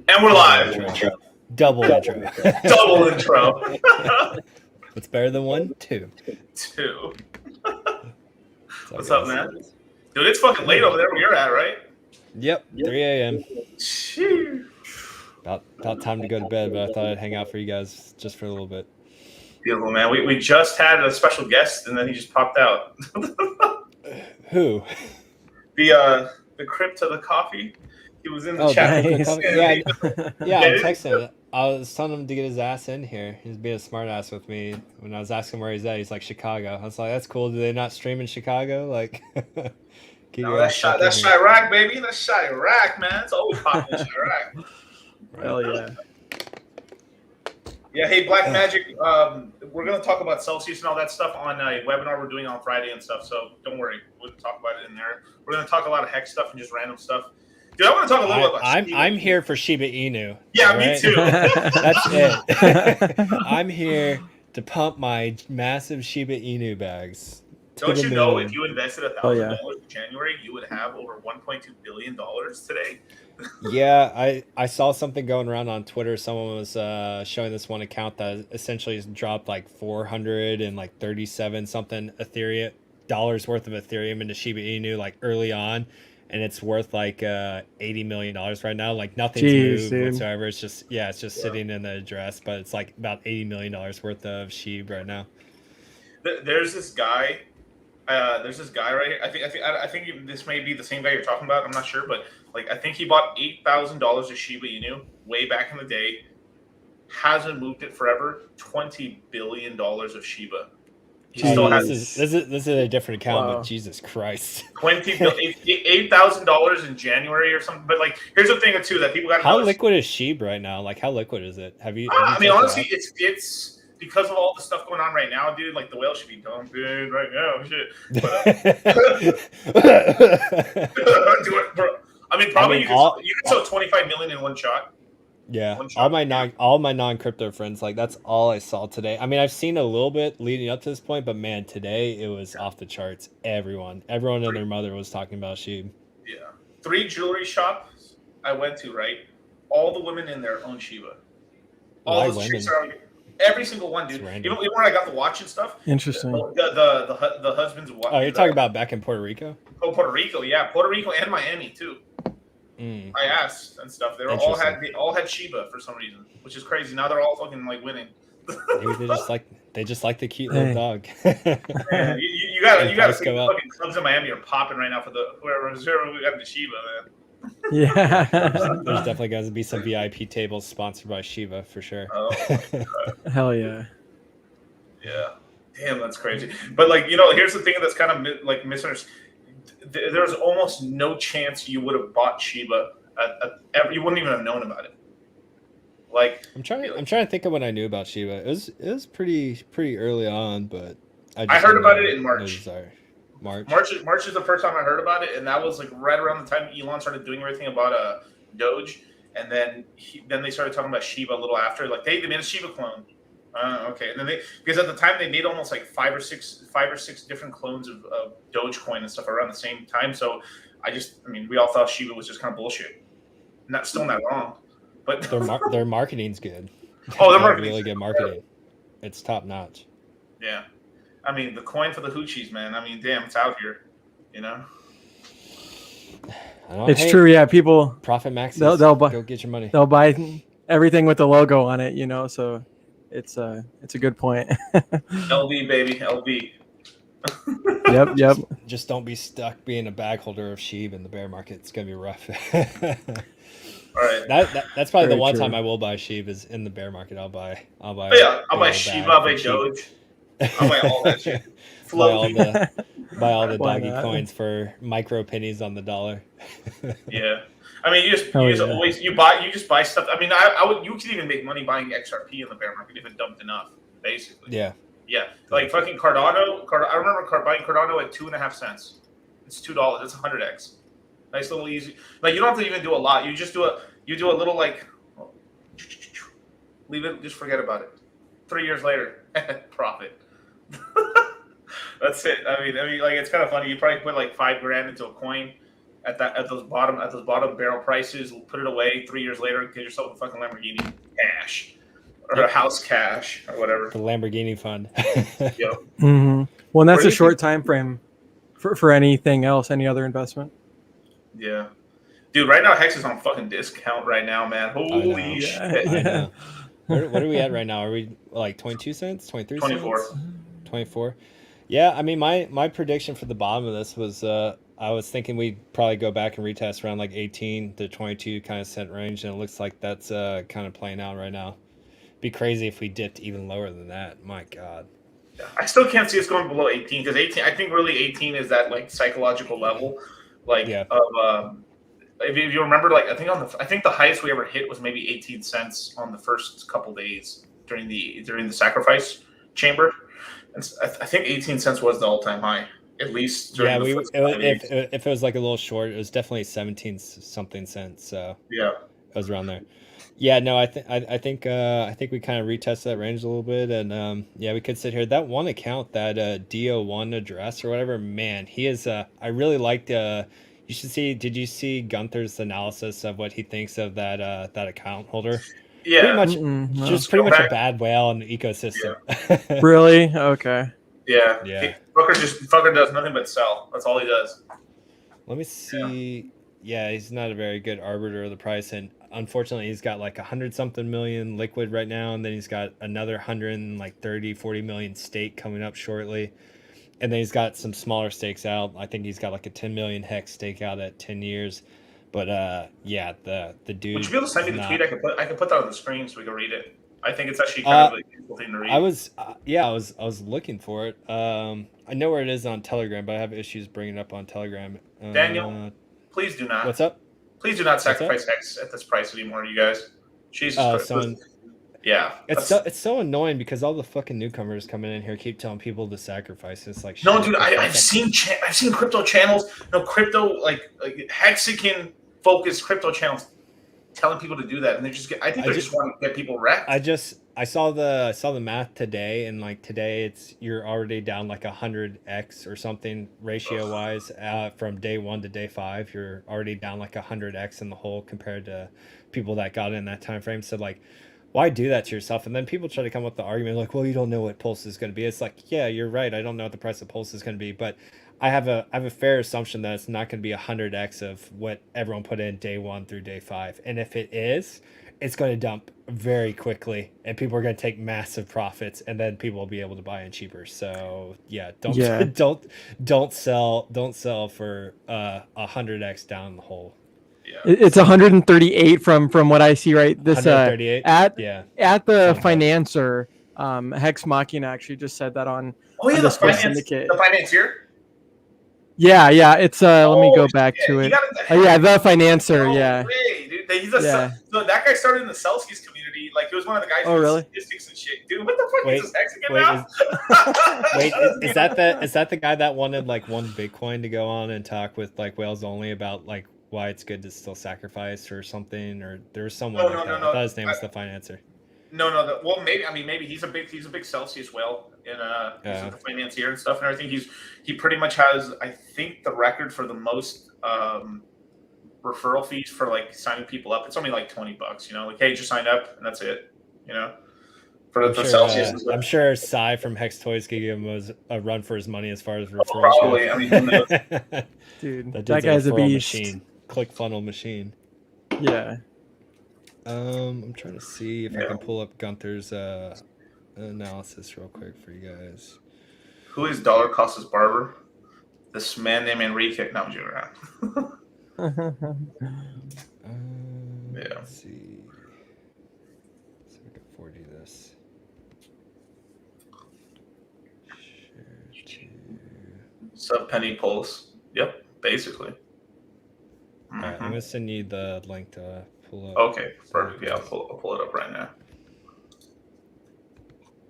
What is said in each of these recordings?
And we're live. Double intro. Double intro. What's better than one? Two. What's up, man? Dude, it's fucking late over there where you're at, right? Yep, 3 a.m. Sheesh. About time to go to bed, but I thought I'd hang out for you guys just for a little bit. Beautiful, man. We just had a special guest, and then he just popped out. Who? The crypt to the coffee. He was in the chat. Nice. Yeah, I'm texting him. I was telling him to get his ass in here. He's being a smart ass with me. When I was asking where he's at, he's like, Chicago. I was like, that's cool. Do they not stream in Chicago? Like, no, that's Chirac, baby. That's Chirac, man. It's always popping in Chirac. Hell yeah. Yeah, hey, Black Magic, we're going to talk about Celsius and all that stuff on a webinar we're doing on Friday and stuff, so don't worry. We'll talk about it in there. We're going to talk a lot of hex stuff and just random stuff. Dude, I want to talk a little bit about Shiba. I'm here for Shiba Inu. Yeah, right? Me too. That's it. I'm here to pump my massive Shiba Inu bags. Don't you know if you invested $1,000 in January, you would have over $1.2 billion today? Yeah, I saw something going around on Twitter. Someone was showing this one account that essentially has dropped like 437 something Ethereum dollars worth of Ethereum into Shiba Inu like early on. And it's worth like $80 million right now. Like nothing's moved whatsoever. It's just sitting in the address, but it's like about $80 million worth of SHIB right now. There's this guy. Right here. I think this may be the same guy you're talking about. I'm not sure, but like I think he bought $8,000 of Shiba Inu way back in the day. Hasn't moved it forever. $20 billion of Shiba. This is a different account, but Jesus Christ. $8,000 in January or something. But like, here's the thing too that people got. How liquid is SHIB right now? Like, how liquid is it? Have you? I mean, honestly, it's because of all the stuff going on right now, dude. Like the whale should be dumping right now, shit. But, do it, bro. I mean, probably you can sell 25 million in one shot. Yeah, all my non-crypto friends, like that's all I saw today. I mean, I've seen a little bit leading up to this point, but man, today it was off the charts. Everyone and their mother was talking about SHIB. Yeah, 3 jewelry shops I went to, right? All the women in there own Shiba. All the streets around. Every single one, dude. Even when I got the watch and stuff. Interesting. The husband's watch. Oh, you're talking about back in Puerto Rico? Oh, Puerto Rico, yeah, Puerto Rico and Miami too. Mm, I asked and stuff. They interesting. all had Shiba for some reason, which is crazy. Now they're all fucking like winning. Maybe they just like the cute little Hey. dog. Man, And you gotta price think go the up. fucking clubs in Miami are popping right now for the whoever we got the Shiba, man. Yeah. There's definitely going to be some VIP tables sponsored by Shiba for sure. Oh my god. Hell yeah. Yeah. Damn, that's crazy. But like, here's the thing that's kind of like misunderstood. There's almost no chance you would have bought Shiba ever. You wouldn't even have known about it. Like I'm trying to think of when I knew about Shiba. It was pretty early on, but I heard about it in March. desire. March. March is the first time I heard about it, and that was like right around the time Elon started doing everything about Doge, and then they started talking about Shiba a little after. Like they made a Shiba clone. Okay, and then because at the time they made almost like five or six different clones of Dogecoin and stuff around the same time. So I mean, we all thought Shiba was just kind of bullshit. Still not wrong, but their marketing's good. Oh, their marketing's really good marketing. It's top notch. Yeah. I mean, the coin for the hoochies, man. I mean, damn, it's out here, It's true, yeah. People profit maxes. They'll buy, go get your money. They'll buy everything with the logo on it, so it's a good point. LV, baby, LV. Yep. Just don't be stuck being a bag holder of Sheeb in the bear market. It's gonna be rough. All right. That's probably Very the one true. time I will buy Sheeb is in the bear market. I'll buy. Oh, yeah, I'll buy Shiba, I'll buy Doge. I'll buy all that shit. buy all the Why doggy not? coins for micro pennies on the dollar. Yeah. I mean, you just buy stuff. I mean, you could even make money buying XRP in the bear market if it dumped enough, basically. Yeah. Yeah. Like fucking Cardano. I remember buying Cardano at 2.5 cents. It's $2. It's 100x. Nice little easy. Like you don't have to even do a lot. You just do a little like leave it, just forget about it. 3 years later, profit. That's it. I mean, like it's kind of funny. You probably put like $5,000 into a coin at those bottom barrel prices. Put it away. 3 years later, get yourself a fucking Lamborghini cash or a house cash or whatever. The Lamborghini fund. Yep. Mm-hmm. Well, and that's Where do a you short time frame for anything else, any other investment. Yeah. Dude, right now Hex is on fucking discount right now, man. Holy shit. I know. What are we at right now? Are we like 22 cents? 23 24. cents? 24. Yeah, I mean my prediction for the bottom of this was I was thinking we'd probably go back and retest around like 18 to 22 kind of cent range, and it looks like that's kind of playing out right now. Be crazy if we dipped even lower than that. My God. I still can't see us going below 18 because 18. I think really 18 is that like psychological level, like of if you remember, like I think the highest we ever hit was maybe 18 cents on the first couple days during the sacrifice chamber, and I think 18 cents was the all-time high, at least during the first couple days. If it was like a little short, it was definitely 17 something cents. So yeah, it was around there. Yeah, no, I think we kind of retested that range a little bit, and yeah, we could sit here. That one account, that DO1 address or whatever, man, he is. I really liked. You should see. Did you see Gunther's analysis of what he thinks of that account holder? Yeah, pretty much, pretty much a bad whale in the ecosystem. Yeah. Really? Okay. Yeah. Yeah. Fucker does nothing but sell. That's all he does. Let me see. Yeah, he's not a very good arbiter of the price, and unfortunately he's got like 100-something million liquid right now, and then he's got another 130-40 million stake coming up shortly, and then he's got some smaller stakes out. I think he's got like a 10 million hex stake out at 10 years. But yeah, the dude. Would you be able to send me the tweet? I can put that on the screen so we can read it. I think it's actually kind of a useful thing to read. I was looking for it. I know where it is on Telegram, but I have issues bringing it up on Telegram. Daniel, please do not. What's up? Please do not sacrifice Hex at this price anymore, you guys. Jesus Christ. Yeah. It's so annoying because all the fucking newcomers coming in here keep telling people to sacrifice. It's like no, dude. I've seen crypto channels, crypto like Hexican focused crypto channels telling people to do that, and they just I think they just want to get people wrecked. I saw the math today, and like today you're already down like 100x or something ratio wise from day 1 to day 5. You're already down like 100x in the hole compared to people that got in that time frame. So like, why do that to yourself? And then people try to come up with the argument like, well, you don't know what Pulse is going to be. It's like, yeah, you're right. I don't know what the price of Pulse is going to be, but I have a fair assumption that it's not going to be 100x of what everyone put in day 1 through day 5, and if it is, it's going to dump very quickly, and people are going to take massive profits, and then people will be able to buy in cheaper. So yeah, Yeah. don't sell for 100x down the hole. Yeah. It's 138 from what I see, right? This 138. at Yeah. the Something like Financer, Hex Machina actually just said that on Oh yeah, the Discord finance, Syndicate. the financier. Yeah, it's let me go back yeah, to he it. got it Oh yeah, the Financer, No yeah. way, dude. He's Yeah. so that guy started in the Celsius community. Like, he was one of the guys Oh, who did really? statistics and shit. Dude, what the fuck Wait, is this Mexican wait, now? is that the guy that wanted like 1 Bitcoin to go on and talk with like Whales Only about like why it's good to still sacrifice or something? Or there was someone like that. I thought his name was the Financer. No. Well, maybe he's a big Celsius whale in he's the financier and stuff and everything. He pretty much has, I think, the record for the most referral fees for like signing people up. It's only like $20, you know, like, hey, just sign up and that's it, you know. For the Celsius, I'm sure Cy from Hex Toys could give him a run for his money as far as referrals. Probably. I mean, who knows? Dude, that guy's a beast. Machine. ClickFunnels machine. Yeah. I'm trying to see if I can pull up Gunther's analysis real quick for you guys. Who is Dollar Costa's barber? This man named Enrique. No, I'm joking around. Yeah. Let's see. So I can forward you this. Share to. Sub-penny pulse. Yep, basically. All right, I'm gonna send you the link to pull up. Okay, perfect. Yeah, I'll pull it up right now.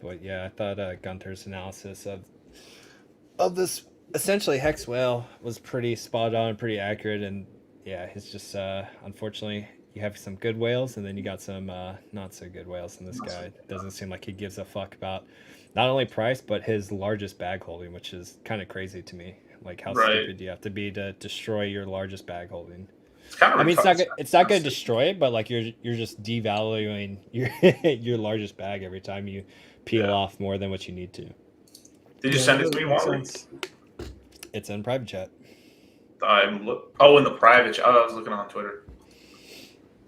But yeah, I thought Gunther's analysis of this essentially Hex whale was pretty spot on, pretty accurate, and yeah, it's just unfortunately you have some good whales and then you got some not so good whales, and this guy doesn't seem like he gives a fuck about not only price but his largest bag holding, which is kind of crazy to me. Like, how stupid do you have to be to destroy your largest bag holding? It's kind of I mean, it's not going to destroy it, but like you're just devaluing your your largest bag every time you peel off more than what you need to. Did you send it to me, Wally? It's in private chat. In the private chat. Oh, I was looking on Twitter.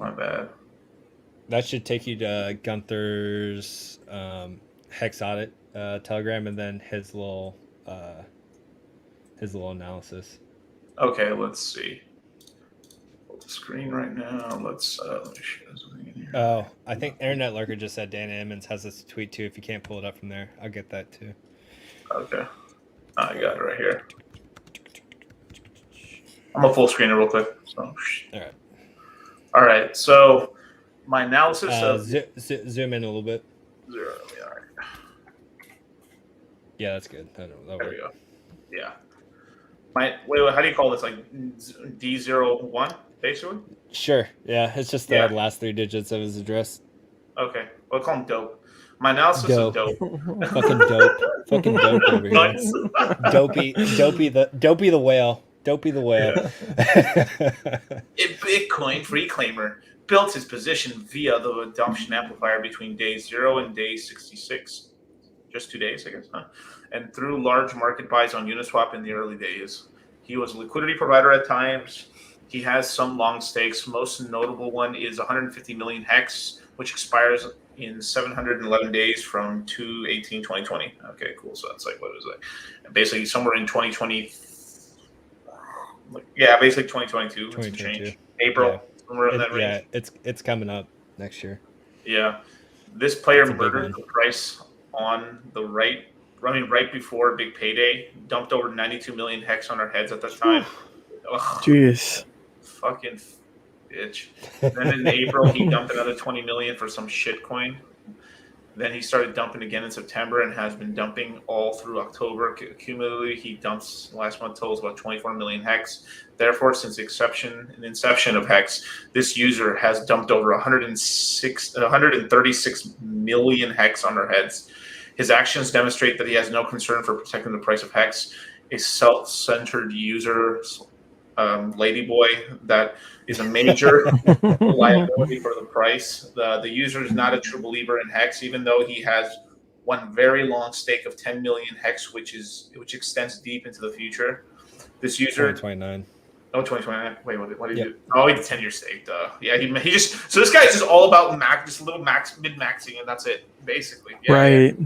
My bad. That should take you to Gunther's Hex Audit Telegram, and then his little analysis. Okay, let's see. Full screen right now. Let me share something in here. Oh, I think Internet Lurker just said Dana Emmons has this tweet too. If you can't pull it up from there, I'll get that too. Okay, I got it right here. I'm a full screener real quick. So. All right. So my analysis of zoom in a little bit. 0. All right. Yeah, that's good. There we go. Yeah. Wait, how do you call this? Like D01, basically? Sure. Yeah, it's just the last 3 digits of his address. Okay. We'll call him Dope. My analysis of Dope. Fucking dope. Fucking dope over here. Dopey the whale. Dopey the whale. A Bitcoin free claimer built his position via the adoption amplifier between day 0 and day 66. Just 2 days, I guess, huh? And through large market buys on Uniswap in the early days. He was a liquidity provider at times. He has some long stakes. Most notable one is 150 million hex, which expires in 711 days from 2/18/2020. Okay, cool. So that's like, what is it? Basically somewhere in 2020. Yeah, basically 2022. 2022. April. Somewhere in that range. Yeah, it's coming up next year. Yeah. This player murdered the price on the right before big payday, dumped over 92 million hex on our heads at that time. Jeez. Fucking bitch. Then in April, he dumped another 20 million for some shit coin. Then he started dumping again in September and has been dumping all through October. Cumulatively, he dumps last month totals about 24 million hex. Therefore, since the inception of hex, this user has dumped over 136 million hex on our heads. His actions demonstrate that he has no concern for protecting the price of hex. A self-centered user, ladyboy, that is a major liability for the price. The user is not a true believer in hex, even though he has one very long stake of 10 million hex, which extends deep into the future. This user 2029. Oh, 2029. Wait, what did he Yep. do? Oh, he did 10 years saved. He just so this guy's just all about just a little mid maxing, and that's it, basically. Yeah, Right.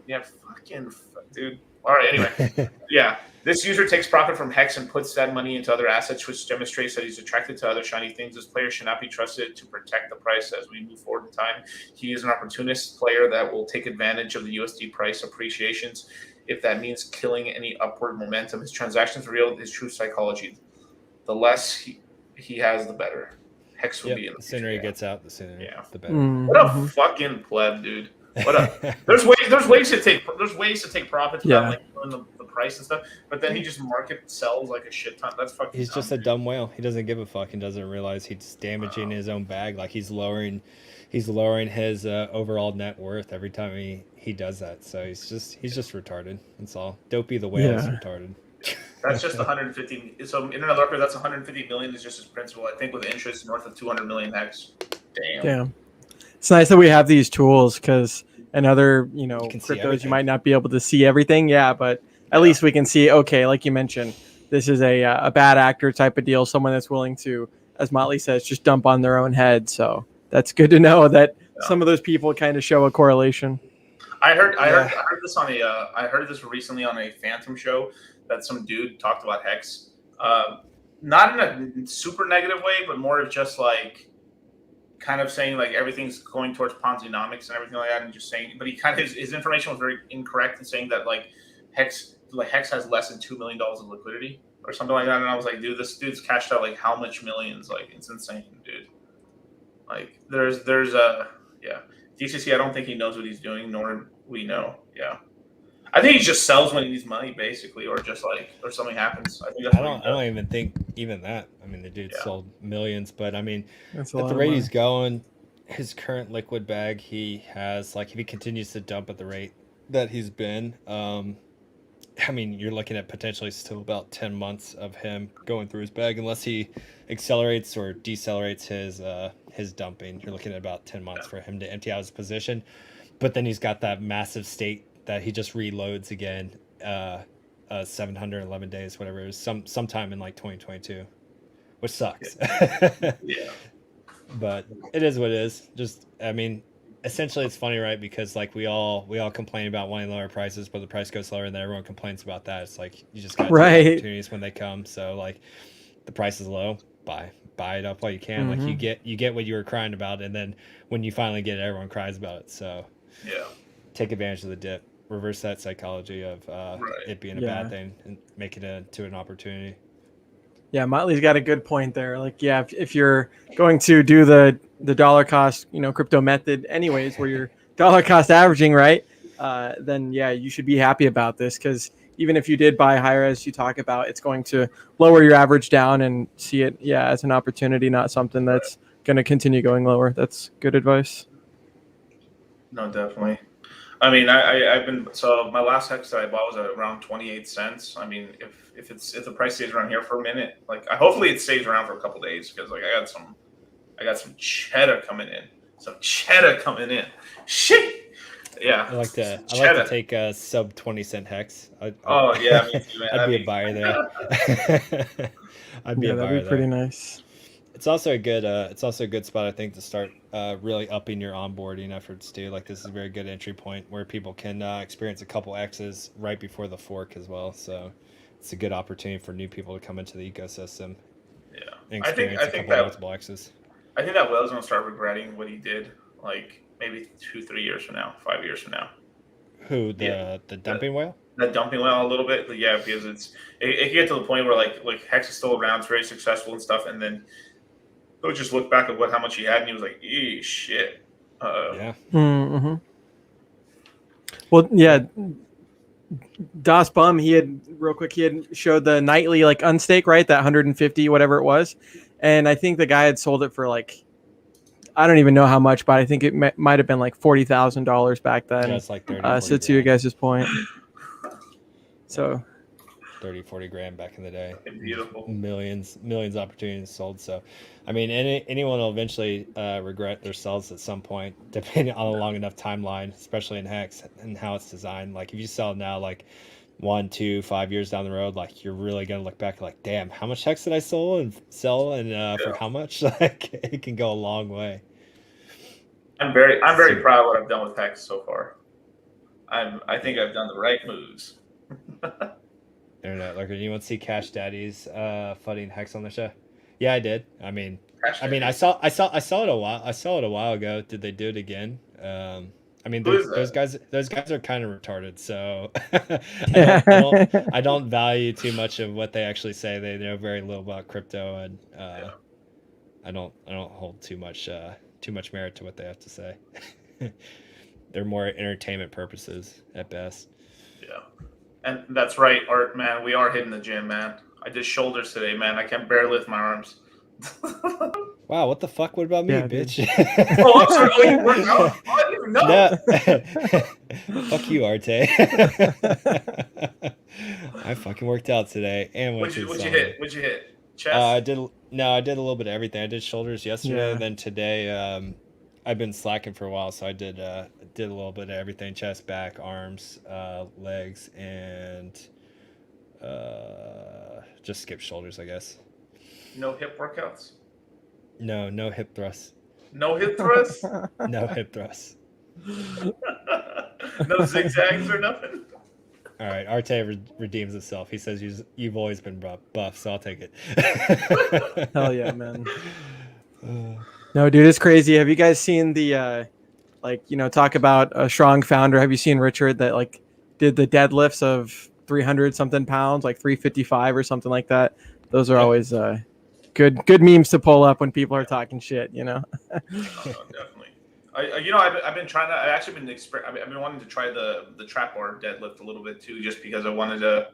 Yeah, fucking dude. All right, anyway. Yeah. This user takes profit from Hex and puts that money into other assets, which demonstrates that he's attracted to other shiny things. This player should not be trusted to protect the price as we move forward in time. He is an opportunist player that will take advantage of the USD price appreciations if that means killing any upward momentum. His transactions reveal his true psychology. The less he has, the better. Hex will be in the sooner he gets out, the sooner the better. What a fucking pleb, dude. What a there's ways to take profits without like killing the price and stuff, but then he just market sells like a shit ton. That's fucking He's just a dumb whale. He doesn't give a fuck and doesn't realize he's damaging his own bag. Like he's lowering his overall net worth every time he does that. So he's just retarded. That's all. Dopey the whale is retarded. That's just 150. So Internet Lurker, that's 150 million is just his principal. I think with interest north of 200 million Hex. Damn. It's nice that we have these tools because in other cryptos you might not be able to see everything. Yeah, but at least we can see. Okay, like you mentioned, this is a bad actor type of deal. Someone that's willing to, as Motley says, just dump on their own head. So that's good to know that some of those people kind of show a correlation. I heard this recently on a Fantom show that some dude talked about Hex, not in a super negative way, but more of just like kind of saying like everything's going towards Ponzi-nomics and everything like that, and just saying, but he kind of his information was very incorrect in saying that like Hex has less than $2 million of liquidity or something like that, and I was like, dude, this dude's cashed out like how much millions? Like it's insane, dude. Like there's DCC. I don't think he knows what he's doing, nor we know. Yeah. I think he just sells when he needs money, basically, or just like, or something happens. I think that's I don't even think even that. I mean, the dude sold millions, but I mean, at the rate he's going, his current liquid bag, he has like if he continues to dump at the rate that he's been, I mean, you're looking at potentially still about 10 months of him going through his bag, unless he accelerates or decelerates his dumping. You're looking at about 10 months for him to empty out his position, but then he's got that massive state that he just reloads again, 711 days, whatever it is, sometime in like 2022, which sucks. Yeah. But it is what it is. Just, I mean, essentially it's funny, right? Because like we all complain about wanting lower prices, but the price goes lower and then everyone complains about that. It's like, you just got opportunities when they come. So like the price is low, buy it up while you can. Like you get what you were crying about. And then when you finally get it, everyone cries about it. So take advantage of the dip. Reverse that psychology of it being a bad thing and make it into an opportunity. Yeah, Motley's got a good point there. Like, yeah, if you're going to do the dollar cost, crypto method anyways, where you're dollar cost averaging, right? Then yeah, you should be happy about this because even if you did buy higher, as you talk about, it's going to lower your average down and see it, as an opportunity, not something that's going to continue going lower. That's good advice. No, definitely. I mean, I've been my last Hex that I bought was at around 28 cents. I mean, if the price stays around here for a minute, like hopefully it stays around for a couple days because like I got some cheddar coming in. Shit. Yeah. I like to take a sub 20-cent Hex. Me too, man. I'd be a buyer there. I'd be a buyer. That'd be pretty nice. It's also a good spot, I think, to start really upping your onboarding efforts too. Like this is a very good entry point where people can experience a couple X's right before the fork as well. So it's a good opportunity for new people to come into the ecosystem. Yeah, and experience a couple multiple X's. I think that Whale's gonna start regretting what he did, like maybe 2-3 years from now, 5 years from now. Who the dumping whale? That dumping whale a little bit, but yeah, because it can get to the point where like Hex is still around, it's very successful and stuff, and then he'll just look back at how much he had, and he was like, "Eee, shit." Well, yeah. Das Bum, he had showed the nightly like unstake, right? That 150, whatever it was, and I think the guy had sold it for like, I don't even know how much, but I think it might have been like $40,000 back then. Yeah, it's like 30, so to your guys' point, so 30-40 grand back in the day. Beautiful. Millions of opportunities sold. So I mean, anyone will eventually regret their sales at some point, depending on a long enough timeline, especially in Hex and how it's designed. Like if you sell now, like 1, 2, 5 years down the road, like you're really gonna look back like, damn, how much hex did I sell and for how much? Like it can go a long way. I'm very proud of what I've done with Hex so far. I think I've done the right moves. Internet lurker, you want to see Cash Daddy's flooding hex on the show? Yeah, I did. I mean, I saw it a while ago. Did they do it again? I mean, those guys are kind of retarded. So I don't value too much of what they actually say. They know very little about crypto, and I don't hold too much merit to what they have to say. They're more entertainment purposes at best. Yeah. And that's right, Art, man. We are hitting the gym, man. I did shoulders today, man. I can barely lift my arms. Wow, what the fuck? What about me, bitch? Oh, I'm sorry. Oh, you worked out? Oh, I didn't even know. No. Fuck you, Arte. I fucking worked out today. And what'd you hit? What'd you hit? Chest? I did a little bit of everything. I did shoulders yesterday, and then today I've been slacking for a while, so I did a little bit of everything: chest, back, arms, legs, and just skip shoulders, I guess. No hip workouts? No hip thrusts. No hip thrusts? No hip thrusts. No zigzags or nothing? All right, Arte redeems itself. He says you've always been buff, so I'll take it. Hell yeah, man. No, dude, it's crazy. Have you guys seen the talk about a strong founder? Have you seen Richard that like did the deadlifts of 300 something pounds, like 355 or something like that? Those are always good memes to pull up when people are talking shit, you know. Oh, definitely. I've been trying to. I've been wanting to try the trap bar deadlift a little bit too, just because I wanted to.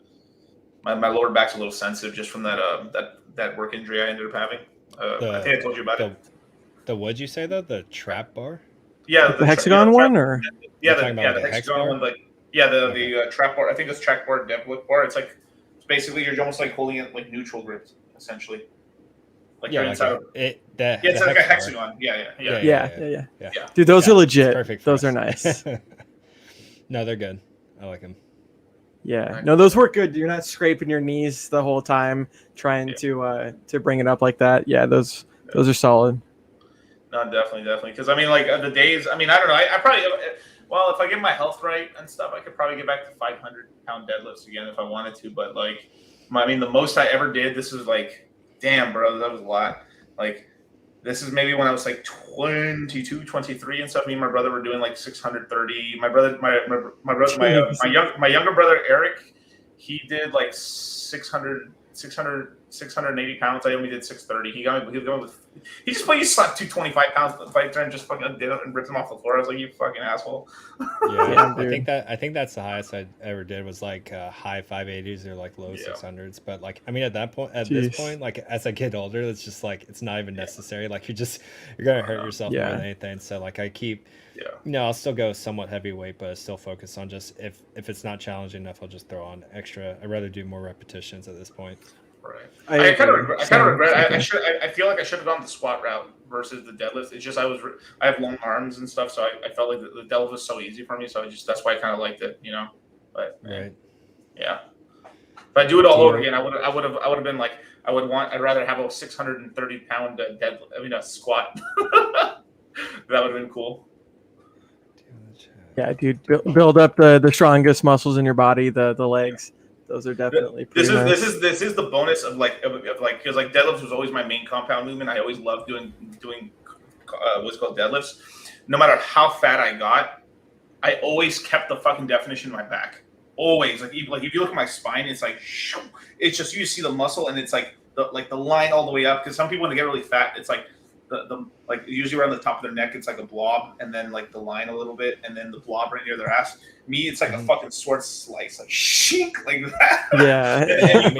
My lower back's a little sensitive just from that work injury I ended up having. I think I told you about it. The what'd you say though? The trap bar? Yeah, the hexagon one, or the hexagon one, the trap bar. I think it's trap bar deadlift bar. It's basically you're almost like holding it like neutral gripped, essentially. Like you're inside of it. It's like a hexagon. Yeah. Dude, those are legit. Perfect. Those are nice. No, they're good. I like them. Yeah. No, those work good. You're not scraping your knees the whole time trying to bring it up like that. Yeah, those are solid. No, definitely. Because I mean, like the days. I mean, I don't know. I probably. Well, if I get my health right and stuff, I could probably get back to 500-pound deadlifts again if I wanted to. But the most I ever did. This is damn, bro, that was a lot. This is maybe when I was 22, 23 and stuff. Me and my brother were doing 630. My younger brother Eric, he did 680 pounds. I only did 630. He just slapped 225 pounds the fight and just fucking did it and ripped him off the floor. I was like, you fucking asshole. Yeah, I think that's the highest I ever did was high 580s or low 600s. But at that point, this point, as I get older, it's just it's not even necessary. You're gonna hurt yourself more than anything. So I keep, I'll still go somewhat heavyweight, but I still focus on just if it's not challenging enough, I'll just throw on extra. I'd rather do more repetitions at this point. Right. I kind of regret. I feel like I should have gone the squat route versus the deadlift. It's just I have long arms and stuff, so I felt like the deadlift was so easy for me. So that's why I kind of liked it, you know. But right. Yeah. If I do it all over again, I would have been I'd rather have a 630-pound deadlift. I mean, a squat. That would have been cool. Yeah, dude, build up the strongest muscles in your body, the legs. Those are definitely this is the bonus of because deadlifts was always my main compound movement. I always loved doing what's called deadlifts. No matter how fat I got, I always kept the fucking definition in my back. Always if you look at my spine, it's it's just you see the muscle and it's the line all the way up. Because some people when they get really fat, it's the usually around the top of their neck, it's a blob, and then the line a little bit, and then the blob right near their ass. Me, it's a fucking sword slice, shink like that. Yeah. and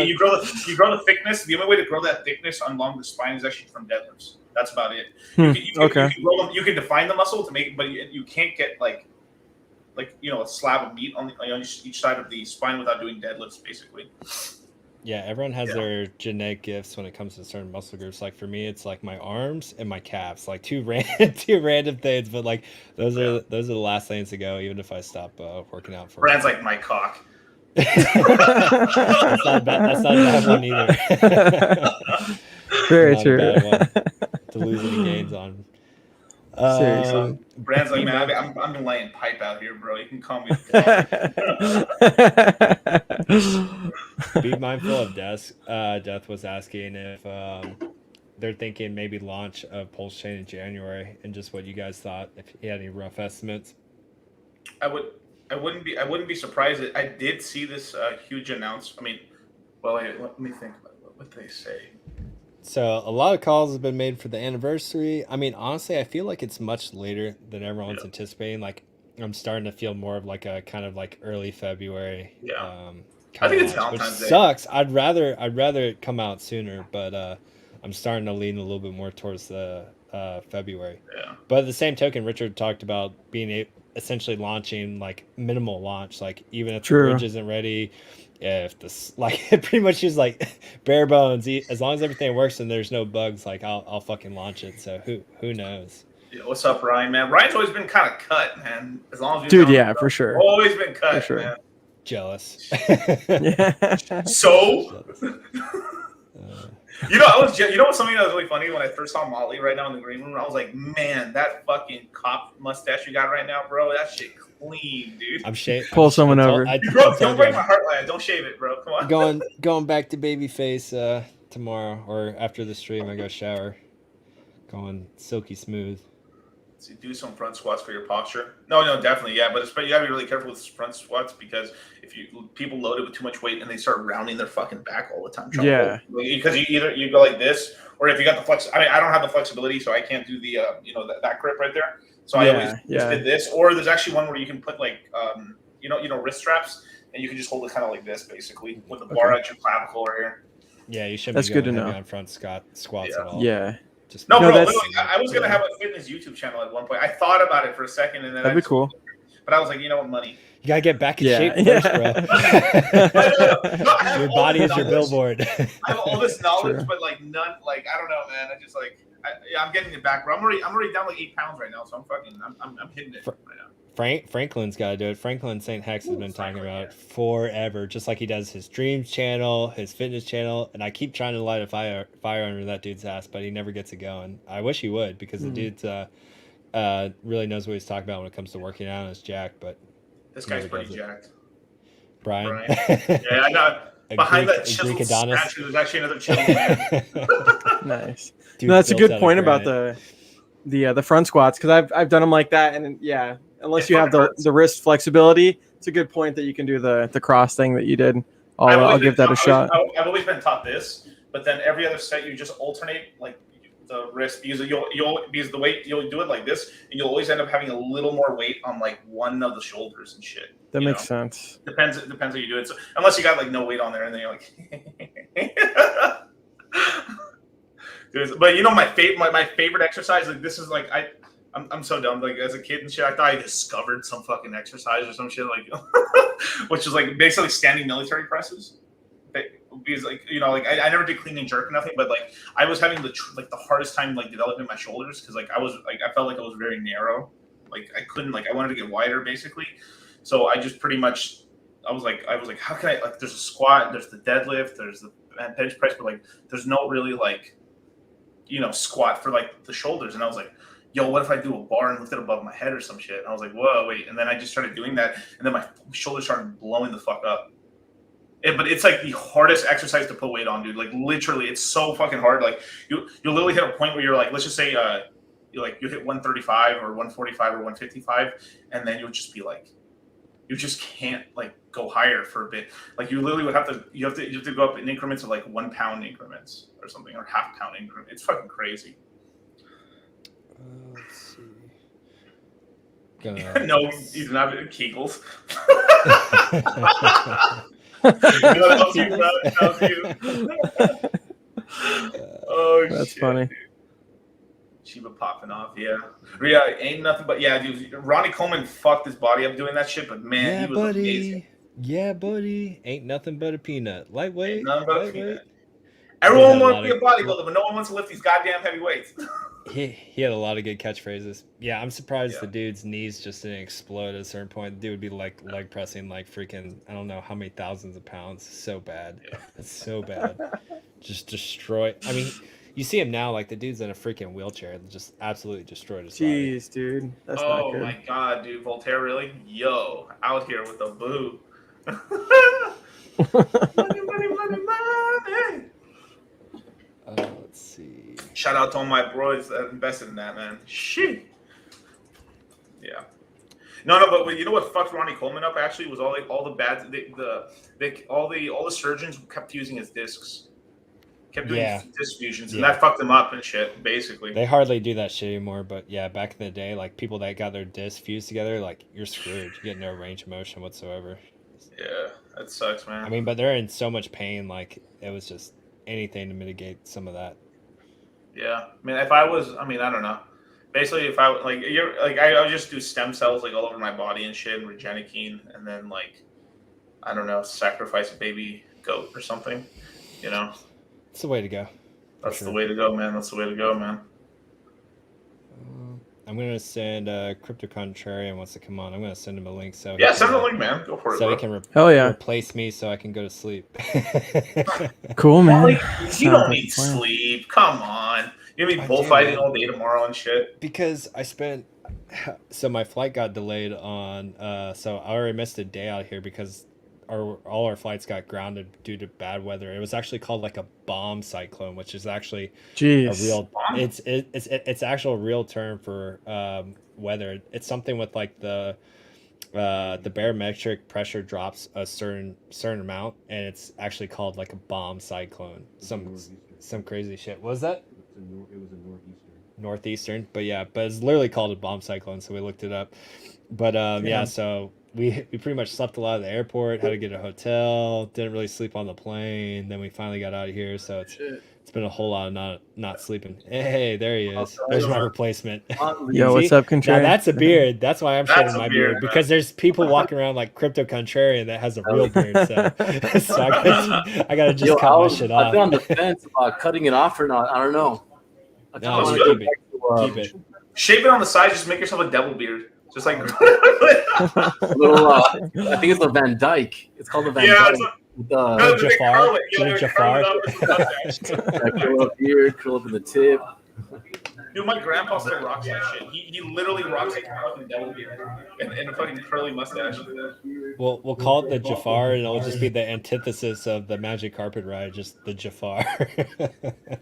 you grow the thickness. The only way to grow that thickness along the spine is actually from deadlifts. That's about it. You can define the muscle to make it, but you can't get a slab of meat on each side of the spine without doing deadlifts, basically. Yeah, everyone has their genetic gifts when it comes to certain muscle groups. For me, it's my arms and my calves, two random things. But those are the last things to go, even if I stop working out for. Brand's my cock. That's not a bad one either. Very Not true. a bad one to lose any gains on. Seriously. Brand's like, Be man, mindful- I'm been laying pipe out here, bro. You can call me. be mindful of death. Death was asking if they're thinking maybe launch of PulseChain in January, and just what you guys thought. If you had any rough estimates. I wouldn't be surprised. I did see this huge announcement. I mean, well, let me think about what they say. So a lot of calls have been made for the anniversary. I mean, honestly, I feel like it's much later than everyone's anticipating. Like, I'm starting to feel more of like a kind of like early February. Yeah. I think it's launch, Valentine's which Day. sucks. I'd rather it come out sooner, but I'm starting to lean a little bit more towards the February. Yeah. But at the same token, Richard talked about being essentially launching like minimal launch, like even if the bridge isn't ready, if this like pretty much is like bare bones. As long as everything works and there's no bugs, like I'll fucking launch it. So who knows? Yeah, what's up, Ryan? Man, Ryan's always been kind of cut, man. As long as he's dude, yeah, for sure. Always been cut, sure. man. Jealous. Yeah. So. You know what's something that was really funny when I first saw Motley right now in the green room? I was like, man, that fucking cop mustache you got right now, bro, that shit clean, dude. I'm shaving. Pull someone over. Bro, don't break my heart like that. Don't shave it, bro. Come on. Going back to babyface tomorrow or after the stream. I go shower. Going silky smooth. So do some front squats for your posture. No, definitely, yeah. But you gotta be really careful with front squats because if people load it with too much weight and they start rounding their fucking back all the time. Yeah. Because you go like this, or if you got the flex. I mean, I don't have the flexibility, so I can't do the that grip right there. So I always just did this. Or there's actually one where you can put like wrist straps and you can just hold it kind of like this, basically, with the bar at your clavicle right here. Yeah, you shouldn't. That's be good to going know. On front squats at all. Yeah. No, bro. Literally, I was gonna have a fitness YouTube channel at one point. I thought about it for a second, and then that'd be cool. But I was like, you know what, money. You gotta get back in shape first, bro. Your body is your billboard. I have all this knowledge, but like none. Like I don't know, man. I just like I'm getting it back, bro. I'm already down like 8 pounds right now, so I'm hitting it right now. Franklin's got to do it. Franklin St. Hex has been talking about it forever, just like he does his dreams channel, his fitness channel, and I keep trying to light a fire under that dude's ass, but he never gets it going. I wish he would because the dude's really knows what he's talking about when it comes to working out and is jacked, but this guy's pretty jacked. Brian. Yeah, I know. Behind that chiseled statue, there's actually another chiseled man. Nice. No, that's a good point about the front squats because I've done them like that, and yeah. Unless you have the wrist flexibility, it's a good point that you can do the cross thing that you did. I'll give that a shot. I've always been taught this, but then every other set you just alternate like the wrist because because the weight you'll do it like this, and you'll always end up having a little more weight on like one of the shoulders and shit. That makes sense. Depends how you do it. So, unless you got like no weight on there, and then you're like. But my favorite exercise, like this is like I'm so dumb. Like as a kid and shit, I thought I discovered some fucking exercise or some shit like, which is like basically standing military presses. Because like I never did clean and jerk or nothing, but like I was having the hardest time like developing my shoulders because like I felt like I was very narrow. Like I couldn't I wanted to get wider basically. So I just pretty much I was like how can I like there's a squat, there's the deadlift, there's the bench press, but like there's no really like squat for like the shoulders, and I was like, yo, what if I do a bar and lift it above my head or some shit? And I was like, whoa, wait. And then I just started doing that. And then my shoulders started blowing the fuck up. But it's like the hardest exercise to put weight on, dude. Like literally, it's so fucking hard. Like you'll literally hit a point where you're like, let's just say you hit 135 or 145 or 155. And then you'll just be like, you just can't like go higher for a bit. Like you literally would have to go up in increments of like 1 pound increments or something, or half pound increments. It's fucking crazy. Let's see. No, he's not Kegels. That was you. Oh, that's shit, funny. Dude. Shiba popping off, yeah, ain't nothing but dude. Ronnie Coleman fucked his body up doing that shit, but man, he was amazing. Yeah, buddy, ain't nothing but a peanut. Lightweight. Nothing but a peanut. Everyone wants to be a bodybuilder, but no one wants to lift these goddamn heavy weights. He had a lot of good catchphrases. Yeah, I'm surprised Yeah. the dude's knees just didn't explode at a certain point. The dude would be like leg pressing like freaking I don't know how many thousands of pounds. So bad. Yeah. It's so bad. Just destroy. I mean, you see him now, like the dude's in a freaking wheelchair, just absolutely destroyed his body. Jeez, dude, that's not Oh good. my god, dude, Voltaire really? Yo, out here with the boo. Money, money, money, money. Let's see. Shout out to all my bros that invested in that, man. Shit. Yeah. No, but you know what fucked Ronnie Coleman up actually was all the bad all the surgeons kept using his discs. Kept doing disc fusions, and that fucked them up and shit, basically. They hardly do that shit anymore, but yeah, back in the day, like people that got their discs fused together, like you're screwed. You get no range of motion whatsoever. Yeah, that sucks, man. I mean, but they're in so much pain, like it was just anything to mitigate some of that. Yeah, I mean, I don't know. Basically, if I I would just do stem cells like all over my body and shit, and Regenikine, and then like, I don't know, sacrifice a baby goat or something, you know. It's the way to go. That's the way to go, man. That's the way to go, man. I'm gonna send Crypto Contrarian wants to come on. I'm gonna send him a link. So yeah, send him a link, man. Go for it. So bro. he can replace me, so I can go to sleep. Cool, man. Like, you don't need sleep. Come on. You're gonna be bullfighting all day tomorrow and shit. Because I spent. So my flight got delayed on. So I already missed a day out here because all our flights got grounded due to bad weather. It was actually called like a bomb cyclone, which is actually a real. It's actual real term for weather. It's something with like the barometric pressure drops a certain amount, and it's actually called like a bomb cyclone. Some crazy shit. What was that? It was a northeastern, but it's literally called a bomb cyclone, so we looked it up. But so we pretty much slept a lot at the airport, had to get a hotel, didn't really sleep on the plane, then we finally got out of here, so it's been a whole lot of not sleeping. Hey, there he is. There's my replacement. Yo, what's up, Contrarian? Now that's a beard. That's why I'm showing my beard, because there's people walking around like Crypto Contrarian that has a real beard, so I gotta just cut my shit off. I've been on the fence about cutting it off or not. I don't know. Keep it. Shape it on the side. Just make yourself a devil beard. Just like little, I think it's a Van Dyke. It's called a Van Dyke. Jafar. Curl up here, curl up in the tip. Dude, my grandpa still rocks that shit. He literally rocks like a fucking devil beard and a fucking curly mustache. We'll call it the Jafar, and it'll just be the antithesis of the Magic Carpet Ride, just the Jafar.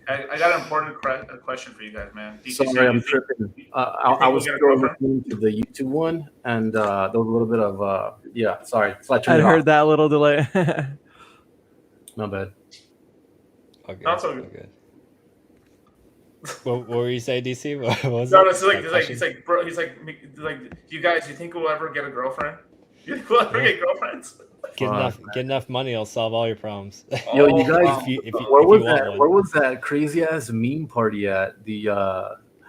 I got an important question for you guys, man. Sorry, I'm tripping. I was listening to the YouTube one, and there was a little bit of sorry. So I heard that little delay. Not bad. Okay. Not so good. What were you saying, DC? What was no, it? He's like, bro. He's like, you guys. You think we'll ever get a girlfriend? You think we'll ever get girlfriends? Get enough money, it'll solve all your problems. Yo, you guys, where was that crazy ass meme party at? The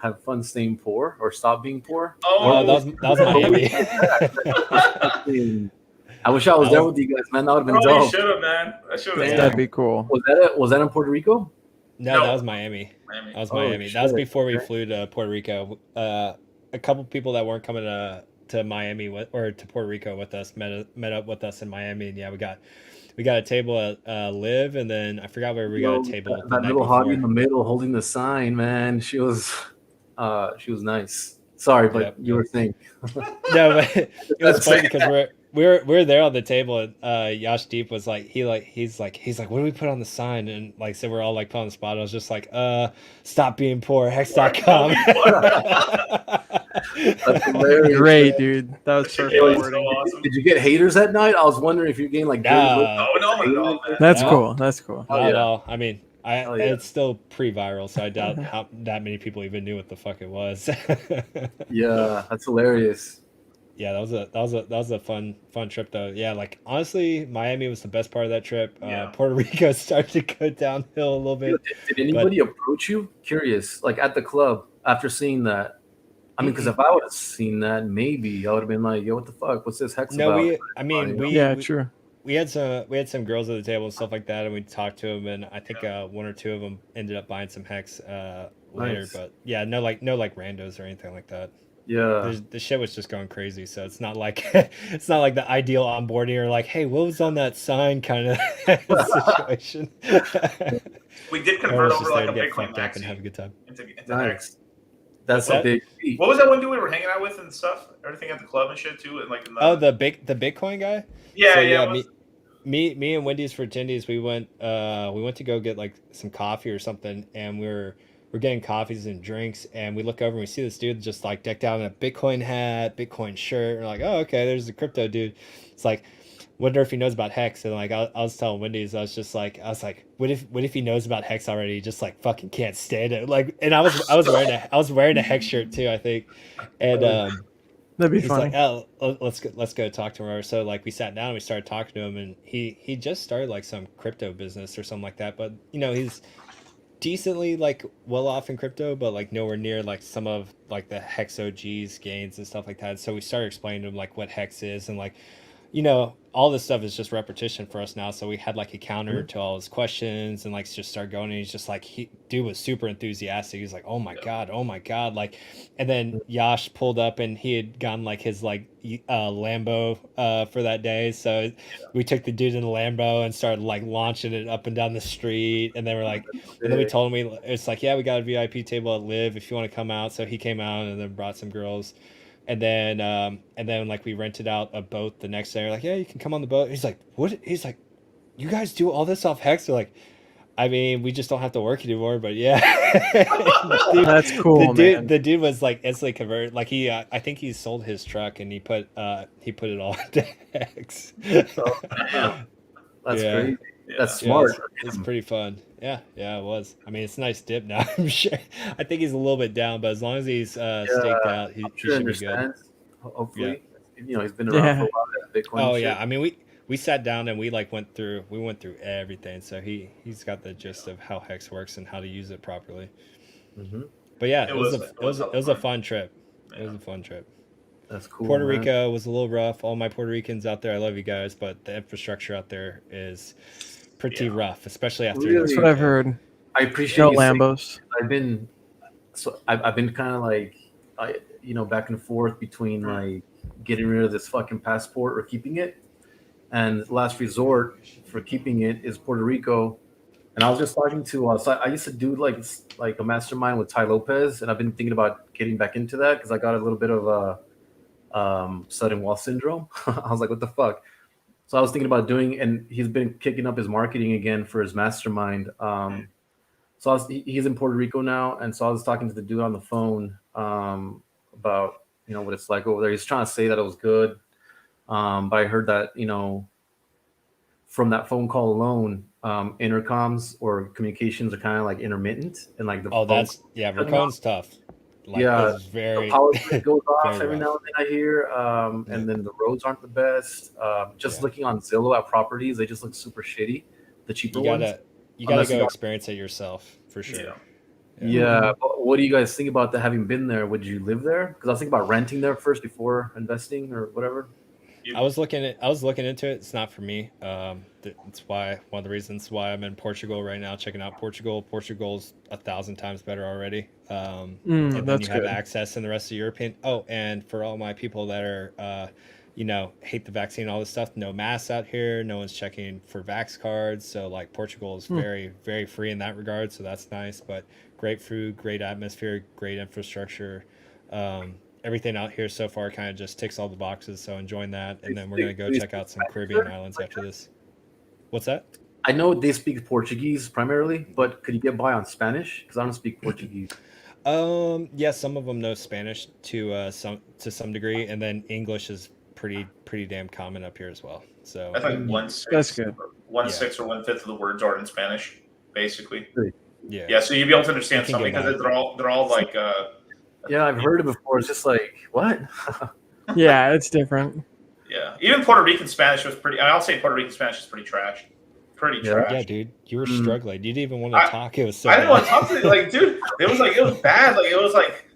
have fun staying poor or stop being poor? Oh, that was Miami. I wish I was there with you guys, man. That would have been dope. You should have, man. That'd be cool. Was that in Puerto Rico? No, that was Miami. That was Miami. That was before we flew to Puerto Rico. A couple people that weren't coming to Miami or to Puerto Rico with us met up with us in Miami, and we got a table at Live, and then I forgot where we got a table. That little hottie in the middle holding the sign, man. She was nice. Sorry, but you were saying. No, but it was funny because we're there on the table, and Yash Deep was like he's like what do we put on the sign, and like so we're all like put on the spot. I was just like stop being poor, hex.com. That's hilarious. Great, dude. That was perfect. So awesome. Did you get haters that night? I was wondering if you're getting like no. That's cool. That's cool. Not at all. I mean, it's still pre-viral, so I doubt that many people even knew what the fuck it was. Yeah, that's hilarious. Yeah, that was a fun trip though. Yeah, like honestly, Miami was the best part of that trip. Puerto Rico started to go downhill a little bit. Did anybody approach you? Curious, like at the club after seeing that? I mean, because if I would have seen that, maybe I would have been like, "Yo, what the fuck? What's this hex about?" True. We had some girls at the table and stuff like that, and we talked to them, and I think one or two of them ended up buying some hex later. Nice. But yeah, no like randos or anything like that. Yeah. The shit was just going crazy, so it's not like it's not like the ideal onboarding or like, hey, what was on that sign kind of situation. We did Or convert was over just there like to a get Bitcoin fucked up and have a maxi good time. into Nice. Hex. That's What's a that? big feat. What was that one dude we were hanging out with and stuff? Everything at the club and shit too, and like in the Oh, the Bitcoin guy. yeah, So yeah. yeah, What was, me and Wendy's for Tendies, we went to go get like some coffee or something, and we're getting coffees and drinks, and we look over and we see this dude just like decked out in a Bitcoin hat, Bitcoin shirt. And we're like, oh, okay, there's the crypto dude. It's like, wonder if he knows about Hex. And like I was telling Wendy's, I was like, what if he knows about Hex already? He just like fucking can't stand it. Like, and I was wearing a Hex shirt too, I think, and That'd be he's funny. like, oh, let's go talk to him. So like we sat down and we started talking to him, and he just started like some crypto business or something like that. But you know, he's decently like well off in crypto, but like nowhere near like some of like the Hex OG's gains and stuff like that. So we started explaining to him like what Hex is, and like, you know, all this stuff is just repetition for us now. So we had like a counter to all his questions and like just start going. And he's just like, dude was super enthusiastic. He's like, oh my God. Like, and then Yash pulled up and he had gotten like his like Lambo for that day. So we took the dude in the Lambo and started like launching it up and down the street. And then we're like, and then we told him, it's like, yeah, we got a VIP table at Live if you want to come out. So he came out and then brought some girls. And then like we rented out a boat the next day. We're like, yeah, you can come on the boat. He's like, what? He's like, you guys do all this off Hex? We're like, I mean, we just don't have to work anymore. But yeah, dude, That's cool, man. The dude was like instantly converted. Like he, I think he sold his truck and he put it all into Hex. That's Yeah. crazy. yeah. That's Yeah, smart. it's pretty fun. Yeah, it was. I mean, it's a nice dip now. I'm sure. I think he's a little bit down, but as long as he's staked out, he Sure should be good. understands. Hopefully, you know, he's been around for a while at Bitcoin. Oh and yeah, shit. I mean we sat down and we like went through everything. So he's got the gist of how Hex works and how to use it properly. Mhm. But yeah, It it was was a fun trip. Yeah. It was a fun trip. That's cool. Puerto man. Rico was a little rough. All my Puerto Ricans out there, I love you guys, but the infrastructure out there is pretty rough, especially after Really? That's what I've heard. I appreciate No you saying Lambos. I've been kind of like back and forth between like getting rid of this fucking passport or keeping it, and last resort for keeping it is Puerto Rico. And I was just talking to so I used to do like a mastermind with Ty Lopez, and I've been thinking about getting back into that because I got a little bit of a sudden wealth syndrome. I was like, what the fuck? So I was thinking about doing, and he's been kicking up his marketing again for his mastermind. So he's in Puerto Rico now, and so I was talking to the dude on the phone about what it's like over there. He's trying to say that it was good, but I heard that from that phone call alone, intercoms or communications are kind of like intermittent, and like the Racon's tough. Like, yeah, it's very the power grid goes off very every rough. now and then I hear, and then the roads aren't the best. Looking on Zillow at properties, they just look super shitty. The cheaper You ones. gotta go experience it yourself for sure. Yeah. Yeah. But what do you guys think about that? Having been there, would you live there? Because I was thinking about renting there first before investing or whatever. I was looking into it. It's not for me. It's one of the reasons why I'm in Portugal right now, checking out Portugal. Portugal's 1,000 times better already. And then that's you have good. access in the rest of European. Oh, and for all my people that are, hate the vaccine, all this stuff, no masks out here. No one's checking for vax cards. So like Portugal is very, very free in that regard. So that's nice. But great food, great atmosphere, great infrastructure. Everything out here so far kind of just ticks all the boxes. So enjoying that. And then we're going to go check out some Caribbean islands after this. What's that? I know they speak Portuguese primarily, but could you get by on Spanish? Because I don't speak Portuguese. Yeah, some of them know Spanish to some degree, and then English is pretty damn common up here as well. So I think That's good. 1/6 or 1/5 of the words are in Spanish, basically. yeah. Yeah, so you'll be able to understand You can something get because by. they're all like Yeah, I've heard it before. It's just like, what? Yeah, it's different. yeah. Even Puerto Rican Spanish was pretty. I'll say Puerto Rican Spanish is pretty trash. Pretty trash. Yeah, dude, you were struggling. You didn't even want to talk. It was so I didn't bad. want to talk to you. Like, dude, it was bad. Like, it was like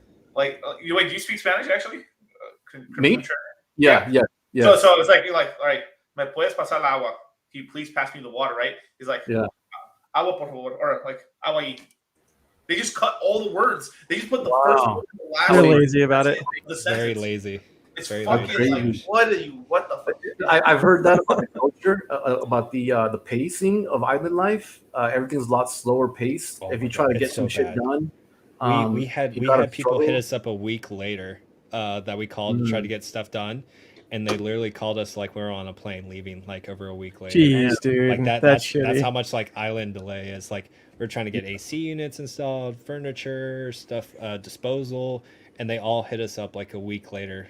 you do you speak Spanish actually? Me? Yeah. So it's like you're like, all right, me puedes pasar el agua? Can you please pass me the water? Right? He's like, Yeah. agua por favor, or like agua y. They just cut all the words. They just put the Wow. first word in the last They're word. lazy about it. The Very sentence. lazy. It's Very fucking lazy. like, what the fuck? I've heard that about the culture, about the pacing of island life. Everything's a lot slower paced. Oh If my you try God, to get it's some so shit bad. done, We had you gotta people hit struggle. us up a week later that we called to try to get stuff done, and they literally called us like we were on a plane leaving like over a week later. Jeez, dude, Like that's that's shitty. how much like island delay is. Like we're trying to get AC units installed, furniture, stuff, disposal, and they all hit us up like a week later.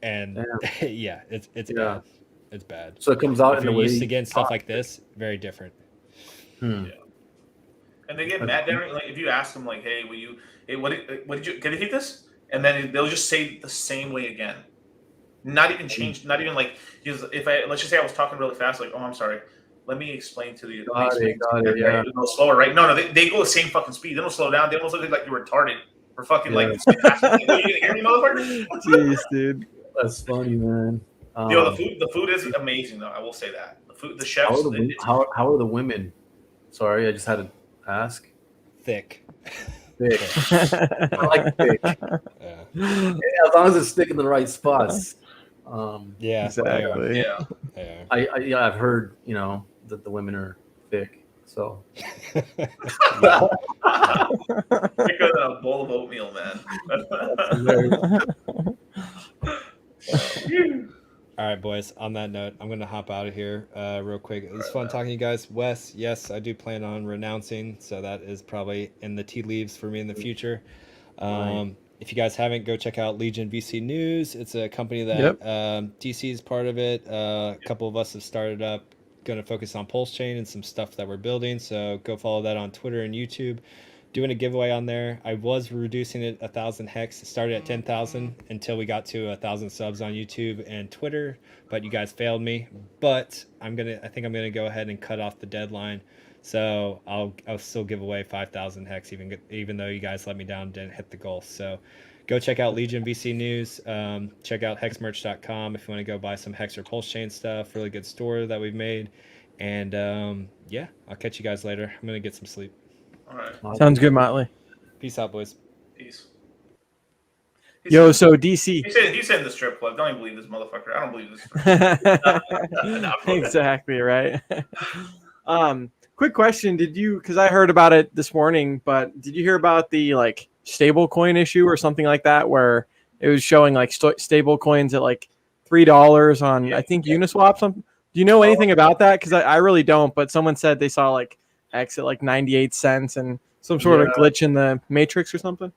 And yeah, it's Yeah. bad. It's bad. So it comes out If in the you're way used to you getting stuff talk. like this, very different. Hmm. And they get mad. They're like, if you ask them, like, "Hey, what did you hit this?" And then they'll just say the same way again. Not even change. Not even like, let's just say I was talking really fast, like, "Oh, I'm sorry. Let me explain to you." Got it, yeah. A little slower, right? No, they go the same fucking speed. They don't slow down. They almost look like you're retarded for fucking Yeah. like. You didn't hear me, motherfucker? Jeez, dude. That's funny, man. Yo, the food is amazing though. I will say that the food, the chefs. How are the women? Sorry, I just had to ask. Thick. Thick. I like thick. Yeah. As long as it's thick in the right spots. Yeah. Exactly. Yeah. They are. I've heard that the women are thick. So Thicker than a bowl of oatmeal, man. All right, boys. On that note, I'm going to hop out of here real quick. It was fun talking to you guys. Wes, yes, I do plan on renouncing, so that is probably in the tea leaves for me in the future. If you guys haven't, go check out Legion VC News. It's a company that DC is part of it. A couple of us have started up. Going to focus on PulseChain and some stuff that we're building, so go follow that on Twitter and YouTube. Doing a giveaway on there. I was reducing it 1,000 hex. It started at 10,000 until we got to 1,000 subs on YouTube and Twitter, but you guys failed me. But I think I'm gonna go ahead and cut off the deadline, so I'll still give away 5,000 hex even though you guys let me down and didn't hit the goal. So go check out Legion VC News. Check out hexmerch.com if you want to go buy some hex or PulseChain stuff. Really good store that we've made. And yeah, I'll catch you guys later. I'm gonna get some sleep. All right. Sounds good, Motley. Peace out, boys. Peace. Yo, so DC. He's in the strip club. Don't even believe this motherfucker. I don't believe this. Exactly right. Quick question: because I heard about it this morning, but did you hear about the like stablecoin issue or something like that, where it was showing like stable coins at like $3 on I think Uniswap? Something. Do you know anything about that? Because I really don't. But someone said they saw like X at like 98 cents and some sort of glitch in the matrix or something.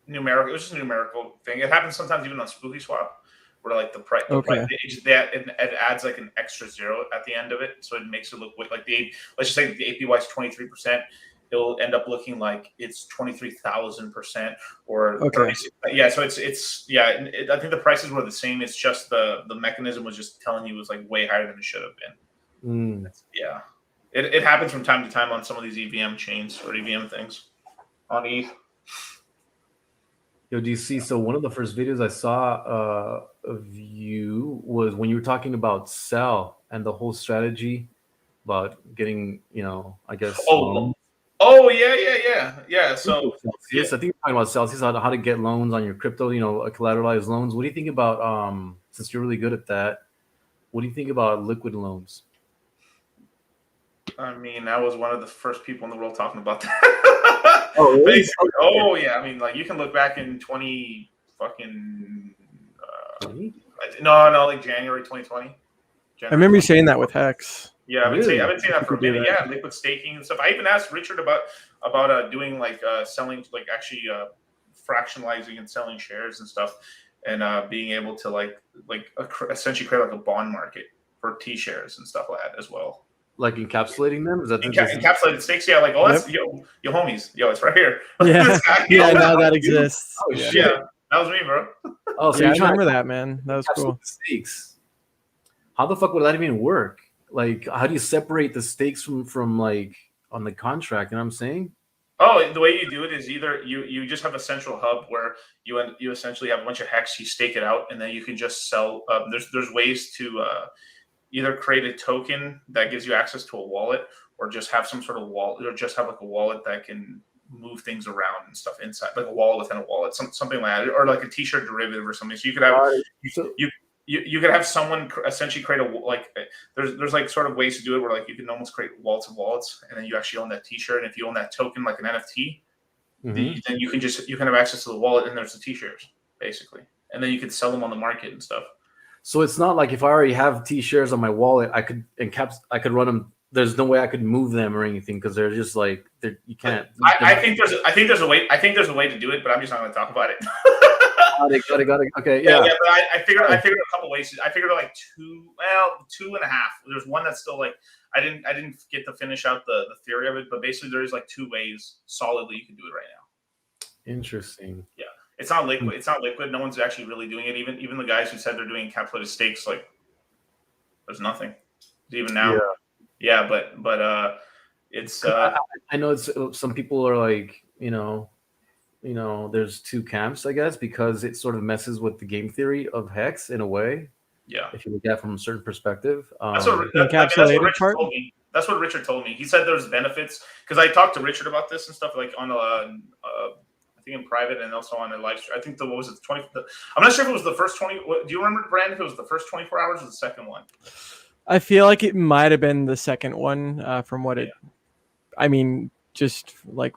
Numerical. It was just a numerical thing. It happens sometimes even on Spooky Swap, where like the price, it adds like an extra zero at the end of it, so it makes it look like let's just say the APY is 23%. It'll end up looking like it's 23,000% or 36. Yeah, so it's I think the prices were the same. It's just the mechanism was just telling you it was like way higher than it should have been. Yeah. It happens from time to time on some of these EVM chains or EVM things on ETH. Yo, DC, so one of the first videos I saw of you was when you were talking about sell and the whole strategy about getting, I guess. Yeah. So Celsius, I think you're talking about Celsius, how to get loans on your crypto, collateralized loans. What do you think about, since you're really good at that, what do you think about liquid loans? I mean, I was one of the first people in the world talking about that. Oh, really? Yeah. I mean, like you can look back in 20 fucking. 20? No, like January 2020. I remember you saying that with Hex. Yeah, I've been saying that for a minute. Yeah, liquid staking and stuff. I even asked Richard about doing like selling, like actually fractionalizing and selling shares and stuff, and being able to like essentially create like a bond market for T shares and stuff like that as well. Like encapsulating them? Is that encapsulated stakes? Yeah, like that's yo homies, it's right here. Yeah, yeah, now that exists. Oh yeah, that was me, bro. Oh, so yeah, I remember that, man. That was cool. Stakes. How the fuck would that even work? Like, how do you separate the stakes from like on the contract? You know what I'm saying? Oh, the way you do it is either you just have a central hub where you essentially have a bunch of hex, you stake it out, and then you can just sell. There's ways to either create a token that gives you access to a wallet, or just have some sort of wallet, or just have like a wallet that can move things around and stuff inside, like a wallet within a wallet, something like that, or like a t-shirt derivative or something. So you could have you could have someone essentially create there's like sort of ways to do it where like you can almost create wallets of wallets, and then you actually own that t-shirt. And if you own that token like an NFT, then you can have access to the wallet, and there's the t-shirts basically, and then you can sell them on the market and stuff. So it's not like if I already have t-shirts on my wallet, I could run them. There's no way I could move them or anything because they're just like you can't. I think there's a way to do it, but I'm just not going to talk about it. Got it. Okay, yeah. But I figured a couple ways. I figured like 2.5. There's one that's still like I didn't get to finish out the theory of it, but basically there's like 2 ways solidly you can do it right now. Interesting. Yeah, it's not liquid. It's not liquid. No one's actually really doing it. Even the guys who said they're doing encapsulated stakes, like there's nothing even now. Yeah, but it's. I know it's some people are like there's 2 camps, I guess, because it sort of messes with the game theory of Hex in a way. Yeah, if you look at it from a certain perspective. That's what Richard told me. He said there's benefits because I talked to Richard about this and stuff like on I think in private and also on a live stream. I think I'm not sure if it was the first 20. Do you remember, Brandon? If it was the first 24 hours or the second one? I feel like it might have been the second one from what it. I mean, just like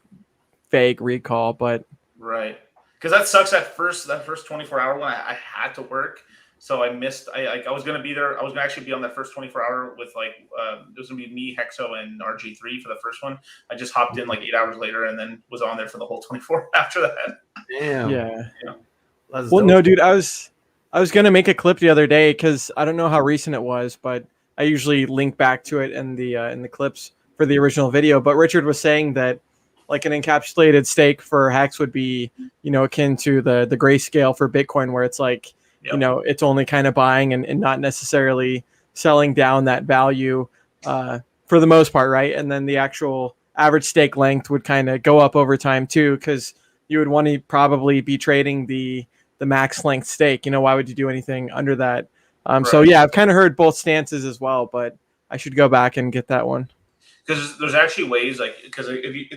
vague recall, but right, because that sucks. That first 24-hour one, I had to work, so I missed. I was gonna be there. I was gonna actually be on that first 24-hour with like it was gonna be me, Hexo, and RG3 for the first one. I just hopped in like 8 hours later and then was on there for the whole 24 after that. Damn. Yeah. Well, dope. No, dude, I was gonna make a clip the other day because I don't know how recent it was, but I usually link back to it in the clips for the original video. But Richard was saying that like an encapsulated stake for Hex would be, akin to the grayscale for Bitcoin, where it's like, it's only kind of buying and not necessarily selling down that value for the most part, right? And then the actual average stake length would kind of go up over time too, because you would want to probably be trading the max length stake. Why would you do anything under that? Right. So yeah, I've kind of heard both stances as well, but I should go back and get that one. Because there's actually ways, because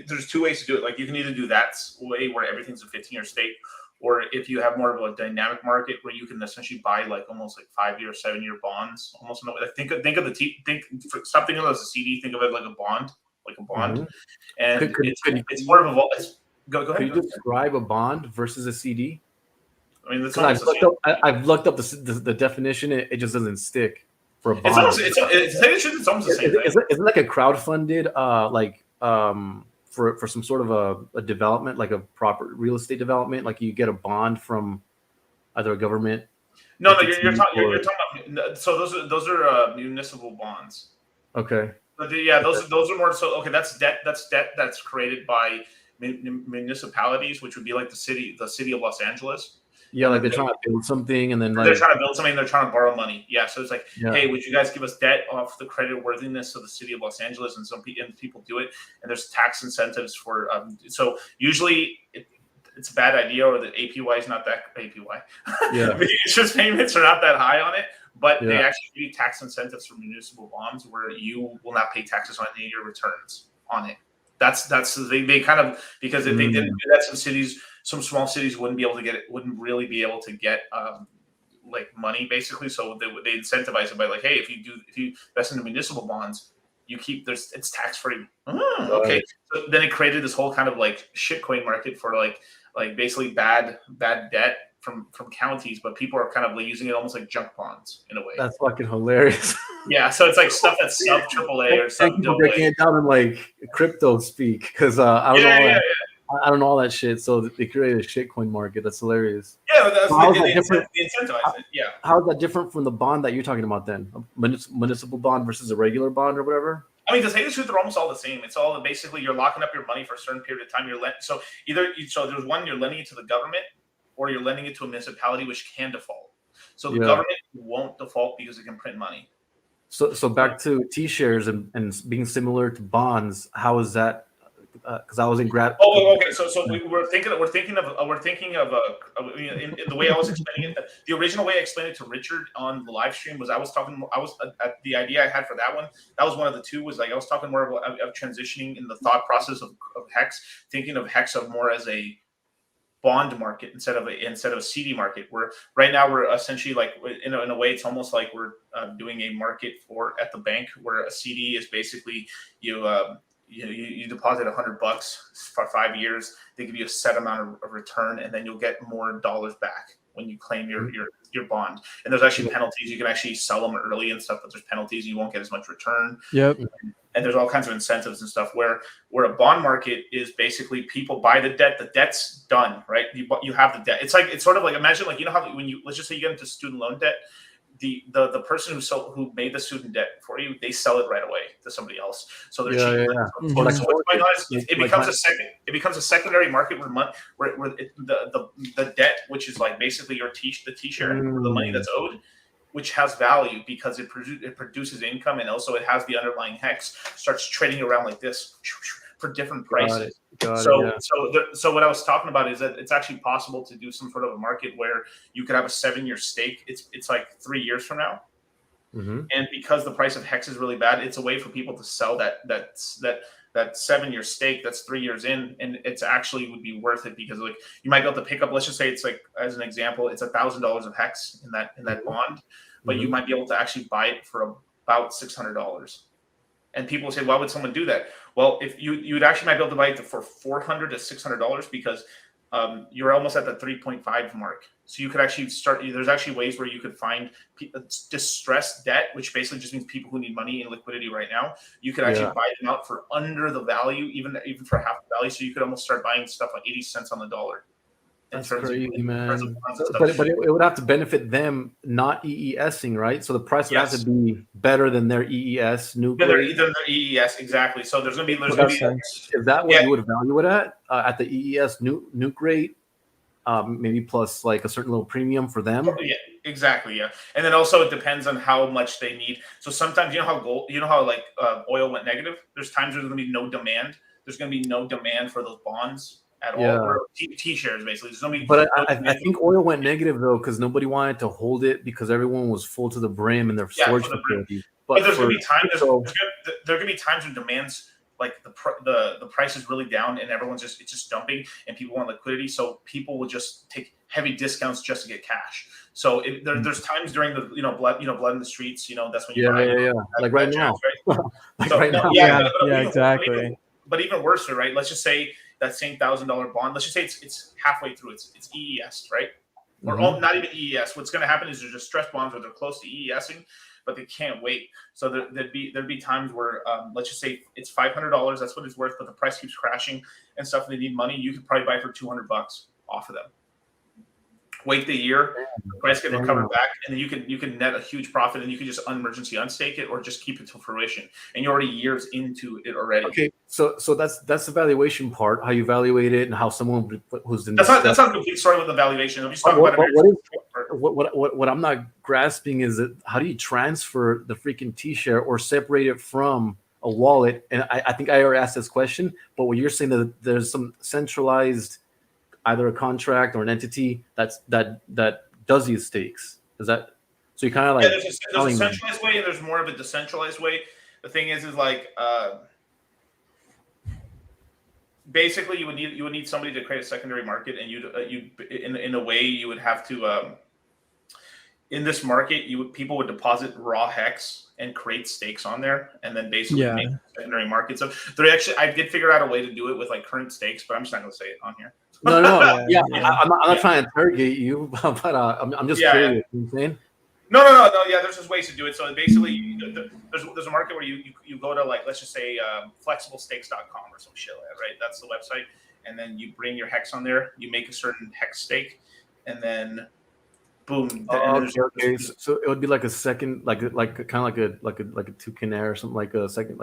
there's 2 ways to do it. Like you can either do that way where everything's a 15-year stake, or if you have more of a dynamic market where you can essentially buy like almost like 5-year, 7-year bonds. Almost think of stop thinking of it as a CD. Think of it like a bond, Mm-hmm. And it's more of a go ahead. Can you describe a bond versus a CD? I mean, that's I've looked up the definition. It just doesn't stick for a bond. It's almost the same thing. Is it like a crowdfunded for some sort of a development, like a proper real estate development? Like you get a bond from either a government. No, you're talking about. So those are municipal bonds. Okay. But those are more so. Okay, that's debt. That's debt that's created by municipalities, which would be like the city of Los Angeles. Yeah, like they're trying to build something, and then they're trying to build something. And they're trying to borrow money. Yeah, so it's like, hey, would you guys give us debt off the credit worthiness of the city of Los Angeles? And people do it, and there's tax incentives for. So usually it's a bad idea, or the APY is not that APY. Yeah, the interest payments are not that high on it, but they actually give you tax incentives for municipal bonds where you will not pay taxes on any of your returns on it. That's they kind of, because if they didn't do that, some small cities wouldn't really be able to get like money basically. So they incentivize it by like, hey, if you invest in the municipal bonds, it's tax free. Okay, so then it created this whole kind of like shitcoin market for like basically bad debt from counties, but people are kind of like using it almost like junk bonds in a way. That's fucking hilarious. Yeah, so it's like stuff that's sub AAA or sub AA. Breaking it down in like crypto speak, because I don't know all that shit. So they created a shitcoin market. That's hilarious. Yeah, that's they incentivize it. Yeah. How is that different from the bond that you're talking about then? A municipal bond versus a regular bond or whatever? I mean, to say the truth, they're almost all the same. It's all basically you're locking up your money for a certain period of time. So there's one, you're lending it to the government, or you're lending it to a municipality which can default. So the government won't default because it can print money. So back to T-shares and being similar to bonds, how is that because I was in grad. Oh, okay. So we're thinking of in the way I was explaining it. The original way I explained it to Richard on the live stream was I was the idea I had for that one. That was one of the two. Was like I was talking more about of transitioning in the thought process of Hex, thinking of Hex of more as a bond market instead of a CD market. Where right now we're essentially like in a way it's almost like we're doing a market at the bank, where a CD is basically you deposit $100 for 5 years. They give you a set amount of return, and then you'll get more dollars back when you claim your bond. And there's actually penalties. You can actually sell them early and stuff, but there's penalties. You won't get as much return. Yep. And there's all kinds of incentives and stuff. Where a bond market is basically people buy the debt. The debt's done, right? You have the debt. It's sort of like, imagine like, you know how when let's just say you get into student loan debt. The person who made the student debt for you, they sell it right away to somebody else. So they're cheap. So what's going on is it becomes a secondary market where the debt, which is like basically the T-share, the money that's owed, which has value because it produces income, and also it has the underlying Hex, starts trading around like this for different prices. So what I was talking about is that it's actually possible to do some sort of a market where you could have a 7-year stake. It's like 3 years from now. And because the price of Hex is really bad, it's a way for people to sell that 7-year stake that's 3 years in, and it's actually would be worth it because like you might be able to pick up, let's just say it's like, as an example, it's $1,000 of Hex in that bond, but you might be able to actually buy it for about $600. And people say, why would someone do that? Well, if you'd actually might be able to buy it for $400 to $600 because you're almost at the 3.5 mark. So you could actually start. There's actually ways where you could find distressed debt, which basically just means people who need money in liquidity right now. You could actually buy them out for under the value, even for half the value. So you could almost start buying stuff on 80 cents on the dollar. That's crazy, man. But it would have to benefit them, not EESing, right? So the price would have to be better than their EES new grade. Than their EES, exactly. So there's going to be. Is that what you would value it at the EES new grade? Maybe plus like a certain little premium for them. Yeah, exactly. Yeah, and then also it depends on how much they need. So sometimes you know how like oil went negative. There's times there's going to be no demand. There's going to be no demand for those bonds at all. Or T-shares basically. There's nobody. But I think oil went negative though because nobody wanted to hold it because everyone was full to the brim in their storage facility. But there's going to be times. There are going to be times when demands. Like the price is really down and everyone's just dumping and people want liquidity, so people will just take heavy discounts just to get cash. So there's times during the blood in the streets, that's when you like right now, exactly. But even worse, right? Let's just say that same $1,000 bond. Let's just say it's halfway through. It's EES, right? Or not even EES. What's going to happen is there's distressed bonds where they're close to EESing, but they can't wait. So there'd be times where let's just say it's $500. That's what it's worth, but the price keeps crashing and stuff. And they need money. You could probably buy for $200 off of them. Wait the year, the price gets recovered back, and then you can net a huge profit, and you can just emergency unstake it or just keep it to fruition. And you're already years into it already. Okay, so that's the valuation part, how you evaluate it, and how someone who's in that's not a complete story with the valuation. I'm just talking about what I'm not grasping is that how do you transfer the freaking T-share or separate it from a wallet? And I think I already asked this question, but what you're saying that there's some centralized, either a contract or an entity that does these stakes. Is that so? You kind of like there's a centralized way and there's more of a decentralized way. The thing is like basically you would need somebody to create a secondary market, and you in a way you would have to in this market people would deposit raw Hex and create stakes on there, and then basically make secondary markets. So I did figure out a way to do it with like current stakes, but I'm just not going to say it on here. No. I'm not trying to interrogate you, but I'm just curious. You know what I'm saying? No. Yeah, there's just ways to do it. So basically, there's a market where you go to, like, let's just say flexiblestakes.com or some shit like that, right? That's the website, and then you bring your Hex on there. You make a certain Hex stake, and then boom. Okay. So it would be like a second, like kind of like a toucan or something, like a second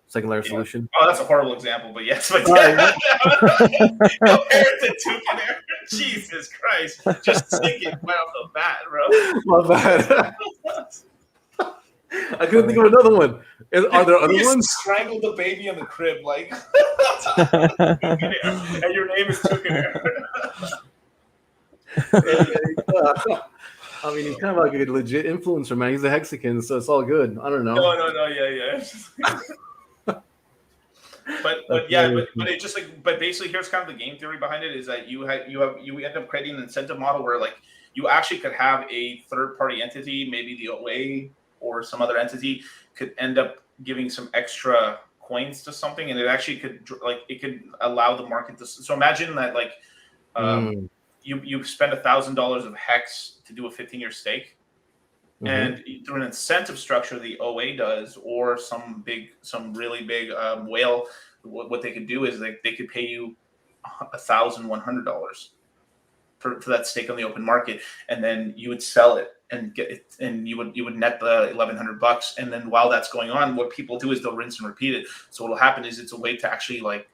second layer solution. Oh, that's a horrible example, but yes. But compared to toucan, Jesus Christ, just think it right off the bat, bro. My bad. I couldn't think of another one. Are there other You ones? strangled the baby in the crib, like, and your name is Tukaner. I mean, he's kind of like a legit influencer, man. He's a Hexagon, so it's all good. I don't know. No, yeah. It's just but it just like, but basically, here's kind of the game theory behind it is that you end up creating an incentive model where like you actually could have a third party entity, maybe the OA or some other entity, could end up giving some extra coins to something, and it actually could allow the market to. So imagine that like you spend $1,000 of hex to do a 15-year stake. And through an incentive structure, the OA does, or some really big whale, what they could do is they could pay you $1,100 for that stake on the open market, and then you would sell it and get it, and you would net the $1,100. And then while that's going on, what people do is they'll rinse and repeat it. So what'll happen is it's a way to actually like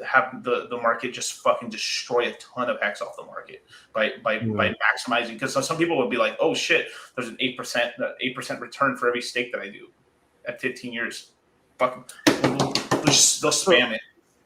have the market just fucking destroy a ton of hex off the market by maximizing, because some people would be like, oh shit, there's an 8% return for every stake that I do at 15 years. Fucking they'll spam it.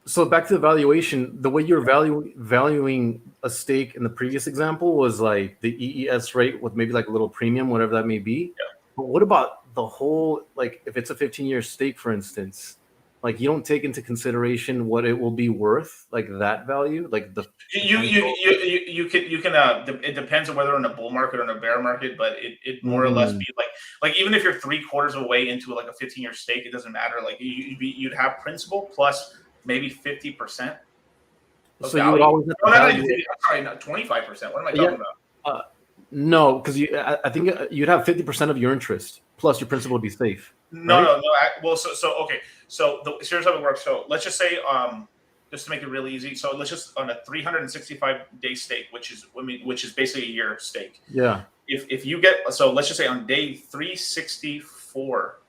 So back to the valuation, the way you're valuing a stake in the previous example was like the EES rate with maybe like a little premium, whatever that may be. Yeah. But what about the whole, like if it's a 15-year stake, for instance, like you don't take into consideration what it will be worth, like that value, like the you can it depends on whether in a bull market or in a bear market, but it more or less be like even if you're 3/4 of the way into like a 15-year stake, it doesn't matter. Like you'd have principal plus maybe 50%. So you would always have to sorry, not 25%. What am I talking about? No, because I think you'd have 50% of your interest plus your principal would be safe. No, right? Well, okay. So here's how it works. So let's just say, just to make it really easy. So let's just on a 365-day stake, which is basically a year stake. Yeah. If you get, so let's just say on day 364,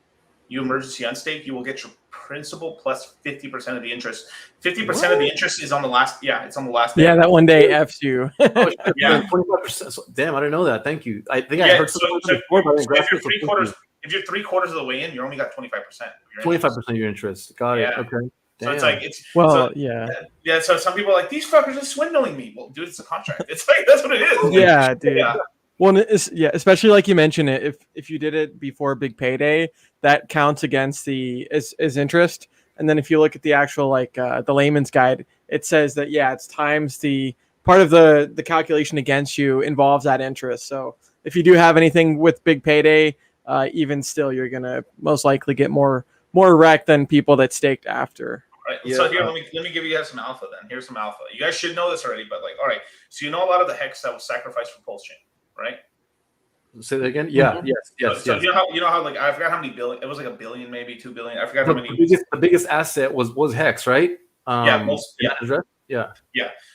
you emergency unstake, you will get your principal plus 50% of the interest. 50% of the interest is on the last. Yeah, it's on the last day. Yeah, that one day F's you. Yeah, 25%. Damn, I didn't know that. Thank you. I think I heard something before, but if you're 3/4 of the way in, you only got 25%. 25% of your interest. Got it. Yeah. Okay. So it's like yeah. So some people are like, these fuckers are swindling me. Well, dude, it's a contract. It's like that's what it is. Yeah, dude. Yeah. Well, especially like you mentioned it. If you did it before big payday, that counts against the is interest. And then if you look at the actual like the layman's guide, it says that it's times the part of the calculation against you involves that interest. So if you do have anything with big payday, even still, you're gonna most likely get more wrecked than people that staked after. Right. Yeah. So here, let me give you guys some alpha. Then here's some alpha. You guys should know this already, but like, all right. So you know a lot of the hex that was sacrificed for PulseChain, right? Say that again. Yeah. Mm-hmm. Yes. So you know how like I forgot how many billion. It was like $1 billion, maybe $2 billion. I forgot how many. The biggest asset was hex, right? Yeah.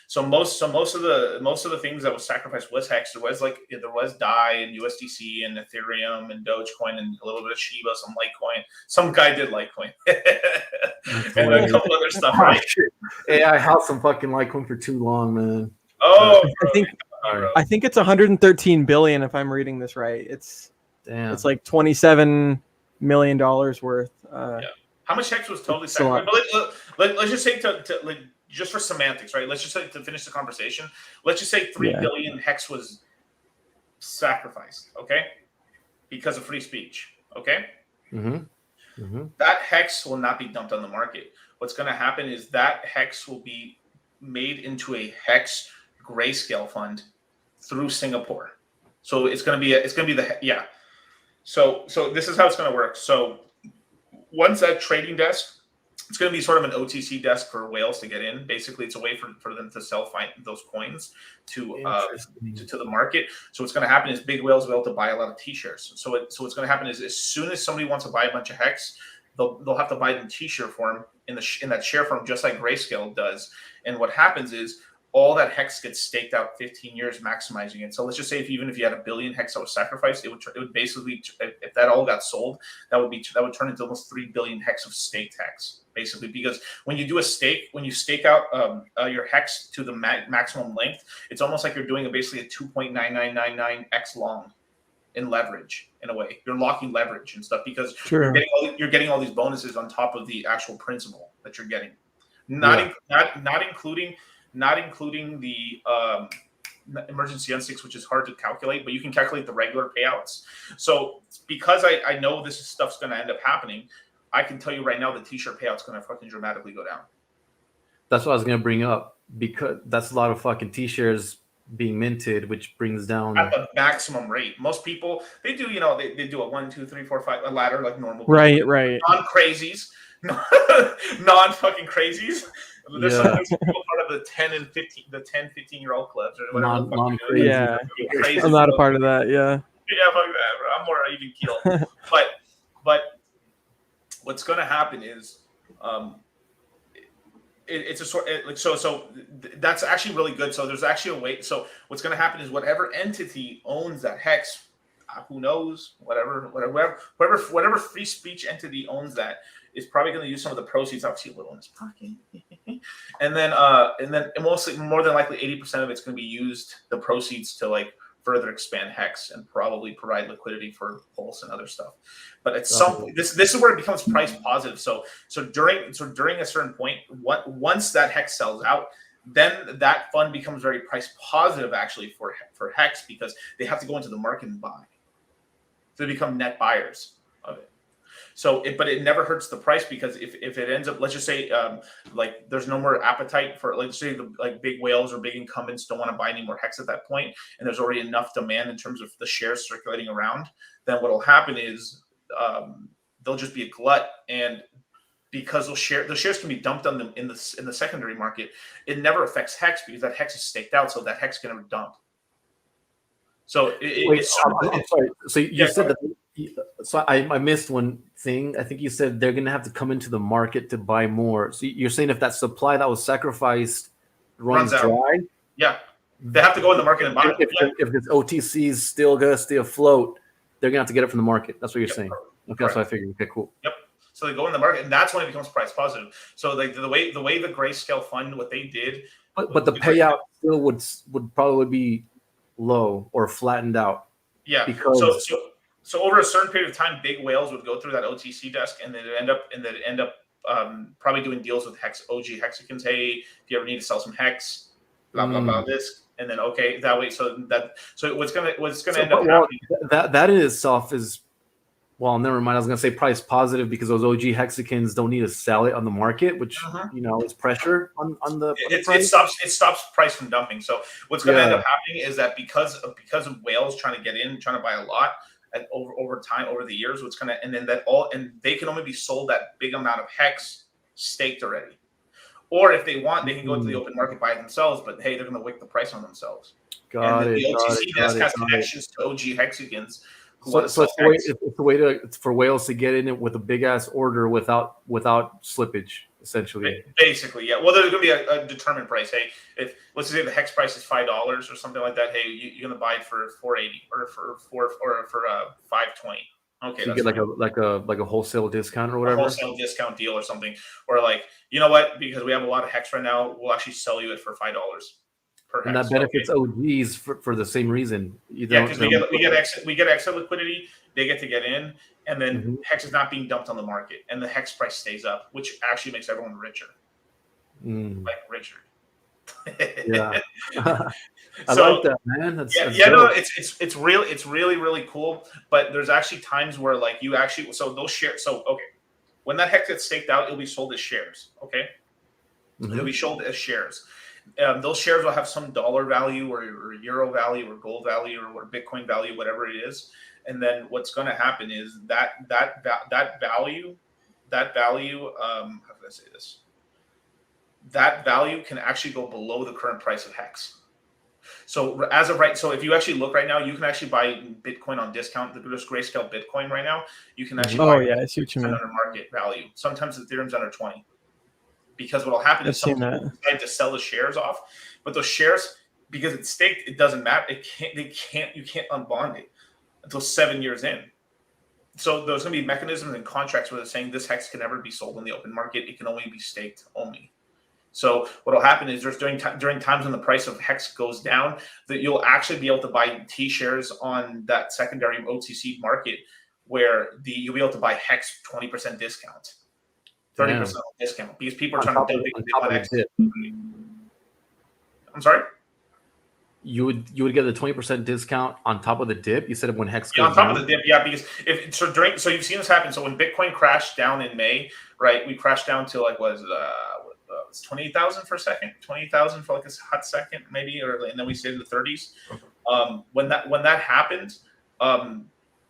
So most of the things that was sacrificed was hex. There was DAI and USDC and Ethereum and Dogecoin and a little bit of Shiba, some Litecoin. Some guy did Litecoin, and a couple other stuff. Right? Yeah, I held some fucking Litecoin for too long, man. Oh, I think it's 113 billion if I'm reading this right. It's like $27 million worth. How much hex was totally sacrificed? But let's just say to just for semantics, right? Let's just say to finish the conversation. Let's just say 3 billion hex was sacrificed, okay, because of free speech, okay. That hex will not be dumped on the market. What's going to happen is that hex will be made into a hex grayscale fund through Singapore. So it's going to be So this is how it's going to work. So once that trading desk, it's going to be sort of an OTC desk for whales to get in. Basically, it's a way for them to sell those coins to the market. So what's going to happen is big whales will be able to buy a lot of T-shares. So what's going to happen is as soon as somebody wants to buy a bunch of hex, they'll have to buy it in T-share form in that share form, just like Grayscale does. And what happens is all that hex gets staked out 15 years, maximizing it. So let's just say even if you had 1 billion hex that was sacrificed, it would basically, if that all got sold, that would turn into almost 3 billion hex of staked hex, basically. Because when you do a stake, when you stake out your hex to the maximum length, it's almost like you're doing basically a 2.9999x long. in leverage in a way. You're locking leverage and stuff because True. you're getting all these bonuses on top of the actual principal that you're getting. Not including the emergency unstake, which is hard to calculate, but you can calculate the regular payouts. So because I know this stuff's going to end up happening, I can tell you right now the t-shirt payout's going to fucking dramatically go down. That's what I was going to bring up, because that's a lot of fucking t-shirts being minted, which brings down at the maximum rate. Most people, they do, they do a 1, 2, 3, 4, 5 a ladder like normal. Right. Non-crazies. Non-fucking crazies. There's some people part of the 10 and 15, the 10, 15-year-old clubs or whatever. Non-crazy. Yeah. Crazy. I'm not a part of that. Yeah. Yeah, fuck that, bro. I'm more even keel. But what's going to happen is, it's a sort like so that's actually really good. So there's actually a way. So what's going to happen is whatever entity owns that hex, who knows, whatever free speech entity owns that is probably going to use some of the proceeds, obviously a little in his pocket, and then mostly more than likely 80% of it's going to be used, the proceeds, to like further expand hex and probably provide liquidity for Pulse and other stuff. But at some point, this is where it becomes price positive. So during a certain point, once that hex sells out, then that fund becomes very price positive actually for hex, because they have to go into the market and buy. So they become net buyers of it. But it never hurts the price, because if it ends up, let's just say, like there's no more appetite for, let's say, like big whales or big incumbents don't want to buy any more hex at that point, and there's already enough demand in terms of the shares circulating around, then what will happen is there'll just be a glut, and because the shares can be dumped on them in the secondary market, it never affects hex because that hex is staked out, so that hex can never dump. So I'm sorry. So you said that. So I missed one thing. I think you said they're going to have to come into the market to buy more. So you're saying if that supply that was sacrificed runs dry? Yeah. They have to go in the market and buy it. If this OTC is still going to stay afloat, they're going to have to get it from the market. That's what you're saying. Okay, that's what I figured. Okay, cool. Yep. So they go in the market, and that's when it becomes price positive. So like the way the Grayscale fund, what they did. But the payout still would probably be low or flattened out. Yeah. Because So over a certain period of time, big whales would go through that OTC desk, and then end up probably doing deals with OG hexicans. Hey, if you ever need to sell some hex, blah blah blah this, and then okay, that way. So what's gonna end up happening? That in itself is, well, never mind. I was gonna say price positive because those OG hexicans don't need to sell it on the market, which is pressure on the price. It stops price from dumping. So what's gonna end up happening is that because of whales trying to get in, trying to buy a lot. And over time, over the years, and they can only be sold that big amount of hex staked already. Or if they want, they can go into the open market by themselves, but hey, they're going to wick the price on themselves. The OTC desk has connections to OG hexicans. So it's a way for whales to get in it with a big ass order without slippage, essentially. Basically, yeah. Well, there's going to be a determined price. Hey, if let's say the hex price is $5 or something like that, hey, you're going to buy it for $4.80 or for $5.20. Okay, so you get like a wholesale discount or whatever. A wholesale discount deal or something, or like, you know what? Because we have a lot of hex right now, we'll actually sell you it for $5 per hex. And that benefits OGs for the same reason. Because we get extra liquidity, they get to get in, and then hex is not being dumped on the market, and the hex price stays up, which actually makes everyone richer. Like Richard. Yeah. I like that, man. That's no, it's really really cool. But there's actually times where like you actually those shares. So okay, when that hex gets staked out, it'll be sold as shares. Okay, it'll be sold as shares. Those shares will have some dollar value or euro value or gold value or Bitcoin value, whatever it is. And then what's going to happen is that value. How can I say this? That value can actually go below the current price of hex. So as of right, so if you actually look right now, you can actually buy Bitcoin on discount. There's Grayscale Bitcoin right now. You can actually buy I see what you mean. Under market value. Sometimes Ethereum's under 20. Because what will happen is some people decide to sell the shares off, but those shares, because it's staked, it doesn't matter. You can't unbond it until 7 years in. So there's going to be mechanisms and contracts where they're saying this hex can never be sold in the open market. It can only be staked only. So what'll happen is during times when the price of Hex goes down, that you'll actually be able to buy T shares on that secondary OTC market, where you'll be able to buy Hex 20% discount, 30% discount, because people are trying to dump it. I'm sorry. You would get the 20% discount on top of the dip. You said when Hex goes on top down? of the dip, yeah. Because so you've seen this happen. So when Bitcoin crashed down in May, right? We crashed down to like was 28,000 for a second, 20,000 for like a hot second, maybe, and then we stayed in the 30s. When that happened,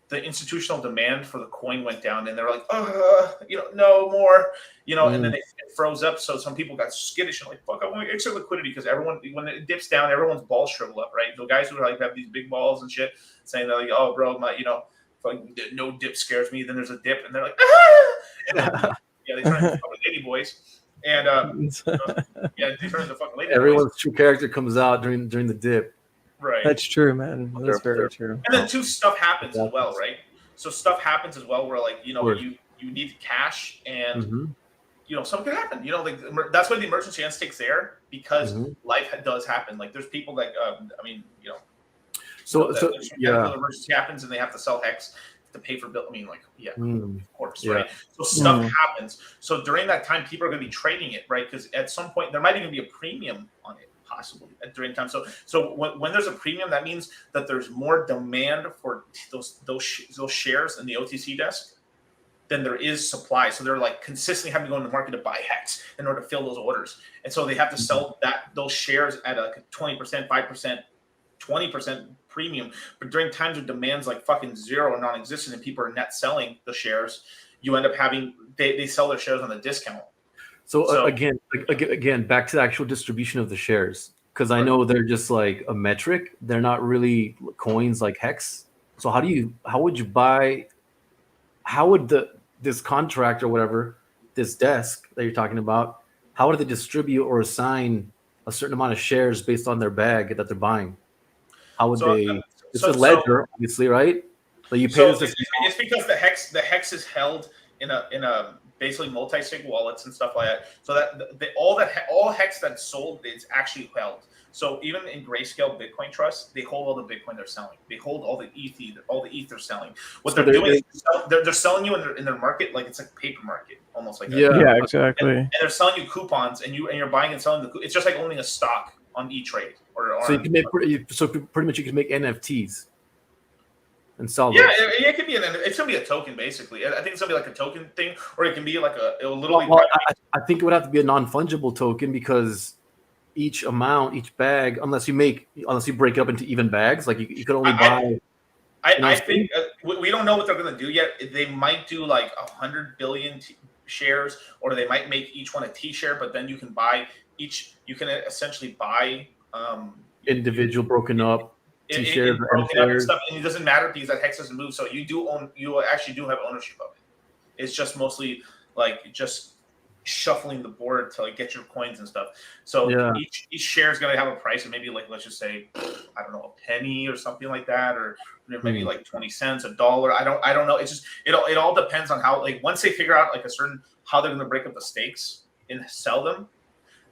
the institutional demand for the coin went down, and they're like, no more, and then it froze up. So some people got skittish and like, fuck, I want extra liquidity, because everyone, when it dips down, everyone's balls shrivel up, right? The guys who like have these big balls and shit, saying they're like, oh, bro, my, no dip scares me. Then there's a dip, and they're like, and then, they turn into fucking lady boys, and they turn into fucking lady boys. Everyone's true character comes out during the dip. Right. That's true, man. That's very true. And then stuff happens as well, right? So stuff happens as well where like, you need cash, and something could happen. That's why the emergency instake's there, because life does happen. Like there's people that emergency happens and they have to sell Hex to pay for bill. Of course, right? So stuff happens. So during that time, people are going to be trading it, right? Because at some point there might even be a premium on it, possibly during time. So when there's a premium, that means that there's more demand for those shares in the OTC desk than there is supply. So they're like consistently having to go in the market to buy Hex in order to fill those orders, and so they have to sell those shares at a 20%, 5%, 20% premium. But during times of demands like fucking zero or non-existent, and people are net selling the shares, you end up having they sell their shares on a discount. So again, back to the actual distribution of the shares, because I know they're just like a metric. They're not really coins like Hex. So how would this contract or whatever, this desk that you're talking about, how would they distribute or assign a certain amount of shares based on their bag that they're buying? How would they? It's a ledger, obviously, right? So you pay. It's because the Hex is held in a basically multi-sig wallets and stuff like that. So that all Hex that's sold is actually held. So even in Grayscale Bitcoin Trust, they hold all the Bitcoin they're selling. They hold all the ETH they're selling. What they're doing is they're selling you in their market like it's like a paper market, almost like yeah, exactly. And they're selling you coupons, and you're buying and selling it's just like owning a stock on E-Trade so you can make pretty much you can make NFTs and sell them. Yeah, it could be it's gonna be a token basically. I think it's gonna be like a token thing, or it can be like it'll literally. Well, I think it would have to be a non-fungible token, because each bag, unless you break it up into even bags, like you could only buy. I think we don't know what they're gonna do yet. They might do like 100 billion shares, or they might make each one a T share, but then you can buy each. You can essentially buy individual broken up T-shares and stuff, and it doesn't matter because that Hex doesn't move. So you actually do have ownership of it. It's just mostly like just shuffling the board to like get your coins and stuff. So each share is gonna have a price of maybe like, let's just say, I don't know, a penny or something like that, or maybe like 20 cents, $1. I don't know. It's just it all depends on how, like, once they figure out like how they're gonna break up the stakes and sell them.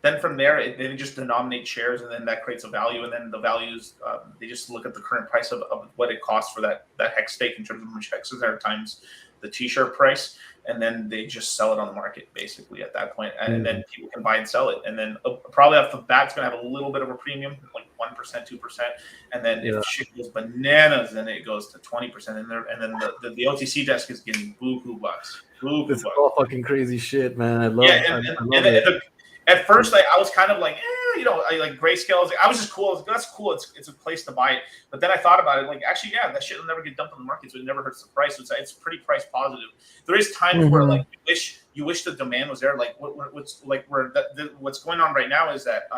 Then from there, they just denominate shares, and then that creates a value. And then the values, they just look at the current price of what it costs for that Hex stake in terms of how much Hex is there times the T-shirt price, and then they just sell it on the market basically at that point. And then people can buy and sell it. And then probably off the bat, it's going to have a little bit of a premium, like 1%, 2%. And then if shit goes bananas, then it goes to 20%. And then the OTC desk is getting boo-hoo bucks. It's all fucking crazy shit, man. I love it. At first, I was kind of like, I like Grayscale. I was just cool. That's cool. It's a place to buy it. But then I thought about it, like, actually, that shit will never get dumped on the market, so it never hurts the price. So it's pretty price positive. There is times where like you wish the demand was there. Like what's going on right now is that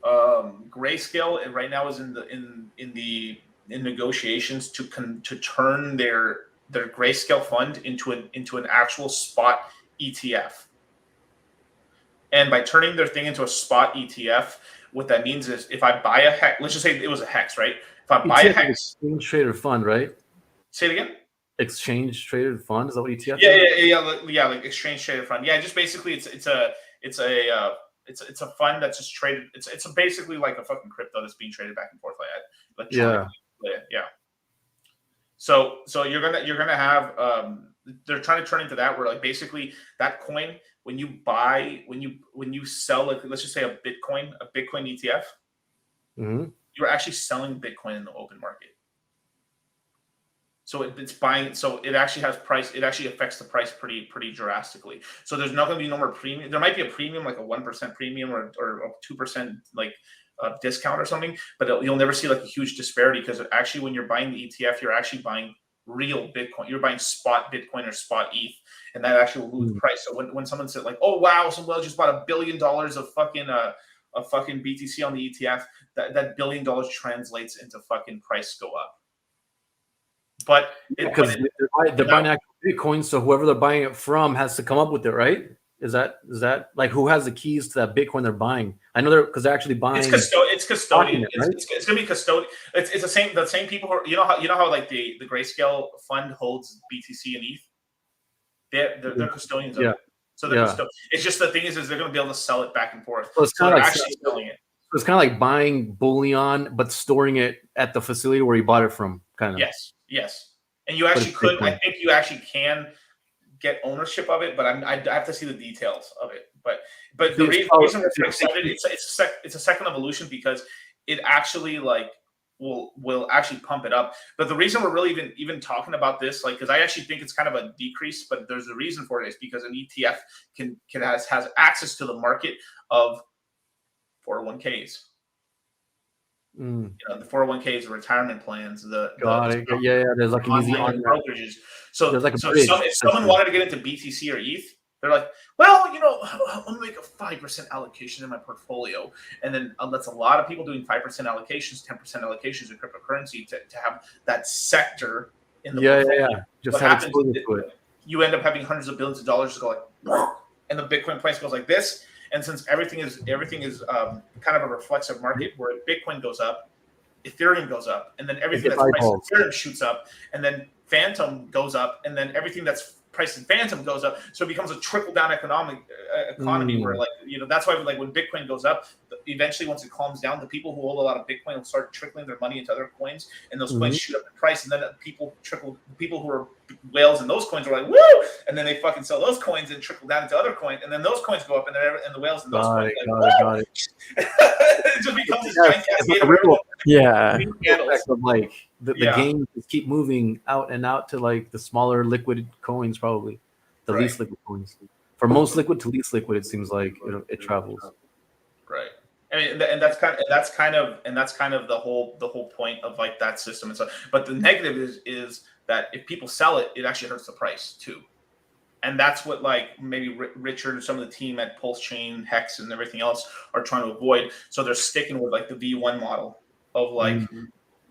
Grayscale right now is in negotiations to turn their Grayscale fund into an actual spot ETF. And by turning their thing into a spot ETF, what that means is if I buy a Hex, let's just say it was a Hex, right? If I buy a Hex, exchange traded fund, right? Say it again. Exchange traded fund, is that what ETF? Yeah, like exchange traded fund. Yeah, just basically it's it's a fund that's just traded. It's basically like a fucking crypto that's being traded back and forth like Yeah. yeah. So you're gonna have they're trying to turn into that where like basically that coin when you sell, like let's just say a Bitcoin ETF, you're actually selling Bitcoin in the open market. So it's buying. So it actually has price. It actually affects the price pretty drastically. So there's not going to be no more premium. There might be a premium, like a 1% premium or a 2% like discount or something. But you'll never see like a huge disparity because actually when you're buying the ETF, you're actually buying real Bitcoin. You're buying spot Bitcoin or spot ETH, and that actually will lose price. So when someone said like, "Oh wow, some well just bought $1 billion of fucking BTC on the ETF," that $1 billion translates into fucking price go up. But because they're buying actual Bitcoin, so whoever they're buying it from has to come up with it, right? Is that like who has the keys to that Bitcoin they're buying? I know they're actually buying. It's custodian. Right? It's gonna be custodian. It's the same people who are, you know how like the Grayscale fund holds BTC and ETH. They're custodians of it. So they're it's just the thing is they're gonna be able to sell it back and forth. So it's so kind of like actually selling it. So it's kind of like buying bullion, but storing it at the facility where you bought it from. Kind of. Yes. And you actually could. I think you actually can get ownership of it, but I have to see the details of it. But the reason we're excited, it's a second evolution because it actually like will actually pump it up. But the reason we're really even talking about this, like, because I actually think it's kind of a decrease, but there's a reason for it is because an ETF has access to the market of 401ks. You know, the 401ks, the retirement plans, Got it. Yeah. There's like an easy brokerages. So like if someone wanted to get into BTC or ETH, they're like, well, you know, I'm gonna make a 5% allocation in my portfolio, and then that's a lot of people doing 5% allocations, 10% allocations in cryptocurrency to have that sector in the portfolio. Just have exposure to it. You end up having hundreds of billions of dollars go like, and the Bitcoin price goes like this. And since everything is kind of a reflexive market where Bitcoin goes up, Ethereum goes up, and then everything that's priced in Ethereum shoots up, and then Fantom goes up, and then everything that's priced in Fantom goes up. So it becomes a trickle down economy where, like, you know, that's why like when Bitcoin goes up, eventually once it calms down, the people who hold a lot of Bitcoin will start trickling their money into other coins, and those coins shoot up in price, and then people who are whales in those coins are like, woo, and then they fucking sell those coins and trickle down into other coins, and then those coins go up, and the whales in those coins got it. It just becomes this giant cascade of like the game just keep moving out and out to like the smaller liquid coins, probably the least liquid coins. For most liquid to least liquid, it seems like it travels. Right. I mean, and that's kind of the whole point of like that system. And so, but the negative is that if people sell it, it actually hurts the price too. And that's what like maybe Richard and some of the team at PulseChain, Hex, and everything else are trying to avoid. So they're sticking with like the V1 model of like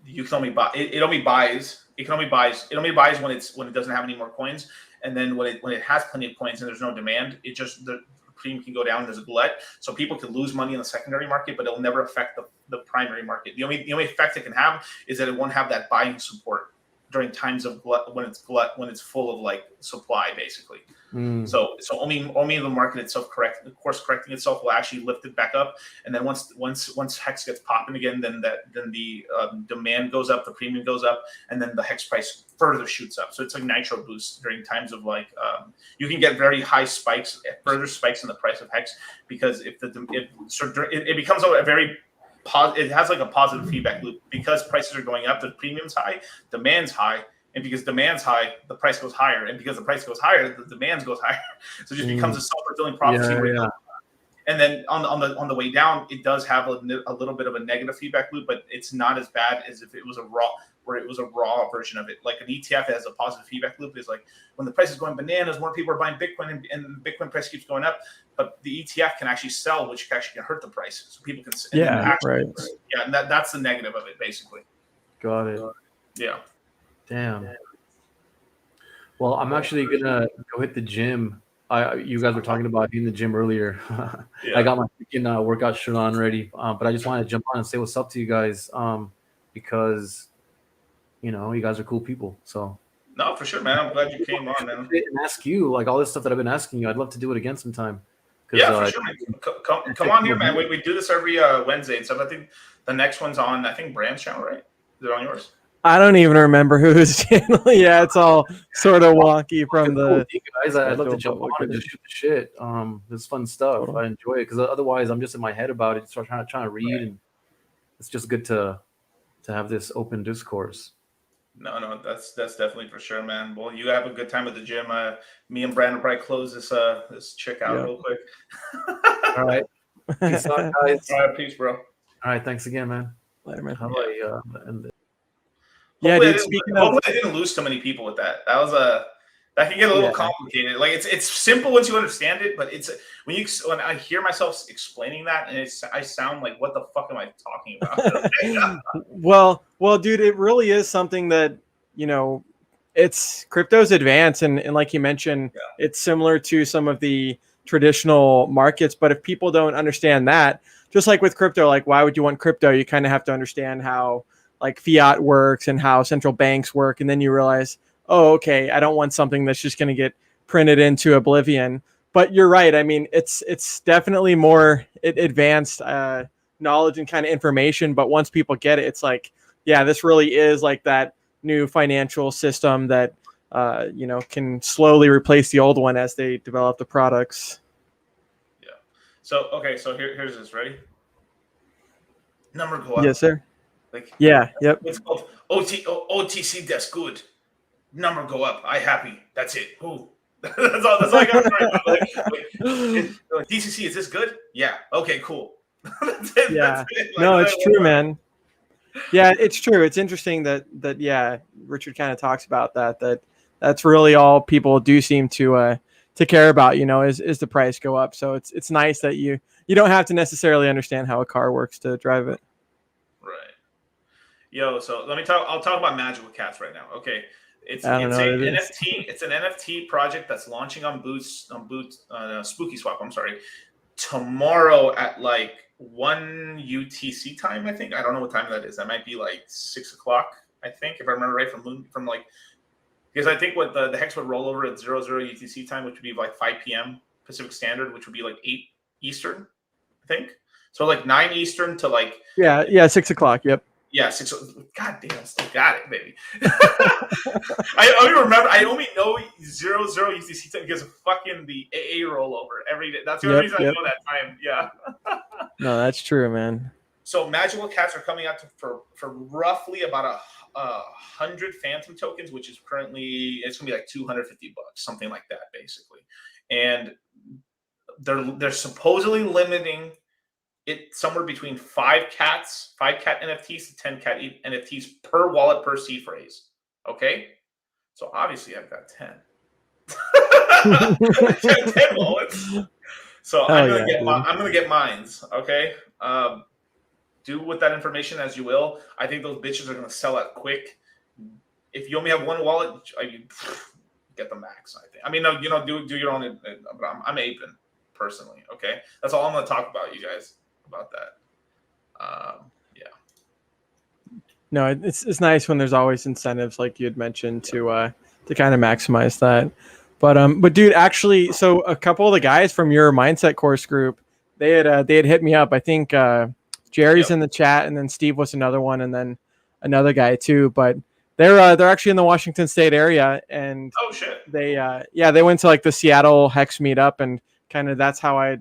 you can only buy it only buys when it doesn't have any more coins, and then when it has plenty of coins and there's no demand, it just the premium can go down. There's a glut, so people can lose money in the secondary market, but it'll never affect the primary market. The only effect it can have is that it won't have that buying support during times of glut when it's full of like supply, basically. So only the market itself correcting itself will actually lift it back up, and then once Hex gets popping again, then the demand goes up, the premium goes up, and then the Hex price further shoots up. So it's like nitro boost during times of like you can get very high spikes, further spikes in the price of Hex, because it becomes a very it has like a positive feedback loop because prices are going up, the premium's high, demand's high, and because demand's high, the price goes higher, and because the price goes higher, the demand goes higher. So it just becomes a self-fulfilling prophecy. And then on the way down, it does have a little bit of a negative feedback loop, but it's not as bad as if it was a raw version of it. Like an ETF has a positive feedback loop. Is like when the price is going bananas, more people are buying Bitcoin, and the Bitcoin price keeps going up. But the ETF can actually sell, which actually can hurt the price. So people can and that's the negative of it, basically. Got it. Yeah. Damn. Well, I'm actually gonna go hit the gym. You guys were talking about being in the gym earlier. I got my freaking workout shirt on ready, but I just wanted to jump on and say what's up to you guys, because you guys are cool people. So no, for sure, man. I'm glad you came on, man. And ask you like all this stuff that I've been asking you. I'd love to do it again sometime, Yeah, for sure. Man. Come on here, man. We do this every Wednesday and stuff. I think the next one's on, I think, Brand's channel, right? Is it on yours? I don't even remember whose channel. Yeah, it's all sort of wonky from the. You guys, I'd love to jump on and just shoot the shit. This is fun stuff. I enjoy it because otherwise I'm just in my head about it, so trying to read, and it's just good to have this open discourse. No, that's definitely for sure, man. Well, you have a good time at the gym. Me and Brandon probably close this chick out real quick. All right, peace out, guys. All right, peace, bro. All right, thanks again, man. Later, man. How do I end it? Yeah, hopefully dude. Speaking of, hopefully I didn't lose so many people with that. That can get a little complicated. Like it's simple once you understand it, but it's when I hear myself explaining that, and I sound like, what the fuck am I talking about? well, dude, it really is something that it's crypto's advanced, and like you mentioned, it's similar to some of the traditional markets. But if people don't understand that, just like with crypto, like why would you want crypto? You kind of have to understand how like fiat works and how central banks work. And then you realize, oh, okay, I don't want something that's just going to get printed into oblivion. But you're right. I mean, it's definitely more advanced knowledge and kind of information. But once people get it, it's like, yeah, this really is like that new financial system that, can slowly replace the old one as they develop the products. Yeah. So, okay. So here's this. Ready? Number go up. Yes, sir. Like, yeah, yep. It's called OTC. That's good. Number go up. I happy. That's it. Who? that's all I got right now. Like, DCC, is this good? Yeah. Okay. Cool. That's it. Yeah. That's it. Like, no, it's true, man. Yeah, it's true. It's interesting that Richard kind of talks about that's really all people do seem to care about. Is the price go up? So it's nice that you don't have to necessarily understand how a car works to drive it. Right. Yo, so I'll talk about Magical Cats right now. Okay. It's an NFT. It's an NFT project that's launching on Spooky Swap. I'm sorry. Tomorrow at like 1 UTC time, I think. I don't know what time that is. That might be like 6 o'clock, I think, if I remember right from like, because I think what the hex would roll over at 00 UTC time, which would be like 5 p.m. Pacific Standard, which would be like 8 Eastern, I think. So like 9 Eastern to like 6 o'clock. Yep. Yeah, 6. God damn, I still got it, baby. I only remember. I only know 00 UTC time because of fucking the AA rollover every day. That's the only reason I know that time. Yeah. No, that's true, man. So Magical Cats are coming out for roughly about 100 Fantom tokens, which is currently it's gonna be like $250, something like that, basically. And they're supposedly limiting it somewhere between 5 cat NFTs to 10 cat NFTs per wallet per seed phrase. Okay, so obviously I've got 10. 10 wallets. So I'm gonna get mines. Okay, do with that information as you will. I think those bitches are gonna sell out quick. If you only have one wallet, you get the max. I think. I mean, no, do your own. But I'm aping personally. Okay, that's all I'm gonna talk about, you guys. About that. No, it's nice when there's always incentives like you had mentioned to kind of maximize that. But dude, actually, so a couple of the guys from your mindset course group, they had hit me up. I think Jerry's in the chat, and then Steve was another one, and then another guy too. But they're actually in the Washington State area, and oh shit, they went to like the Seattle Hex meetup, and kind of that's how I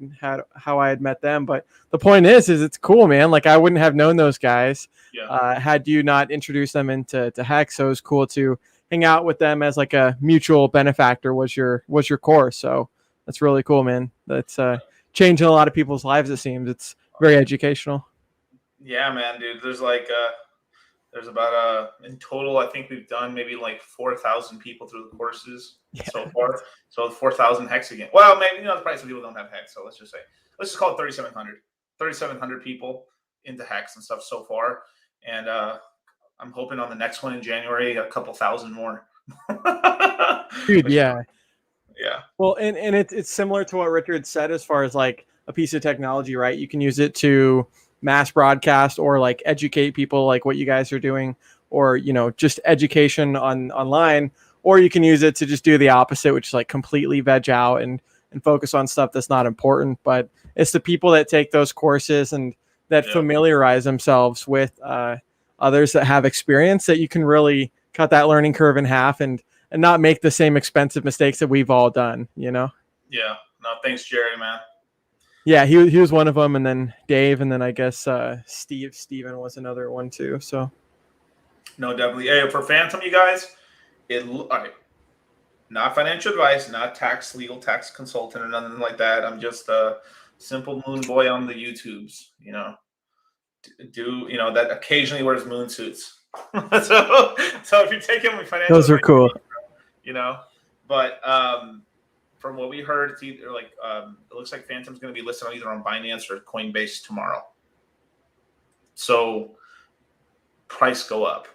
had met them. But the point is it's cool, man. Like I wouldn't have known those guys had you not introduced them into Hex. So it was cool to hang out with them as like a mutual benefactor was your course. So that's really cool, man. That's changing a lot of people's lives. It seems it's very educational. Yeah, man, dude. There's about in total, I think we've done maybe like 4,000 people through the courses so far. So 4,000 Hex again. Well, maybe probably some people don't have Hex. So let's just call it 3,700. 3,700 people into Hex and stuff so far. And I'm hoping on the next one in January, a couple thousand more. Dude, yeah. Yeah. Well, and it's similar to what Richard said as far as like a piece of technology, right? You can use it to mass broadcast or like educate people like what you guys are doing, or just education online, or you can use it to just do the opposite, which is like completely veg out and and focus on stuff that's not important. But it's the people that take those courses and that familiarize themselves with others that have experience that you can really cut that learning curve in half and not make the same expensive mistakes that we've all done, you know? Yeah. No, thanks, Jerry, man. Yeah, he was one of them, and then Dave, and then I guess Steven was another one too. So no, definitely. Hey, for Fantom, you guys, all right. Not financial advice, not legal tax consultant or nothing like that. I'm just a simple moon boy on the YouTubes, you know. That occasionally wears moon suits. so if you take him with financial those are advice, cool. you know. But from what we heard, it's either like it looks like Fantom's going to be listed either on Binance or Coinbase tomorrow. So price go up,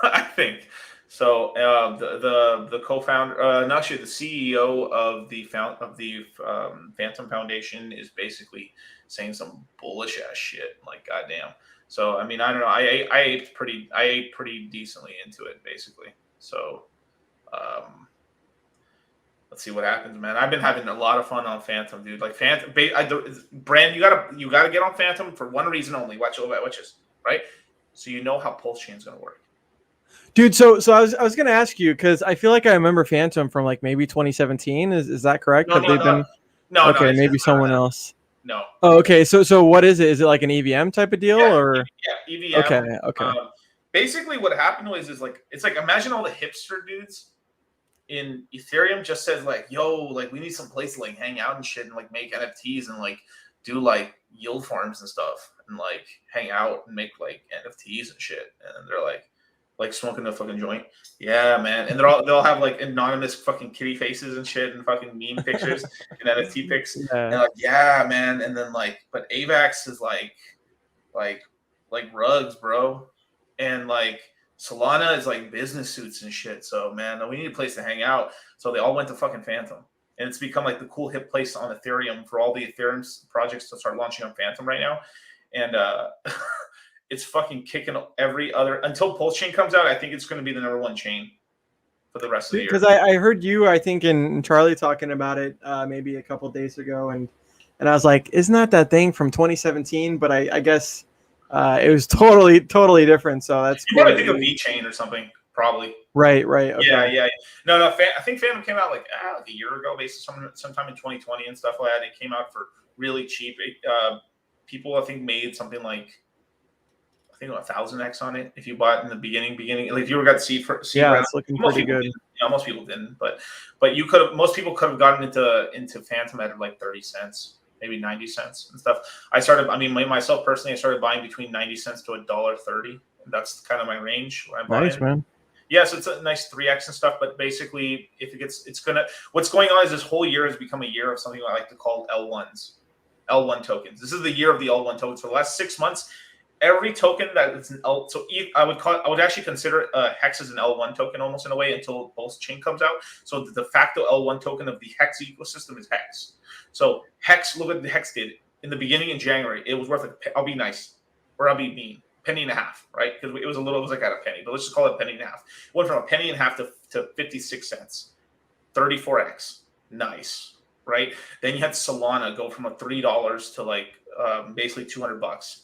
I think. So the co-founder, not actually the CEO of the Fantom Foundation is basically saying some bullish ass shit. Like goddamn. So I mean, I don't know. I ate pretty decently into it basically. So let's see what happens, man. I've been having a lot of fun on Fantom, dude. Like Fantom, Brand, you gotta get on Fantom for one reason only. Watch this, right? So you know how PulseChain is gonna work. Dude, so I was gonna ask you because I feel like I remember Fantom from like maybe 2017. Is that correct? No, okay, maybe someone else. No. Oh, okay. So what is it? Is it like an EVM type of deal or? Yeah, EVM. Okay. Basically, what happened was it's like imagine all the hipster dudes in Ethereum just says like, yo, like we need some place to like hang out and shit and like make NFTs and like do like yield farms and stuff and like hang out and make like NFTs and shit. And they're like smoking the fucking joint. Yeah, man. And they'll have like anonymous fucking kitty faces and shit and fucking meme pictures and NFT pics. Yeah. And like, yeah, man. And then but AVAX is like rugs, bro. And like Solana is like business suits and shit. So man, we need a place to hang out. So they all went to fucking Fantom. And it's become like the cool hip place on Ethereum for all the Ethereum projects to start launching on Fantom right now. And it's fucking kicking every other until PulseChain comes out. I think it's going to be the number one chain for the rest of the year. Because I heard you, I think, and Charlie talking about it maybe a couple days ago, and I was like, isn't that thing from 2017? But I guess it was totally different. So that's you probably think of VeChain or something, probably. Right. Okay. Yeah. No. I think Fantom came out like a year ago, basically sometime in 2020 and stuff like that. It came out for really cheap. People I think made something like 1,000x on it if you bought in the beginning. Like if you got seed round, it's looking pretty good. Most people didn't, but most people could have gotten into Fantom at like 30 cents, maybe 90 cents and stuff. Myself personally, I started buying between 90 cents to $1.30. And that's kind of my range where I'm buying. Nice, man. Yeah, so it's a nice 3x and stuff, but basically what's going on is this whole year has become a year of something I like to call L1 tokens. This is the year of the L1 tokens. For the last 6 months, every token that is an L, so I would actually consider Hex as an L1 token almost in a way until PulseChain comes out. So the de facto L1 token of the Hex ecosystem is Hex. So Hex, look what the Hex did in the beginning in January. It was worth I'll be nice or I'll be mean. Penny and a half, right? Because it was like at a penny, but let's just call it a penny and a half. It went from a penny and a half to 56 cents, 34x. Nice, right? Then you had Solana go from $3 to like basically $200.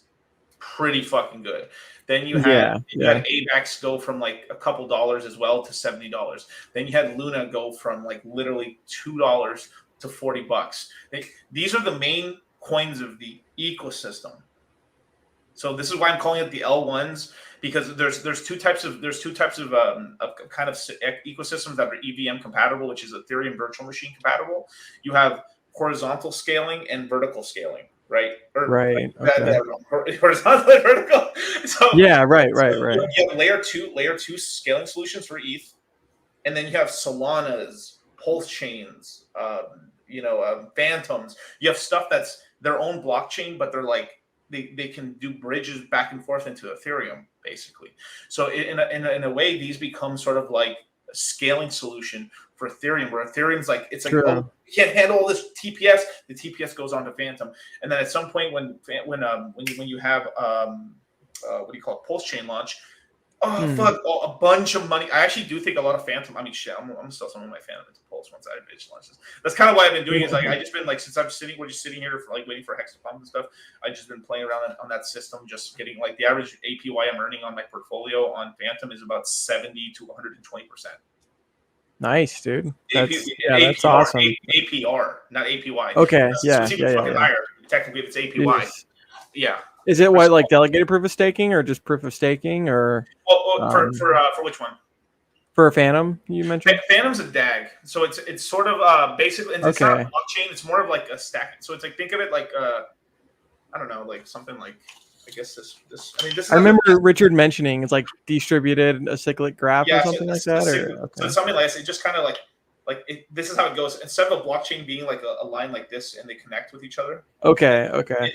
Pretty fucking good. Then you had AVAX go from like a couple dollars as well to $70. Then you had Luna go from like literally $2 to $40. These are the main coins of the ecosystem. So this is why I'm calling it the L1s, because there's two types of kind of ecosystems that are EVM compatible, which is Ethereum virtual machine compatible. You have horizontal scaling and vertical scaling. Right. Okay. Horizontal and vertical. So, right. You have layer two scaling solutions for ETH, and then you have Solanas, PulseChains, Fantoms. You have stuff that's their own blockchain, but they're like they can do bridges back and forth into Ethereum, basically. So in a way, these become sort of like a scaling solution for Ethereum, where Ethereum's like it's like you can't handle all this TPS. The TPS goes on to Fantom, and then at some point when you have what do you call it, PulseChain launch, Oh fuck! Oh, a bunch of money. I actually do think a lot of Fantom. I mean, shit. I'm gonna sell some of my Fantom into Pulse once I bitch launches. That's kind of what I've been doing. Is like I just been like since I'm sitting, we're just sitting here for like waiting for Hex to pump and stuff. I just been playing around on that system, just getting like the average APY I'm earning on my portfolio on Fantom is about 70 to 120%. Nice, dude. That's APR, that's awesome. APR, not APY. Okay, So yeah, it's even fucking higher. Technically, if it's APY. Jeez. Yeah. Is it what, like delegated proof of staking or just proof of staking or for which one? for a Fantom you mentioned? Fantom's a DAG, so it's sort of basically it's not a blockchain. It's more of like a stack. So it's like think of it like I don't know, like something like I guess this. I mean, this. I remember Richard mentioning it's like distributed acyclic graph or something like that. So it's something like this. It just kind of like this is how it goes. Instead of a blockchain being like a line like this and they connect with each other. Okay.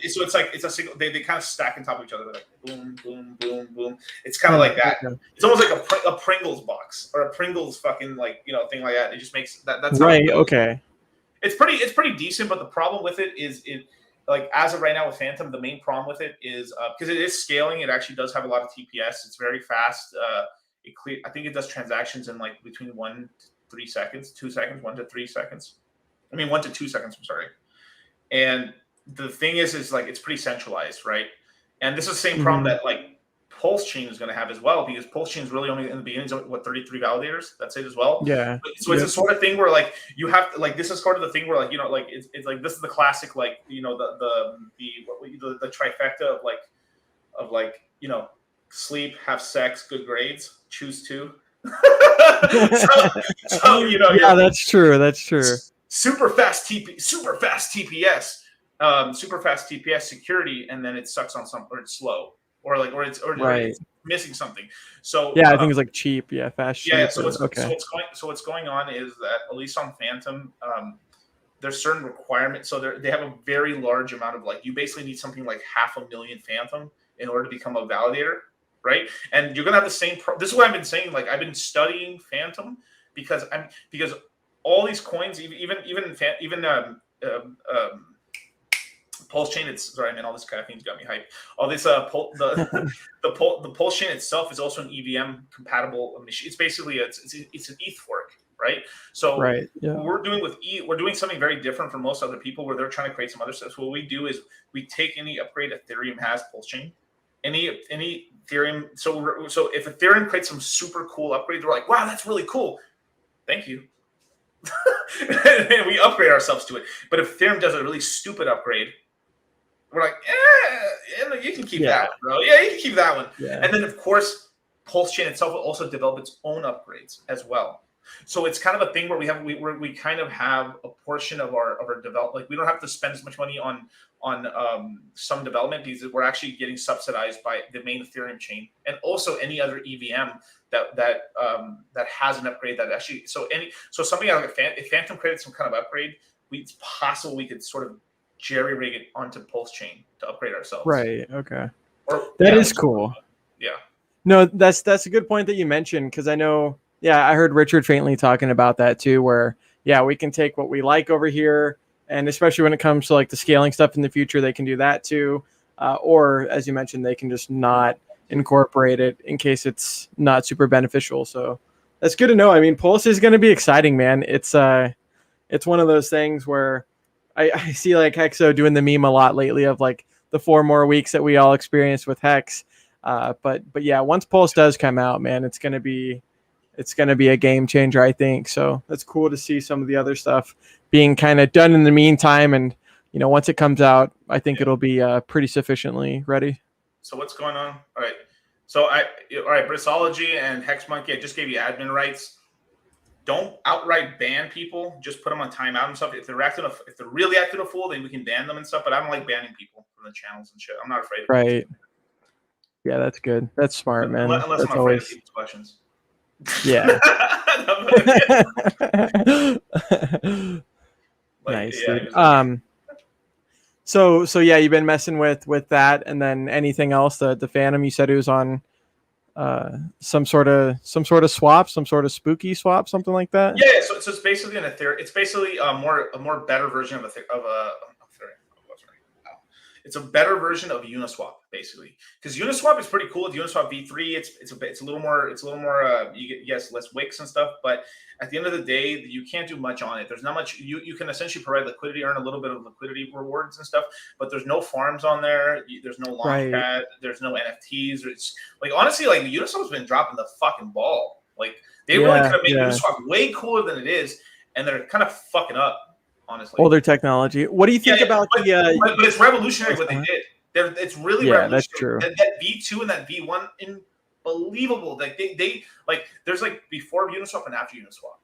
So it's like it's a single. They kind of stack on top of each other. They're like boom, boom, boom, boom. It's kind of like that. Okay. It's almost like a Pringles box or a Pringles fucking like thing like that. It just makes that's how right. Okay. It's pretty decent, but the problem with it is like as of right now with Fantom, the main problem with it is because it is scaling. It actually does have a lot of TPS. It's very fast. I think it does transactions in like between 1 to 3 seconds, 2 seconds, 1 to 3 seconds. I mean 1 to 2 seconds. I'm sorry. And the thing is like it's pretty centralized, right? And this is the same problem that like PulseChain is going to have as well, because PulseChain is really only in the beginning, what 33 validators. That's it as well. Yeah. So it's a sort of thing where like you have to, like this is sort of the thing where like like it's like this is the classic like the trifecta of like sleep, have sex, good grades, choose two. so yeah, that's true. That's true. Super fast TPS, super fast TPS security, and then it sucks on some, or it's slow, or it's missing something. So yeah, I think it's like cheap. Yeah, fast. Yeah. So what's going on is that at least on Fantom, there's certain requirements. So they have a very large amount of like you basically need something like 500,000 Fantom in order to become a validator. Right, and you're gonna have the same. This is what I've been saying. Like I've been studying Fantom because all these coins, even PulseChain. It's sorry, man. All this caffeine's got me hyped. All this the PulseChain itself is also an EVM compatible machine. It's basically it's an ETH fork, right? So we're doing something very different from most other people where they're trying to create some other stuff. So what we do is we take any upgrade Ethereum has PulseChain. Any Ethereum, so if Ethereum creates some super cool upgrade, we're like, wow, that's really cool. Thank you. And we upgrade ourselves to it. But if Ethereum does a really stupid upgrade, we're like, you can keep that one, bro. Yeah, you can keep that one. Yeah. And then of course, PulseChain itself will also develop its own upgrades as well. So it's kind of a thing where we kind of have a portion of our development. Like we don't have to spend as much money on some development because we're actually getting subsidized by the main Ethereum chain and also any other EVM that has an upgrade that actually. So something like if Fantom created some kind of upgrade, it's possible we could sort of jerry rig it onto PulseChain to upgrade ourselves. Right. Okay. That is cool. Yeah. No, that's a good point that you mentioned because I know. Yeah, I heard Richard faintly talking about that too, where, we can take what we like over here. And especially when it comes to like the scaling stuff in the future, they can do that too. Or as you mentioned, they can just not incorporate it in case it's not super beneficial. So that's good to know. I mean, Pulse is going to be exciting, man. It's one of those things where I see like Hexo doing the meme a lot lately of like the 4 more weeks that we all experienced with Hex. But yeah, once Pulse does come out, man, it's going to be a game changer, I think. So that's cool to see some of the other stuff being kind of done in the meantime. And, once it comes out, I think it'll be pretty sufficiently ready. So what's going on? All right. So Brissology and HexMonkey, I just gave you admin rights. Don't outright ban people. Just put them on timeout and stuff. If they're really acting a fool, then we can ban them and stuff. But I don't like banning people from the channels and shit. I'm not afraid of it. Yeah, that's good. That's smart, man. Unless I'm afraid of people's questions. Yeah. Nice. Dude. So yeah, you've been messing with that, and then anything else? The Fantom, you said it was on some sort of swap, some sort of spooky swap, something like that. Yeah. So it's basically an Ethereum. It's basically a more better version of a Ethereum. It's a better version of Uniswap, basically, because Uniswap is pretty cool. With Uniswap V3, it's a little more you get, yes, less wicks and stuff, but at the end of the day, you can't do much on it. There's not much. You can essentially provide liquidity, earn a little bit of liquidity rewards and stuff, but there's no farms on there. There's no launchpad. There's no NFTs. It's like, honestly, like Uniswap's been dropping the fucking ball. Like they really could have made Uniswap way cooler than it is, and they're kind of fucking up, honestly. Older technology. What do you think about but it's revolutionary what they did. It's really revolutionary. That's true. That V2 and that V1, unbelievable. Like they like there's like before Uniswap and after Uniswap.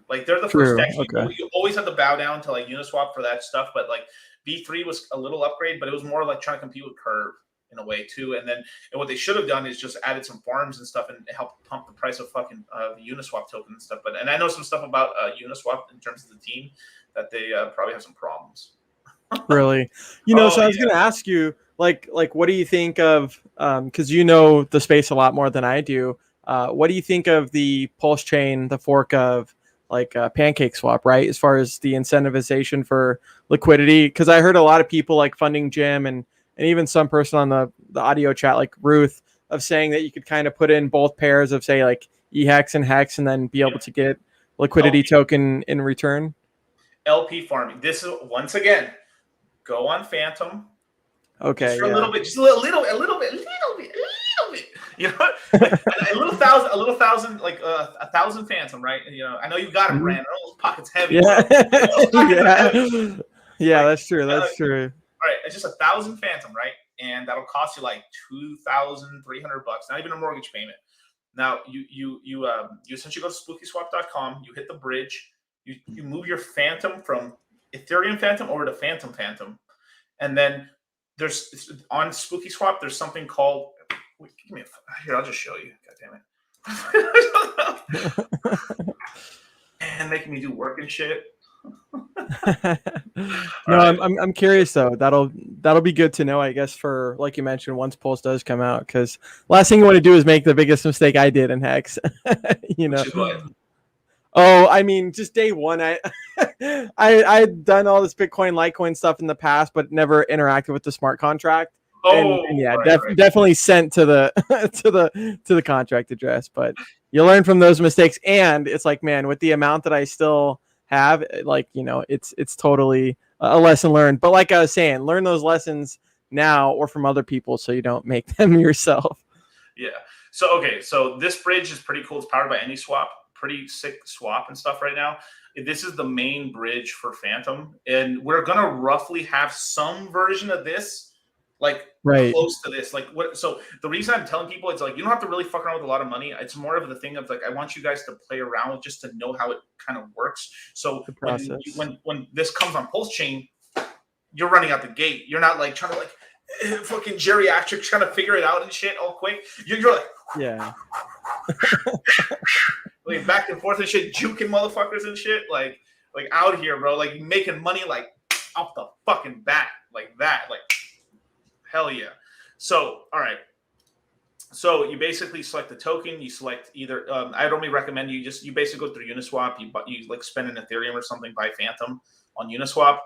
Like they're the first deck. You always have to bow down to like Uniswap for that stuff, but like V3 was a little upgrade, but it was more like trying to compete with Curve in a way too. And what they should have done is just added some farms and stuff and help pump the price of fucking the Uniswap token and stuff. And I know some stuff about Uniswap in terms of the team that they probably have some problems. Really? So I was going to ask you, like, what do you think of, because you know the space a lot more than I do. What do you think of the PulseChain, the fork of like Pancake Swap, right? As far as the incentivization for liquidity, because I heard a lot of people like funding Jim and even some person on the audio chat, like Ruth, of saying that you could kind of put in both pairs of, say, like EHEX and HEX and then be able to get liquidity token in return. LP farming. This is, once again, go on Fantom. Okay. Just for a little bit. Just a little bit. You know, like a little thousand, like 1,000 Fantom, right? You know, I know you got it, Brandon. Those pockets heavy. Yeah, that's true. That's true. All right, it's just 1,000 Fantom, right? And that'll cost you like $2,300, not even a mortgage payment. Now you essentially go to SpookySwap.com, you hit the bridge, you move your Fantom from Ethereum Fantom over to Fantom, and then there's on Spooky Swap there's something called. Wait, give me here. I'll just show you. God damn it! And making me do work and shit. No, I'm curious though. That'll be good to know, I guess, for like you mentioned, once Pulse does come out, because last thing you want to do is make the biggest mistake I did in Hex. You know. Oh, I mean, just day one, I'd done all this Bitcoin, Litecoin stuff in the past, but never interacted with the smart contract. Definitely sent to the to the contract address. But you learn from those mistakes, and it's like, man, with the amount that I still have, like, you know, it's totally a lesson learned. But like I was saying, learn those lessons now or from other people so you don't make them yourself. Yeah. So this bridge is pretty cool. It's powered by AnySwap. Pretty sick swap and stuff right now. This is the main bridge for Fantom, and we're gonna roughly have some version of this, like close to this. Like what? So the reason I'm telling people, it's like you don't have to really fuck around with a lot of money. It's more of the thing of like I want you guys to play around with just to know how it kind of works. So when this comes on PulseChain, you're running out the gate. You're not like trying to like fucking geriatric trying to figure it out and shit all quick. You're like like back and forth and shit, juking motherfuckers and shit, like out here, bro, like making money like off the fucking bat, like that, like hell yeah. So all right, so you basically select the token. You select either I'd only recommend you basically go through Uniswap. You like spend an Ethereum or something, buy Fantom on Uniswap.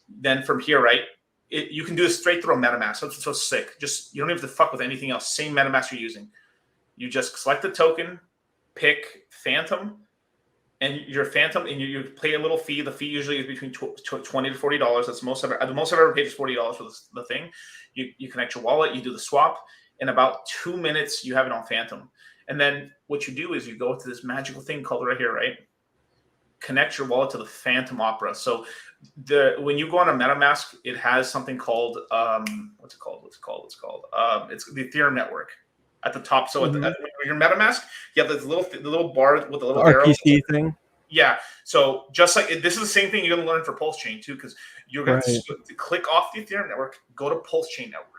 Then from here, right, you can do this straight through a MetaMask. So it's so sick. Just you don't have to fuck with anything else. Same MetaMask you're using. You just select the token, pick Fantom, and your Fantom, and you pay a little fee. The fee usually is between $20 to $40. That's the most I've ever paid is $40 for the thing. You connect your wallet, you do the swap. In about 2 minutes, you have it on Fantom. And then what you do is you go to this magical thing called right here, right? Connect your wallet to the Fantom Opera. So when you go on a MetaMask, it has something called what's it called? It's the Ethereum network at the top. So at your MetaMask, you have the little bar with the little RPC thing. Yeah. So just like this is the same thing you're going to learn for PulseChain too, because you're going to click off the Ethereum network, go to PulseChain network.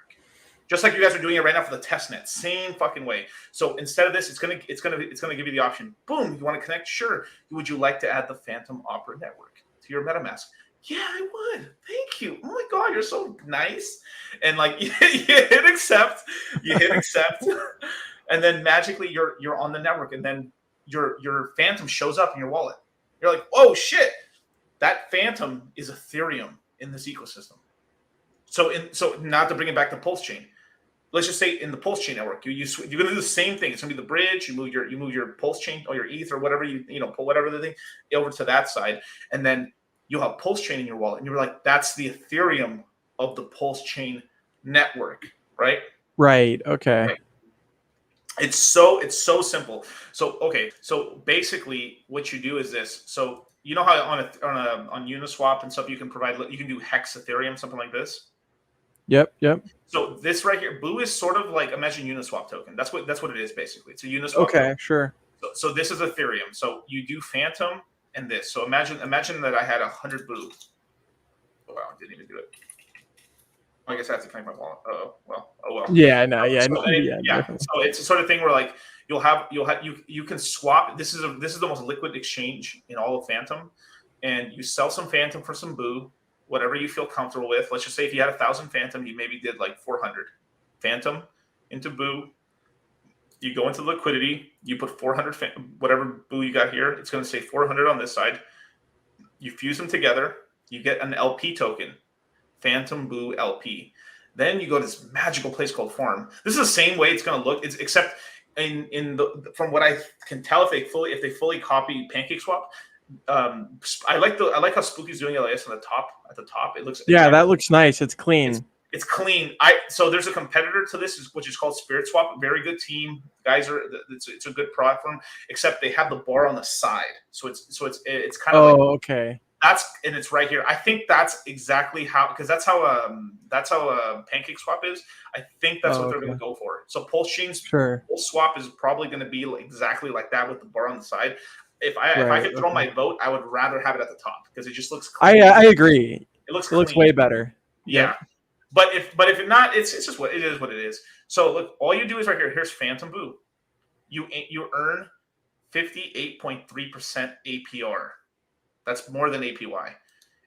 Just like you guys are doing it right now for the testnet, same fucking way. So instead of this, it's gonna give you the option. Boom, you want to connect? Sure. Would you like to add the Fantom Opera network to your MetaMask? Yeah, I would. Thank you. Oh my God, you're so nice. And like you hit accept, and then magically you're on the network, and then your Fantom shows up in your wallet. You're like, oh shit, that Fantom is Ethereum in this ecosystem. So now to bring it back to PulseChain, let's just say in the PulseChain network, you're going to do the same thing. It's going to be the bridge. You move your PulseChain or your ETH or whatever pull whatever the thing over to that side, and then you'll have PulseChain in your wallet, and you're like, that's the Ethereum of the PulseChain network, right? Right. Okay. Right. It's so simple. So basically, what you do is this. So you know how on Uniswap and stuff you can do hex Ethereum, something like this. Yep. So this right here, Boo is sort of like, imagine Uniswap token. That's what it is basically. It's a Uniswap. Okay, token. sure. So this is Ethereum. So you do Fantom and this. So imagine that I had 100 Boo. Oh wow, I didn't even do it. I guess I have to connect my wallet. Oh well. Yeah, no, yeah, So it's a sort of thing where like you can swap. This is the most liquid exchange in all of Fantom, and you sell some Fantom for some Boo, whatever you feel comfortable with. Let's just say if you had 1,000 Fantom, you maybe did like 400 Fantom into Boo. You go into Liquidity, you put 400 whatever Boo you got here. It's going to say 400 on this side. You fuse them together. You get an LP token. Fantom Boo LP. Then you go to this magical place called Farm. This is the same way it's going to look. It's except from what I can tell, if they fully copy PancakeSwap, I like how Spooky's doing LAS at the top. It looks that looks nice. It's clean. It's clean. So there's a competitor to this, which is called SpiritSwap. Very good team. Guys it's a good platform, except they have the bar on the side. So it's kind of okay. And it's right here. I think that's exactly how, because that's how PancakeSwap is. I think that's what they're going to go for. So PulseChain's PulseSwap is probably going to be exactly like that with the bar on the side. If I could throw my vote, I would rather have it at the top because it just looks clean. I agree. It looks way better. Yeah. But if not, it's just what it is. So look, all you do is right here. Here's Fantom Boo. You earn 58.3% APR. That's more than APY.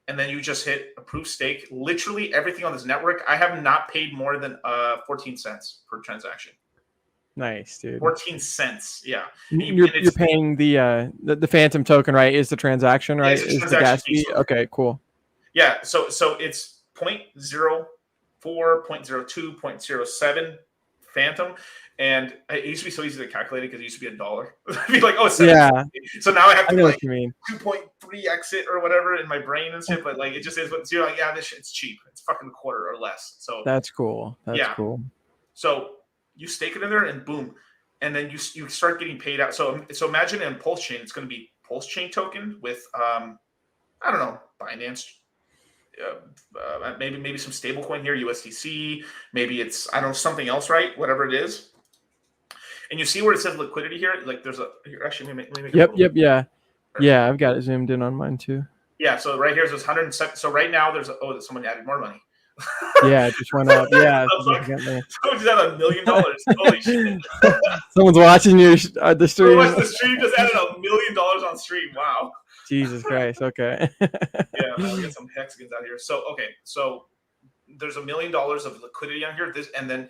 And then you just hit approve stake. Literally everything on this network, I have not paid more than 14 cents per transaction. Nice, dude. 14 cents. Yeah. You're paying the Fantom token, right? Is the transaction, right? Yeah, is the gas fee? Okay, cool. Yeah. So it's 0.04, 0.02, 0.07 Fantom. And it used to be so easy to calculate it because it used to be $1. I'd be like, yeah. So now I have to 2.3x it or whatever in my brain and shit. But like it just is. But you're like, yeah, this shit's cheap. It's fucking a quarter or less. So that's cool. That's cool. So you stake it in there and boom, and then you start getting paid out. So imagine in PulseChain, it's going to be PulseChain token with I don't know, Binance. Maybe some stablecoin here, USDC. Maybe it's something else, right? Whatever it is. And you see where it says liquidity here? Like there's actually let me make yeah. I've got it zoomed in on mine too. Yeah, so right here is 107. So right now there's someone added more money. Yeah, it just went up. Yeah, someone just had $1 million. Holy shit! Someone's watching the stream. Someone the stream just added $1 million on stream. Wow. Jesus Christ. Okay. Yeah, we'll get some hexagons out here. So there's $1 million of liquidity on here. And then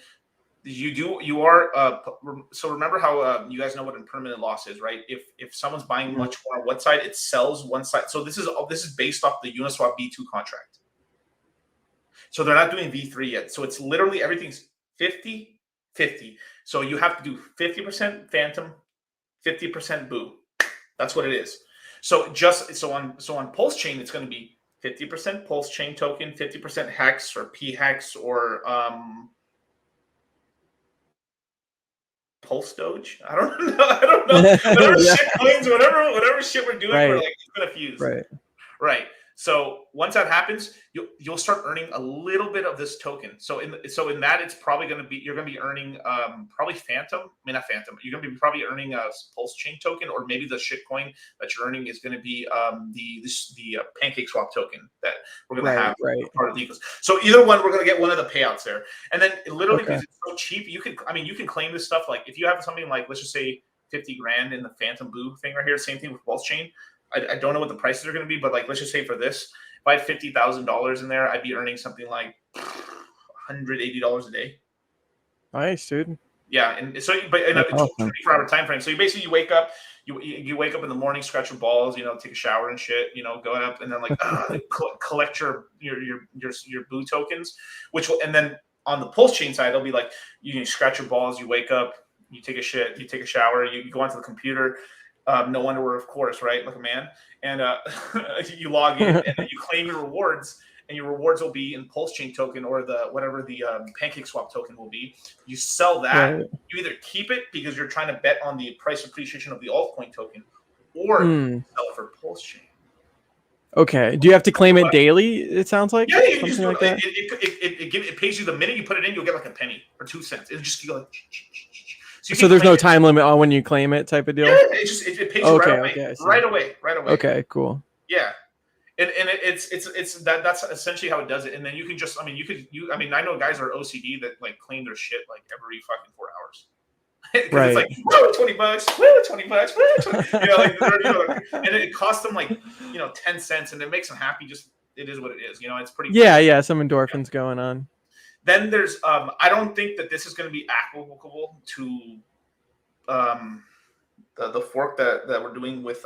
so remember how you guys know what impermanent loss is, right? If someone's buying much more on one side, it sells one side. So this is based off the Uniswap V2 contract. So they're not doing V3 yet. So it's literally everything's 50-50. So you have to do 50% Fantom, 50% Boo. That's what it is. So on PulseChain, it's going to be 50% PulseChain token, 50% Hex or P-Hex or Pulse Doge. I don't know. Whatever shit coins, whatever shit we're doing, we're like it's gonna fuse. Right. So once that happens, you'll start earning a little bit of this token. So in that, it's probably going to be you're going to be earning probably Fantom. I mean not Fantom. You're going to be probably earning a PulseChain token, or maybe the shitcoin that you're earning is going to be the PancakeSwap token that we're going to have part of the ecosystem. So either one, we're going to get one of the payouts there. And then literally because it's so cheap, you can claim this stuff. Like if you have something like let's just say 50 grand in the Fantom Boo thing right here. Same thing with PulseChain. I don't know what the prices are going to be, but like let's just say for this, if I had $50,000 in there, I'd be earning something like $180 a day. Nice, dude. Yeah, and so but in a That's awesome. 24-hour time frame. So you wake up, you wake up in the morning, scratch your balls, take a shower and shit, going up, and then like collect your boo tokens, which will, and then on the PulseChain side, it'll be like you scratch your balls, you wake up, you take a shit, you take a shower, you go onto the computer, no underwear, of course, right, like a man, and you log in and then you claim your rewards. And your rewards will be in PulseChain token or whatever the PancakeSwap token will be. You sell that. Right. You either keep it because you're trying to bet on the price appreciation of the altcoin token, or you sell it for PulseChain. Okay. Do you have to claim it daily? It sounds like something like that. It pays you the minute you put it in. You'll get like a penny or 2 cents. It'll just go like. So there's no time limit on when you claim it, type of deal. Yeah, it pays you right away. Okay, cool. Yeah. And that's essentially how it does it. And then you can just, I know guys are OCD that like claim their shit like every fucking 4 hours. Because it's like, whoa, $20, whoa, $20, whoa, 20. And it costs them like 10 cents, and it makes them happy. Just it is what it is. It's pretty. Yeah, some endorphins going on. Then there's I don't think that this is going to be applicable to the fork that we're doing with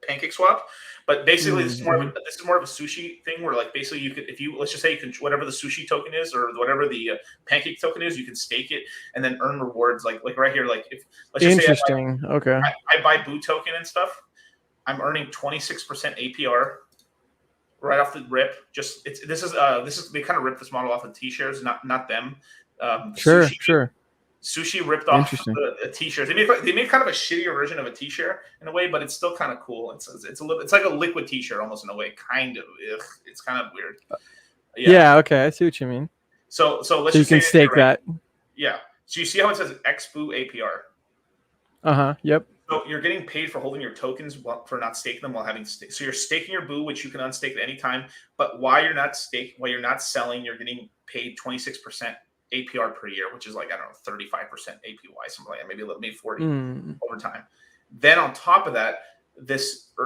PancakeSwap, but basically this is more of a sushi thing where like basically you could, let's just say you can, whatever the sushi token is or whatever the pancake token is, you can stake it and then earn rewards like right here. Like if let's just interesting. Say I buy Boo token and stuff, I'm earning 26% APR right off the rip. Just this is they kind of ripped this model off of T-shares, not them. Sure. Sushi ripped off a T-shirt. They made kind of a shittier version of a T-shirt in a way, but it's still kind of cool. It's like a liquid T-shirt almost in a way, kind of. It's kind of weird. Yeah. Okay, I see what you mean. So let's you just can stake that. Yeah. So you see how it says XBOO APR. Yep. So you're getting paid for holding your tokens for not staking them while having stake. So you're staking your Boo, which you can unstake at any time. But while you're not selling, you're getting paid 26%. APR per year, which is like, I don't know, 35% APY, something like that, maybe 40 over time. Then on top of that,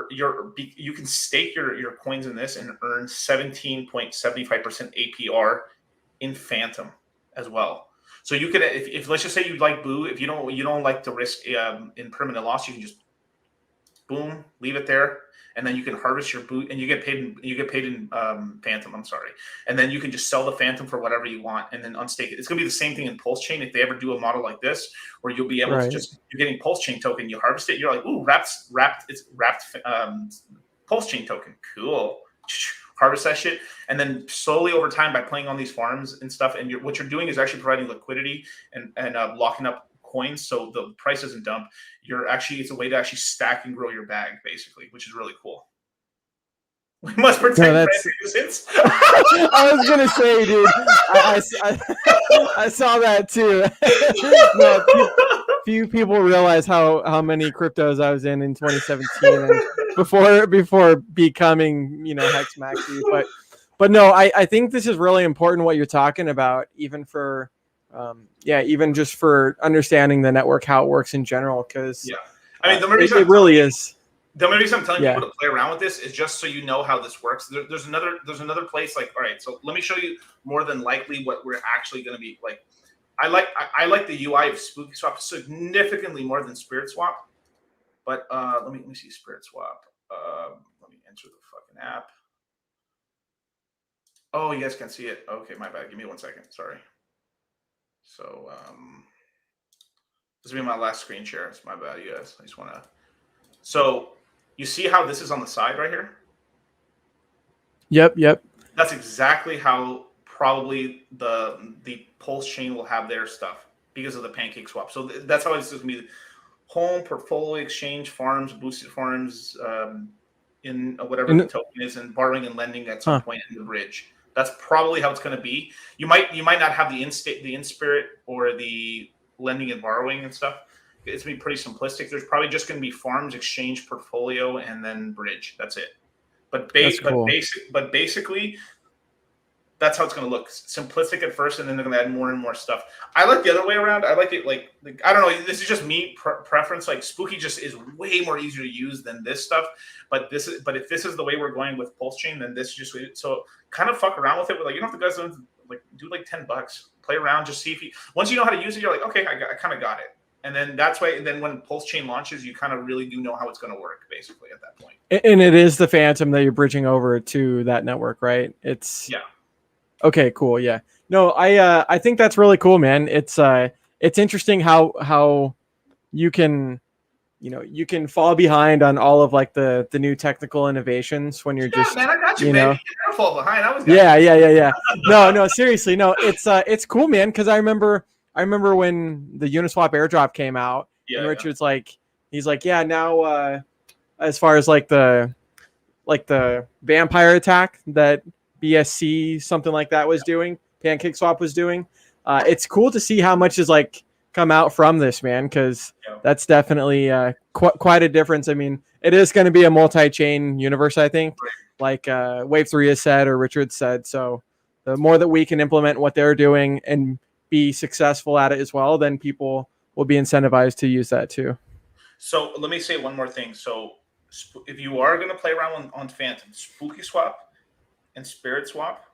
you can stake your coins in this and earn 17.75% APR in Fantom as well. So you could, if let's just say you like Boo, if you don't like to risk in permanent loss, you can just boom, leave it there, and then you can harvest your Boo, and you get paid in Fantom. I'm sorry, and then you can just sell the Fantom for whatever you want, and then unstake it. It's gonna be the same thing in PulseChain if they ever do a model like this, where you'll be able to you're getting PulseChain token, you harvest it, you're like, ooh, wrapped PulseChain token, cool. Harvest that shit, and then slowly over time by playing on these farms and stuff, and what you're doing is actually providing liquidity and locking up coins, so the price doesn't dump. It's a way to actually stack and grow your bag, basically, which is really cool. We must protect innocence. I was gonna say, dude, I saw that too. Few people realize how many cryptos I was in 2017 and before becoming Hex Maxi, but no, I think this is really important what you're talking about, even for even just for understanding the network, how it works in general, because it really is. The only reason I'm telling people to play around with this is just so you know how this works. There's another place, like, all right, so let me show you more than likely what we're actually going to be like. I like the UI of SpookySwap significantly more than SpiritSwap, but let me see SpiritSwap. Let me enter the fucking app. Oh, you guys can see it. Okay, my bad. Give me 1 second. Sorry. So this will be my last screen share. It's my bad, you guys. I just want to. So you see how this is on the side right here? Yep. That's exactly how probably the PulseChain will have their stuff because of the PancakeSwap. So that's how it's going to be: home, portfolio, exchange, farms, boosted farms, in whatever the token is, and borrowing and lending at some point in the bridge. That's probably how it's going to be. You might not have the in-spirit or the lending and borrowing and stuff. It's going to be pretty simplistic. There's probably just going to be farms, exchange, portfolio, and then bridge. That's it. But basically, that's how it's going to look. Simplistic at first, and then they're going to add more and more stuff. I like the other way around. I like it like I don't know. This is just me preference. Like Spooky just is way more easier to use than this stuff. But if this is the way we're going with PulseChain, then this just so kind of fuck around with it. But like you don't have to guys like do like $10, play around, just see if you. Once you know how to use it, you're like, okay, I kind of got it. And then that's why. Then when PulseChain launches, you kind of really do know how it's going to work, basically at that point. And it is the Fantom that you're bridging over to that network, right? It's Yeah. Okay, cool. Yeah. No, I think that's really cool, man. It's interesting how you can, you can fall behind on all of like the new technical innovations when you're just, man, I got you, you baby. know. You never fall behind. I was. Yeah. No, seriously, no. It's cool, man. Because I remember when the Uniswap airdrop came out, and Richard's like, he's like, yeah, now as far as like the vampire attack that BSC something like that was doing, PancakeSwap was doing. It's cool to see how much is like come out from this, man, because that's definitely quite a difference. I mean, it is going to be a multi-chain universe, I think, like Wave 3 has said or Richard said. So the more that we can implement what they're doing and be successful at it as well, then people will be incentivized to use that too. So let me say one more thing. So if you are going to play around on Fantom, Spooky Swap and Spirit Swap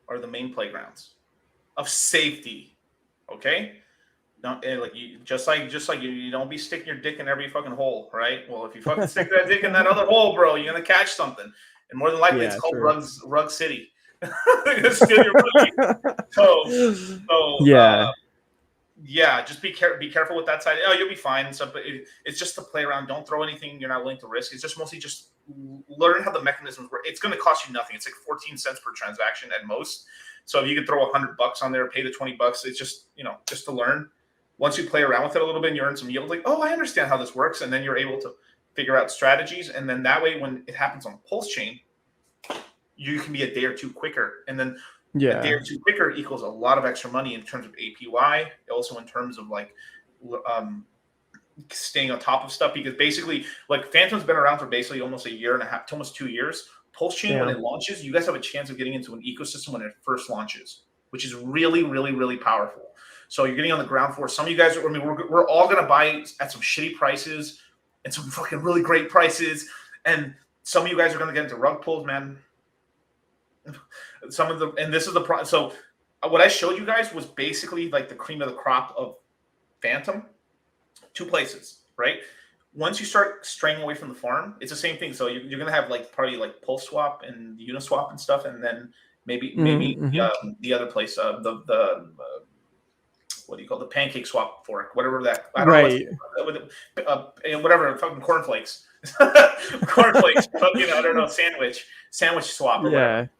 are the main playgrounds of safety. Okay, don't like you just like you don't be sticking your dick in every fucking hole, right? Well, if you fucking stick that dick in that other hole, bro, you're gonna catch something, and more than likely it's called Rug City. They're gonna steal your money. Yeah, just be careful with that side. Oh, you'll be fine and stuff, but it's just to play around. Don't throw anything you're not willing to risk. It's just mostly just learn how the mechanisms work. It's going to cost you nothing. It's like 14 cents per transaction at most. So if you could throw $100 on there, pay the $20, it's just, just to learn. Once you play around with it a little bit and you earn some yield, like, oh, I understand how this works. And then you're able to figure out strategies. And then that way, when it happens on PulseChain, you can be a day or two quicker. And then a day or two quicker equals a lot of extra money in terms of APY, also in terms of like staying on top of stuff, because basically like Fantom's been around for basically almost a year and a half to almost 2 years. PulseChain, when it launches, you guys have a chance of getting into an ecosystem when it first launches, which is really, really, really powerful. So you're getting on the ground floor. Some of you guys, we're all going to buy at some shitty prices and some fucking really great prices. And some of you guys are going to get into rug pulls, man. And this is the problem. So what I showed you guys was basically like the cream of the crop of Fantom. 2 places, right? Once you start straying away from the farm, it's the same thing. So you're going to have like probably like PulseSwap and Uniswap and stuff, and then maybe the other place, the what do you call the PancakeSwap fork, whatever that. I don't know whatever fucking cornflakes, cornflakes. Fucking I don't know sandwich swap. Or whatever.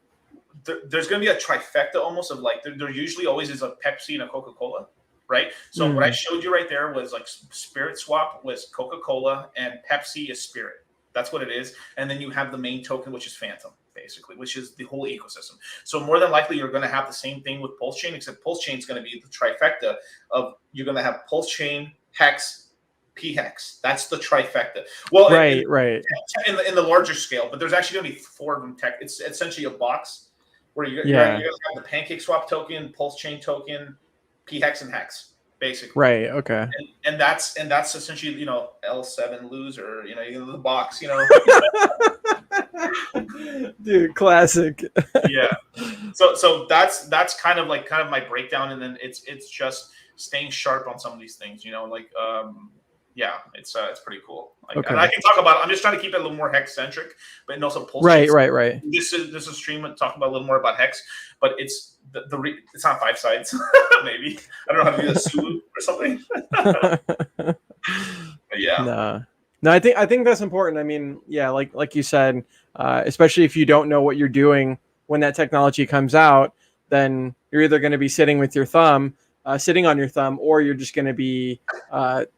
There's going to be a trifecta almost of like there usually always is a Pepsi and a Coca-Cola, right? So what I showed you right there was like Spirit Swap was Coca-Cola and Pepsi is Spirit. That's what it is. And then you have the main token, which is Fantom, basically, which is the whole ecosystem. So more than likely, you're going to have the same thing with PulseChain, except PulseChain is going to be the trifecta of you're going to have PulseChain, Hex, P-Hex. That's the trifecta. Well, right. In the larger scale, but there's actually going to be 4 of them. It's essentially a box where you're going to have the PancakeSwap token, PulseChain token, P-Hex, and Hex, basically. Right. Okay. And that's essentially L7 loser. The box. Dude, classic. Yeah. So that's kind of my breakdown, and then it's just staying sharp on some of these things. It's pretty cool. And I can talk about it. I'm just trying to keep it a little more Hex centric, but also PulseChain. Right. This is a stream and talk about a little more about Hex, but it's it's on 5 sides. Maybe I don't know how to do the Sulu or something. But yeah. No, I think that's important. I mean, like you said, especially if you don't know what you're doing when that technology comes out, then you're either going to be sitting on your thumb, or you're just going to be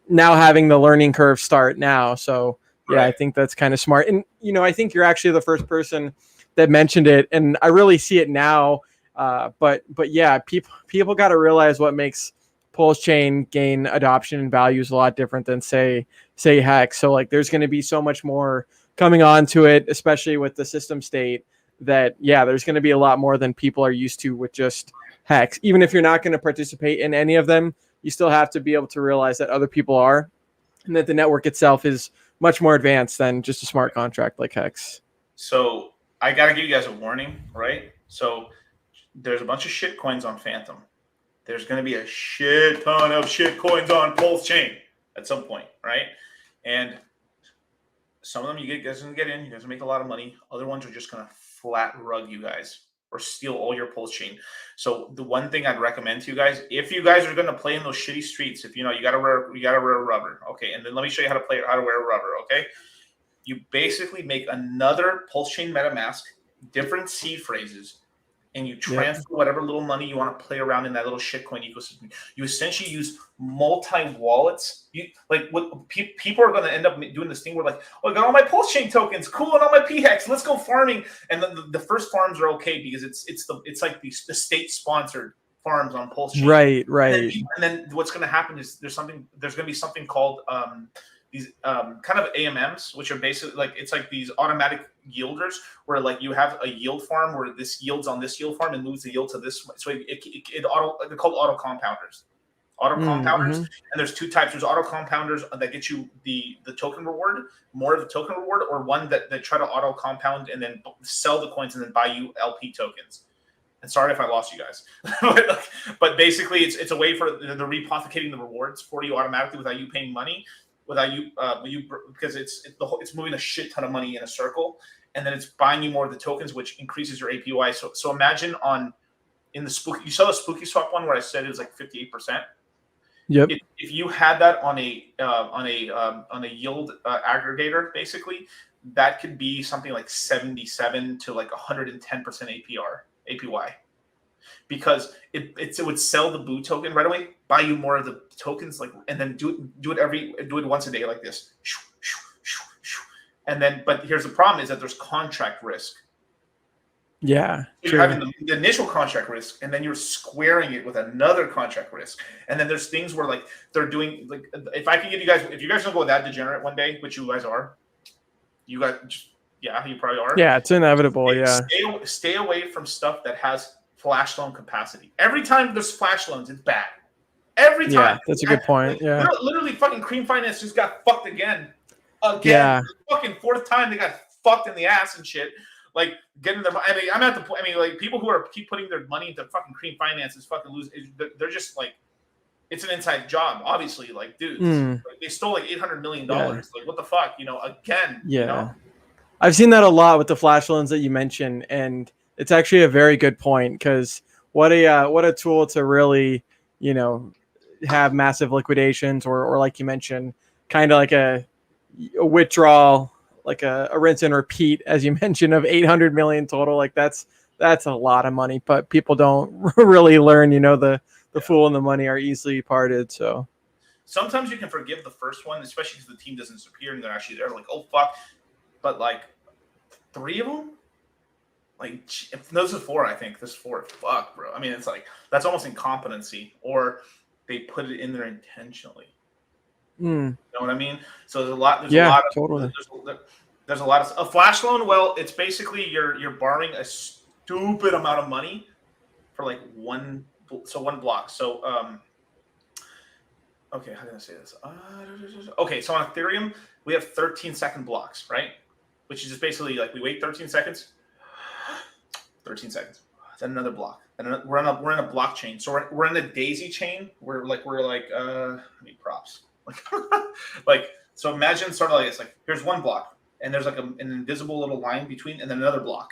now having the learning curve start now. So I think that's kind of smart. And I think you're actually the first person that mentioned it, and I really see it now. But yeah, people got to realize what makes PulseChain gain adoption and values a lot different than say Hex. So like there's going to be so much more coming onto it, especially with the system state, that there's going to be a lot more than people are used to with just Hex. Even if you're not going to participate in any of them, you still have to be able to realize that other people are, and that the network itself is much more advanced than just a smart contract like Hex. So I got to give you guys a warning, right? So there's a bunch of shit coins on Fantom. there's going to be a shit ton of shit coins on PulseChain at some point, right? And some of them you guys can get in, you guys make a lot of money. Other ones are just going to flat rug you guys or steal all your PulseChain. So the one thing I'd recommend to you guys, if you guys are going to play in those shitty streets, if you gotta wear rubber, okay, and then let me show you how to wear rubber, okay? You basically make another PulseChain MetaMask, different seed phrases, and you transfer whatever little money you want to play around in that little shitcoin ecosystem. You essentially use multi-wallets. People are going to end up doing this thing where like, oh, I got all my PulseChain tokens, cool, and all my PHEX, let's go farming. And the first farms are okay because it's like the state-sponsored farms on PulseChain. Right. And then what's going to happen is there's going to be something called these kind of AMMs, which are basically like, it's like these automatic yielders where like you have a yield farm where this yields on this yield farm and moves the yield to this. So they're called auto compounders. And there's two types. There's auto compounders that get you the token reward, more of the token reward, or one that try to auto compound and then sell the coins and then buy you LP tokens. And sorry if I lost you guys, but basically it's a way for they're replicating the rewards for you automatically without you paying money. Without you, because it's moving a shit ton of money in a circle, and then it's buying you more of the tokens, which increases your APY. So imagine in the spooky, you saw the spooky swap one where I said it was like 58%. Yep. If you had that on a yield aggregator, basically, that could be something like 77 to like 110% APY. Because it would sell the Boo token right away, buy you more of the tokens, like, and then do it once a day like this. And then, but here's the problem: is that there's contract risk. Yeah, you're having the initial contract risk, and then you're squaring it with another contract risk. And then there's things where like they're doing like, if you guys don't go that degenerate one day, which you guys are, you probably are. Yeah, it's inevitable. Stay away from stuff that has flash loan capacity. Every time there's flash loans, it's bad. Every time. Yeah, that's a good point. Yeah. Literally fucking Cream Finance just got fucked again. Yeah. The fucking fourth time they got fucked in the ass and shit. Like getting their I'm at the point. I mean, like people who keep putting their money into fucking Cream Finance is fucking lose. They're just like, it's an inside job, obviously. Like, dudes, like, they stole like $800 million. Like, what the fuck, again. Yeah. I've seen that a lot with the flash loans that you mentioned, and it's actually a very good point because what a tool to really, have massive liquidations or like you mentioned, kind of like a withdrawal, like a rinse and repeat, as you mentioned, of 800 million total. Like that's a lot of money, but people don't really learn, the fool and the money are easily parted. So sometimes you can forgive the first one, especially because the team doesn't disappear and they're actually there. Like, oh fuck, but like 3 of them. Like, if those are 4, I think. This 4, fuck, bro. I mean, it's like, that's almost incompetency, or they put it in there intentionally. You know what I mean? So there's a lot. Totally. There's a lot of a flash loan. Well, it's basically you're borrowing a stupid amount of money for like one block. So okay, how can I say this? Okay, so on Ethereum we have 13-second blocks, right? Which is just basically like we wait 13 seconds. 13 seconds. Then another block. And we're in a blockchain. So we're in a daisy chain. We're like I need props. Like so imagine sort of like it's like here's one block and there's like an invisible little line between and then another block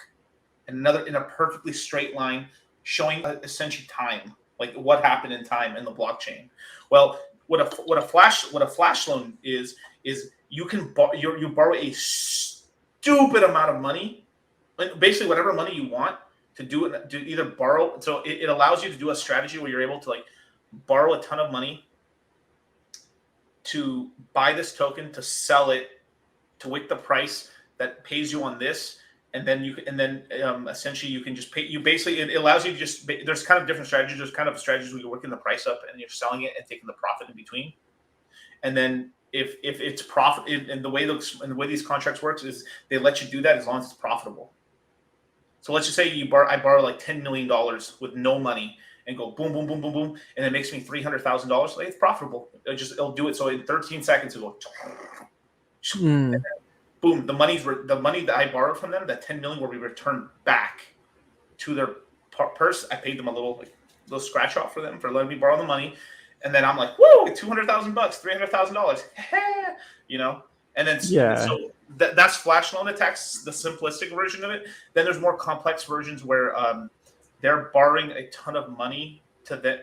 and another in a perfectly straight line showing essentially time, like what happened in time in the blockchain. Well, what a flash loan is you can you borrow a stupid amount of money, basically whatever money you want to do it, to either borrow. So it allows you to do a strategy where you're able to like borrow a ton of money to buy this token, to sell it, to wick the price that pays you on this, and then essentially you can just pay. It allows you to just. There's kind of different strategies. There's kind of strategies where you're working the price up and you're selling it and taking the profit in between. And then if it's profit, and the way these contracts works is they let you do that as long as it's profitable. So let's just say I borrow like $10 million with no money. And go boom, boom, boom, boom, boom, and it makes me $300,000. Like, it's profitable. It'll do it. So in 13 seconds, it'll go. And then, boom. The money that I borrowed from them, that $10 million, will be returned back to their purse. I paid them a little, like little scratch off for them for letting me borrow the money. And then I'm like, whoa, $200,000, $300,000, you know. And then so that's flash loan attacks, the simplistic version of it. Then there's more complex versions where they're borrowing a ton of money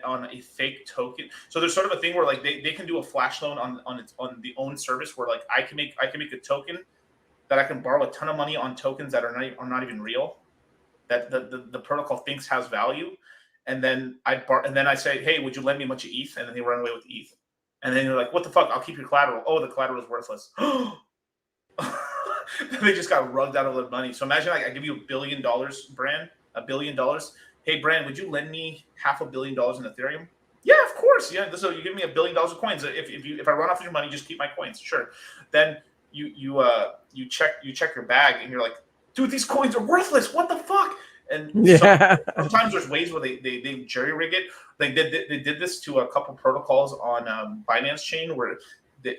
on a fake token. So there's sort of a thing where like they can do a flash loan on the own service where like I can make a token that I can borrow a ton of money on tokens that are not even real, that the protocol thinks has value. And then I say, hey, would you lend me a bunch of ETH? And then they run away with ETH. And then you're like, what the fuck? I'll keep your collateral. Oh, the collateral is worthless. They just got rugged out of their money. So imagine like I give you $1 billion, Brand, $1 billion. Hey, Brand, would you lend me $500 million in Ethereum? Yeah, of course. Yeah, so you give me $1 billion of coins. If I run off your money, just keep my coins. Sure. Then you check your bag and you're like, dude, these coins are worthless. What the fuck? And sometimes there's ways where they jury rig it. They did this to a couple protocols on Binance Chain where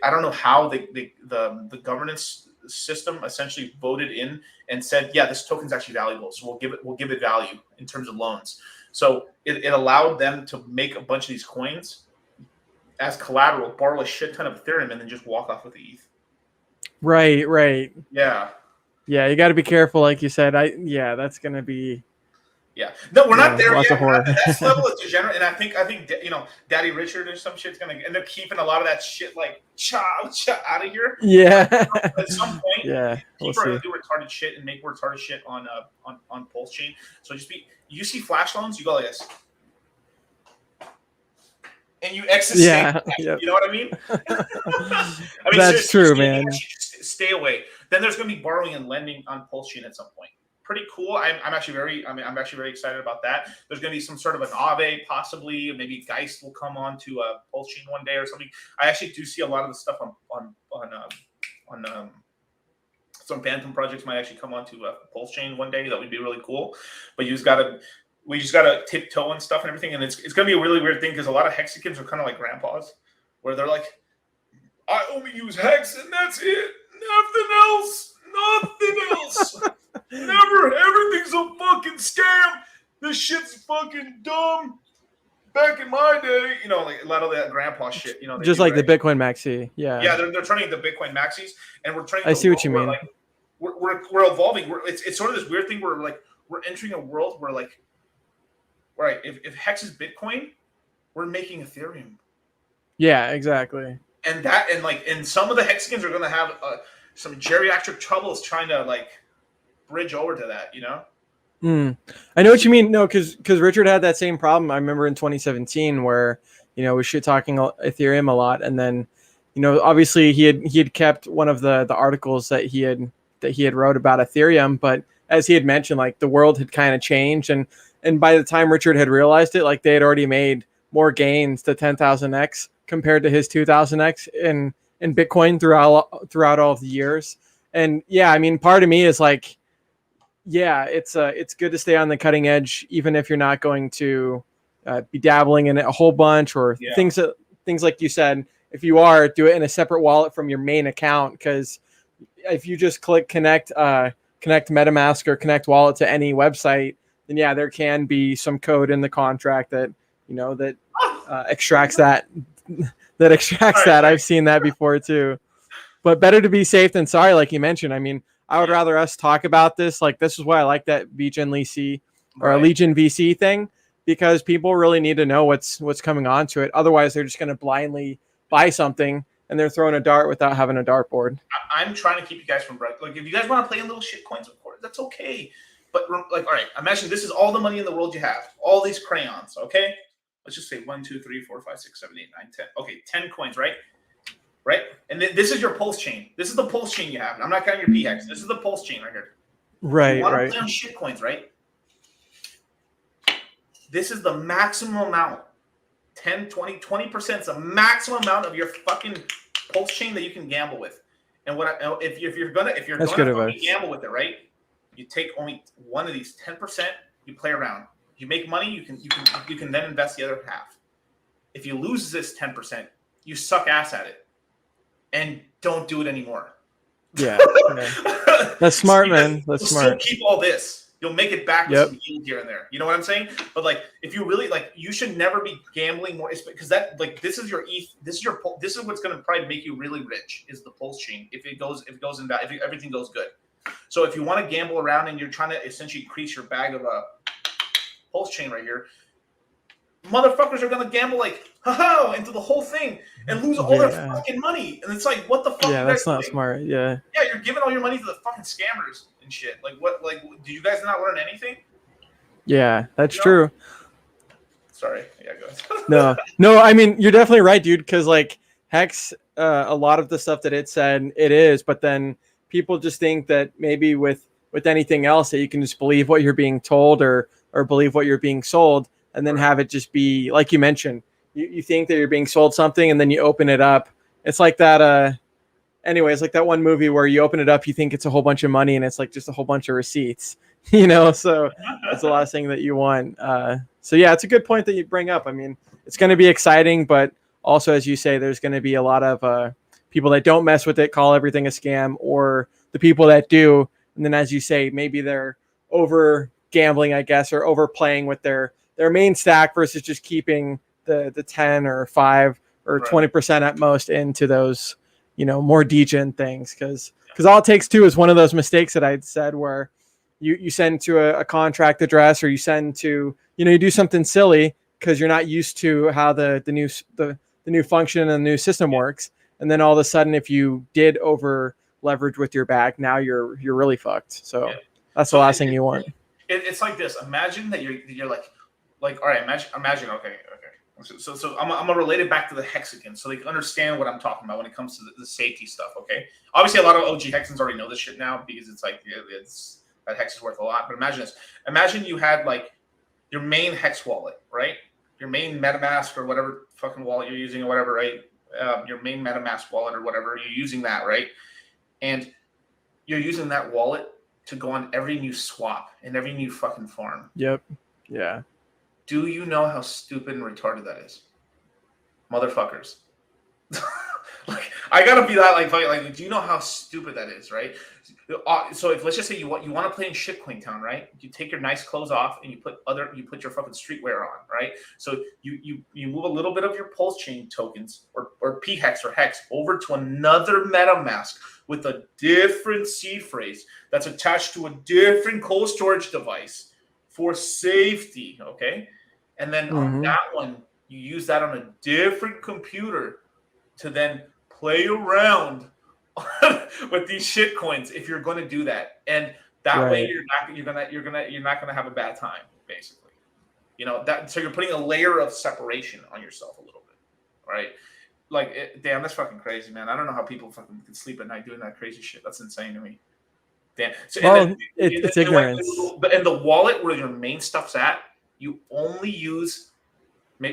I don't know how the governance system essentially voted in and said, yeah, this token's actually valuable, so we'll give it value in terms of loans. So it allowed them to make a bunch of these coins as collateral, borrow a shit ton of Ethereum, and then just walk off with the ETH. Right. Yeah. Yeah, you got to be careful, like you said. That's gonna be. Yeah, no, we're not there yet. We're not at that level of degenerate, and I think Daddy Richard or some shit's gonna end up keeping a lot of that shit like out of here. Yeah. At some point, we'll people are gonna see. do retarded shit and make retarded shit on PulseChain. So you see flash loans, you go like this, and you exit. Yeah. You know what I mean? That's true, man. Stay away. Then there's going to be borrowing and lending on PulseChain at some point. Pretty cool. I'm actually very excited about that. There's going to be some sort of an Aave, possibly. Maybe Geist will come on to PulseChain one day or something. I actually do see a lot of the stuff on some Fantom projects might actually come onto PulseChain one day. That would be really cool. But we just gotta tiptoe and stuff and everything. And it's going to be a really weird thing because a lot of Hexicans are kind of like grandpas, where they're like, I only use Hex and that's it. Nothing else. Never. Everything's a fucking scam. This shit's fucking dumb. Back in my day, like a lot of that grandpa shit. Just like the Bitcoin Maxi. Yeah. Yeah, they're turning the Bitcoin Maxis, and we're turning. I see what you mean. Like, we're evolving. It's sort of this weird thing where like we're entering a world where like, right, if Hex is Bitcoin, we're making Ethereum. Yeah, exactly. And some of the Hexicans are going to have some geriatric troubles trying to like bridge over to that, I know what you mean. No, because Richard had that same problem. I remember in 2017 where was shit talking Ethereum a lot, and then obviously he had kept one of the articles that he had wrote about Ethereum, but as he had mentioned, like the world had kind of changed, and by the time Richard had realized it, like they had already made more gains to 10,000x compared to his 2,000x in Bitcoin throughout all of the years. And yeah, I mean, part of me is like, yeah, it's good to stay on the cutting edge, even if you're not going to be dabbling in it a whole bunch or things like you said. If you are, do it in a separate wallet from your main account, because if you just click connect MetaMask or connect wallet to any website, then yeah, there can be some code in the contract that extracts that. I've seen that before too. But better to be safe than sorry, like you mentioned. I mean, I would rather us talk about this. Like, this is why I like that Legion VC thing, because people really need to know what's coming onto it. Otherwise, they're just going to blindly buy something and they're throwing a dart without having a dartboard. I'm trying to keep you guys from like, if you guys want to play in little shit coins, of course, that's okay. But like, all right, imagine this is all the money in the world you have, all these crayons, okay? Let's just say 1, 2, 3, 4, 5, 6, 7, 8, 9, 10. Okay, 10 coins, right? Right? And this is your PulseChain. This is the PulseChain you have. I'm not counting your PX. This is the PulseChain right here. Right, you want to play on shit coins, right? This is the maximum amount. 10, 20, 20% is the maximum amount of your fucking PulseChain that you can gamble with. And if you're gonna gamble with it, right? You take only one of these 10%. You play around. You make money. You can then invest the other half. If you lose this 10%, you suck ass at it, and don't do it anymore. Yeah. That's smart, man. That's smart. Still keep all this. You'll make it back with Yep. some yield here and there. You know what I'm saying? But like, if you really like, you should never be gambling more, because that like this is your ETH. This is what's going to probably make you really rich is the PulseChain. If it goes in that, if everything goes good. So if you want to gamble around and you're trying to essentially increase your bag of a PulseChain right here, motherfuckers are gonna gamble like into the whole thing and lose all their fucking money. And it's like, what the fuck? Yeah, that's not smart. Yeah. Yeah, you're giving all your money to the fucking scammers and shit. Like, what? Like, did you guys not learn anything? Yeah, that's true. Sorry. Yeah, go ahead. No. I mean, you're definitely right, dude. Because like Hex, a lot of the stuff that it said, it is. But then people just think that maybe with anything else that you can just believe what you're being told or believe what you're being sold, and then have it just be like you mentioned. You think that you're being sold something, and then you open it up. It's like that. Anyways, like that one movie where you open it up, you think it's a whole bunch of money, and it's like just a whole bunch of receipts. You know, so that's the last thing that you want. So yeah, it's a good point that you bring up. I mean, it's going to be exciting, but also, as you say, there's going to be a lot of people that don't mess with it, call everything a scam, or the people that do. And then, as you say, maybe they're over gambling, I guess, or overplaying with their main stack versus just keeping the 10 or 5 or 20% at most into those, you know, more degen things. Because all it takes too is one of those mistakes that I said where you send to a contract address, or you send to, you know, you do something silly because you're not used to how the new function and the new system works. And then all of a sudden, if you did over leverage with your bag, now you're really fucked. So that's the last thing you want. It's like this. Imagine that you're like all right. Imagine. Okay. So I'm gonna relate it back to the hexagon, so they can understand what I'm talking about when it comes to the safety stuff. Okay. Obviously, a lot of OG hexans already know this shit now because it's like that hex is worth a lot. But imagine this. Imagine you had like your main hex wallet, right? Your main MetaMask or whatever fucking wallet you're using or whatever, right? Your main MetaMask wallet or whatever, you're using that, right? And you're using that wallet to go on every new swap and every new fucking farm. Yep. Yeah. Do you know how stupid and retarded that is? Motherfuckers. Like, I gotta be that like, do you know how stupid that is, right? So if let's just say you want to play in shitcoin town, right? You take your nice clothes off and you put your fucking streetwear on, right? So you move a little bit of your PulseChain tokens or p-hex or hex over to another MetaMask with a different seed phrase that's attached to a different cold storage device for safety, okay? And then on that one, you use that on a different computer to then play around with these shit coins if you're going to do that. And that way you're not gonna have a bad time, basically. You know, that so you're putting a layer of separation on yourself a little bit, right? Like, damn, that's fucking crazy, man. I don't know how people fucking can sleep at night doing that crazy shit. That's insane to me. Damn. So, it's ignorance. But in the wallet where your main stuff's at, you only use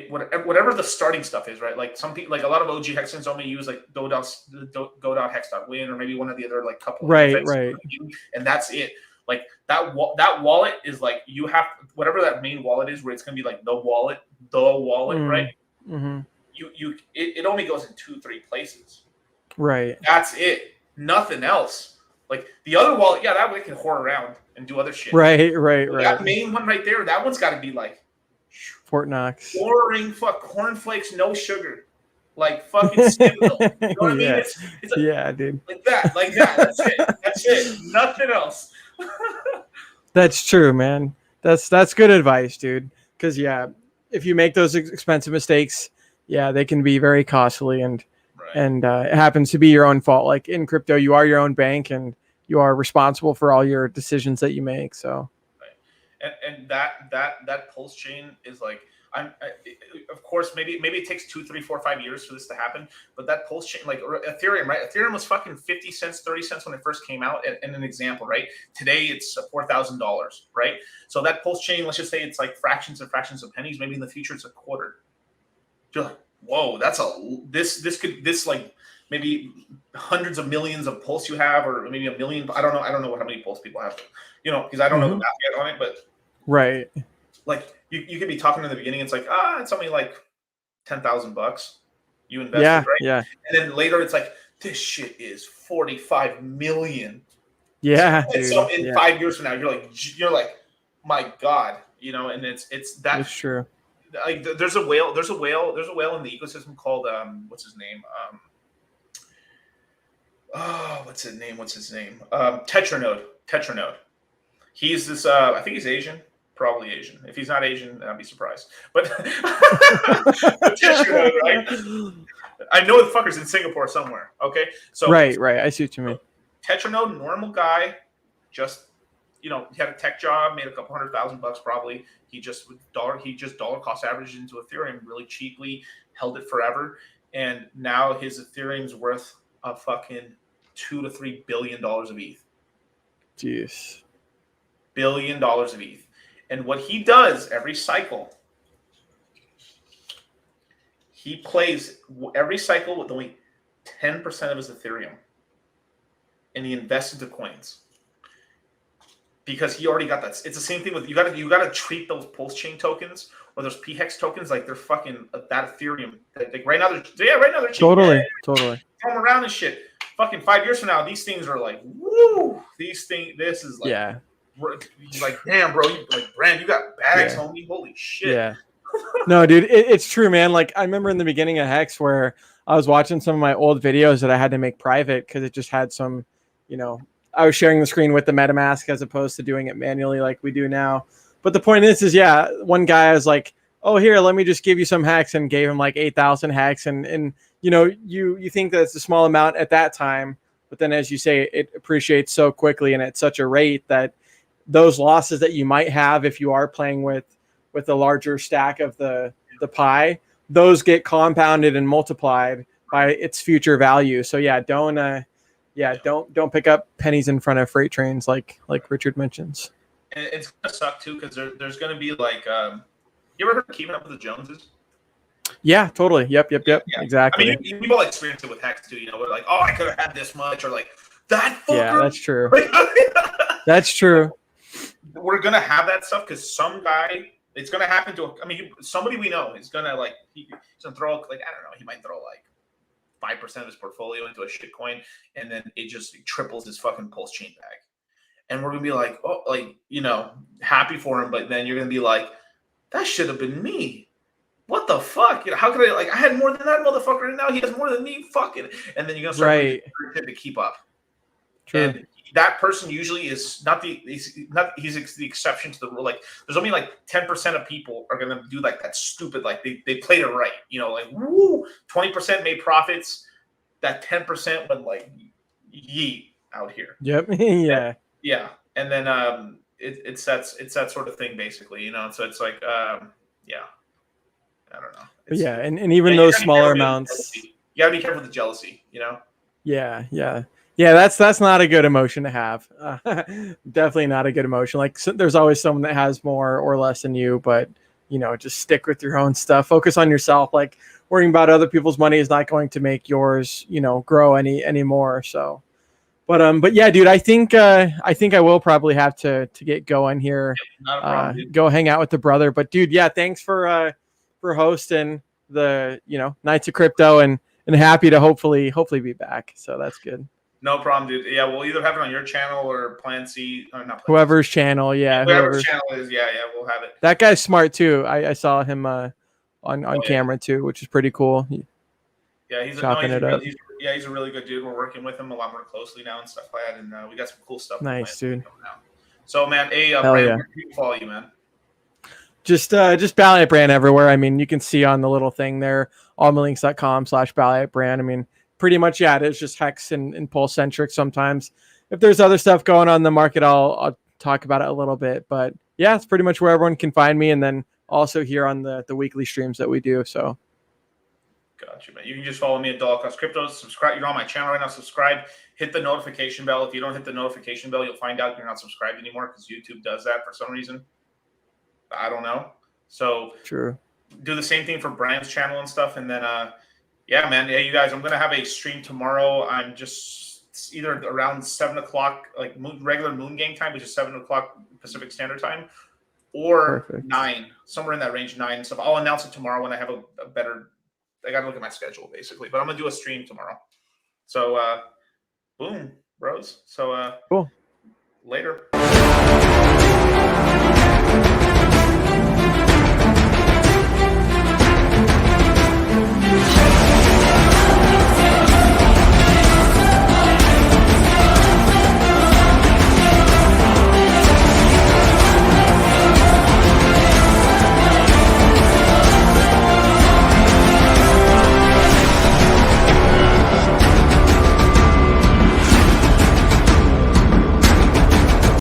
whatever the starting stuff is, right? Like some people, like a lot of OG hexens only use like go.hex.win or maybe one of the other like couple. Right. And that's it. Like that wallet is like you have whatever that main wallet is, where it's gonna be like the wallet, right? Mm-hmm. It only goes in 2-3 places. Right. That's it. Nothing else. Like the other wallet, yeah, that way it can whore around and do other shit. Right. That main one right there, that one's got to be like Fort Knox. boring, cornflakes, no sugar, like fucking skim milk. You know what I mean? Yeah. It's like, Yeah, dude. Like that. That's it. Nothing else. That's true, man. That's good advice, dude. Because if you make those expensive mistakes, they can be very costly, and it happens to be your own fault. Like in crypto, you are your own bank, and you are responsible for all your decisions that you make. So. And that PulseChain is like of course maybe it takes 2, 3, 4, 5 years for this to happen, but that PulseChain, like Ethereum, right? Ethereum was fucking 50 cents, 30 cents when it first came out. And an example, right? Today it's $4,000, right? So that PulseChain, let's just say it's like fractions of pennies. Maybe in the future it's a quarter. You're like, whoa, that's this like maybe hundreds of millions of pulse you have, or maybe a million. I don't know how many pulse people have, you know, because I don't know the math yet on it, but right. Like you could be talking in the beginning, it's like, it's only like $10,000 you invested, right? Yeah. And then later it's like, this shit is 45 million. Yeah, And dude. so in Yeah, 5 years from now, you're like, my God, you know, and it's that that's true. like there's a whale in the ecosystem called what's his name? What's his name? Tetranode. He's this I think he's Asian, probably Asian. If he's not Asian, I'd be surprised. But the Tetranode, right? I know the fucker's in Singapore somewhere. Okay, so Right. I see what you mean. Tetranode, normal guy, just he had a tech job, made a couple $100,000 probably. He just dollar cost averaged into Ethereum really cheaply, held it forever, and now his Ethereum's worth a fucking $2 to $3 billion of ETH. Jeez. $1 billion of ETH. And what he does every cycle, he plays every cycle with only 10% of his Ethereum, and he invests into coins because he already got that. It's the same thing with you got to treat those PulseChain tokens or those PHEX tokens like they're fucking that Ethereum. Like right now they're cheap. Totally. Throw them around and shit. Fucking 5 years from now, these things are like, woo! This is like, Yeah. Like, damn, bro, Brand, you got bags, homie. Holy shit. Yeah. No, dude, it's true, man. Like I remember in the beginning of Hex where I was watching some of my old videos that I had to make private because it just had some, I was sharing the screen with the MetaMask as opposed to doing it manually like we do now. But the point is yeah, one guy was like, oh, here, let me just give you some Hex, and gave him like 8,000 Hex. And you think that it's a small amount at that time, but then as you say, it appreciates so quickly and at such a rate that those losses that you might have if you are playing with a larger stack of the pie, those get compounded and multiplied by its future value. So yeah, don't pick up pennies in front of freight trains like Richard mentions. And it's gonna suck too because there's gonna be like, you ever heard of Keeping Up with the Joneses? Yeah, totally. Yep. Yeah. Exactly. I mean, we've all experienced it with Hex too. We're like, oh, I could have had this much, or like that fucker. Yeah, that's true. That's true. We're gonna have that stuff because some guy. It's gonna happen to. Somebody we know is gonna like. He's gonna throw like, I don't know. He might throw like 5% of his portfolio into a shit coin, and then it just triples his fucking PulseChain bag. And we're gonna be like, oh, like happy for him, but then you're gonna be like, that should have been me. What the fuck? How could I had more than that motherfucker, and now he has more than me. Fucking. And then you're gonna start to keep up. True. And that person usually is he's the exception to the rule. Like there's only like 10% of people are gonna do like that stupid, like they played it right. Like woo, 20% made profits. That 10% went like yeet out here. Yep. Yeah. Yeah. And then it's that sort of thing basically, So it's like yeah. I don't know. Yeah, and even those smaller amounts. You gotta be careful with the jealousy, Yeah. That's not a good emotion to have. Definitely not a good emotion. Like there's always someone that has more or less than you, but just stick with your own stuff. Focus on yourself. Like worrying about other people's money is not going to make yours, grow any more. So, but yeah, dude, I think I will probably have to get going here. Not a problem, dude. Go hang out with the brother. But dude, yeah, thanks for hosting the Nights of Crypto, and happy to hopefully be back. So that's good. No problem, dude. Yeah, we'll either have it on your channel or Plan C, or not. Whoever's channel, yeah. Whoever's channel is, yeah, we'll have it. That guy's smart too. I saw him on camera too, which is pretty cool. He's it up. He's a really good dude. We're working with him a lot more closely now and stuff like that, and we got some cool stuff. Nice, dude. So, man, Brand, where can people follow you, man? Just Balliet Brand everywhere. I mean, you can see on the little thing there, allmalinks.com/Balliet Brand. I mean, pretty much, yeah, it is just Hex and Pulse centric. Sometimes if there's other stuff going on in the market, I'll talk about it a little bit. But yeah, it's pretty much where everyone can find me. And then also here on the weekly streams that we do. So. Gotcha, man. You can just follow me at Dollar Cost Crypto. Subscribe. You're on my channel right now. Subscribe. Hit the notification bell. If you don't hit the notification bell, you'll find out you're not subscribed anymore because YouTube does that for some reason. I don't know. So true. Do the same thing for Brian's channel and stuff. And then, yeah, man. Yeah, you guys, I'm going to have a stream tomorrow. I'm just either around 7 o'clock, like regular Moon Gang time, which is 7 o'clock Pacific Standard Time, or Perfect. 9, somewhere in that range, 9 and stuff. I'll announce it tomorrow when I have a better, I got to look at my schedule basically, but I'm going to do a stream tomorrow. So, boom, bros. So, cool. Later.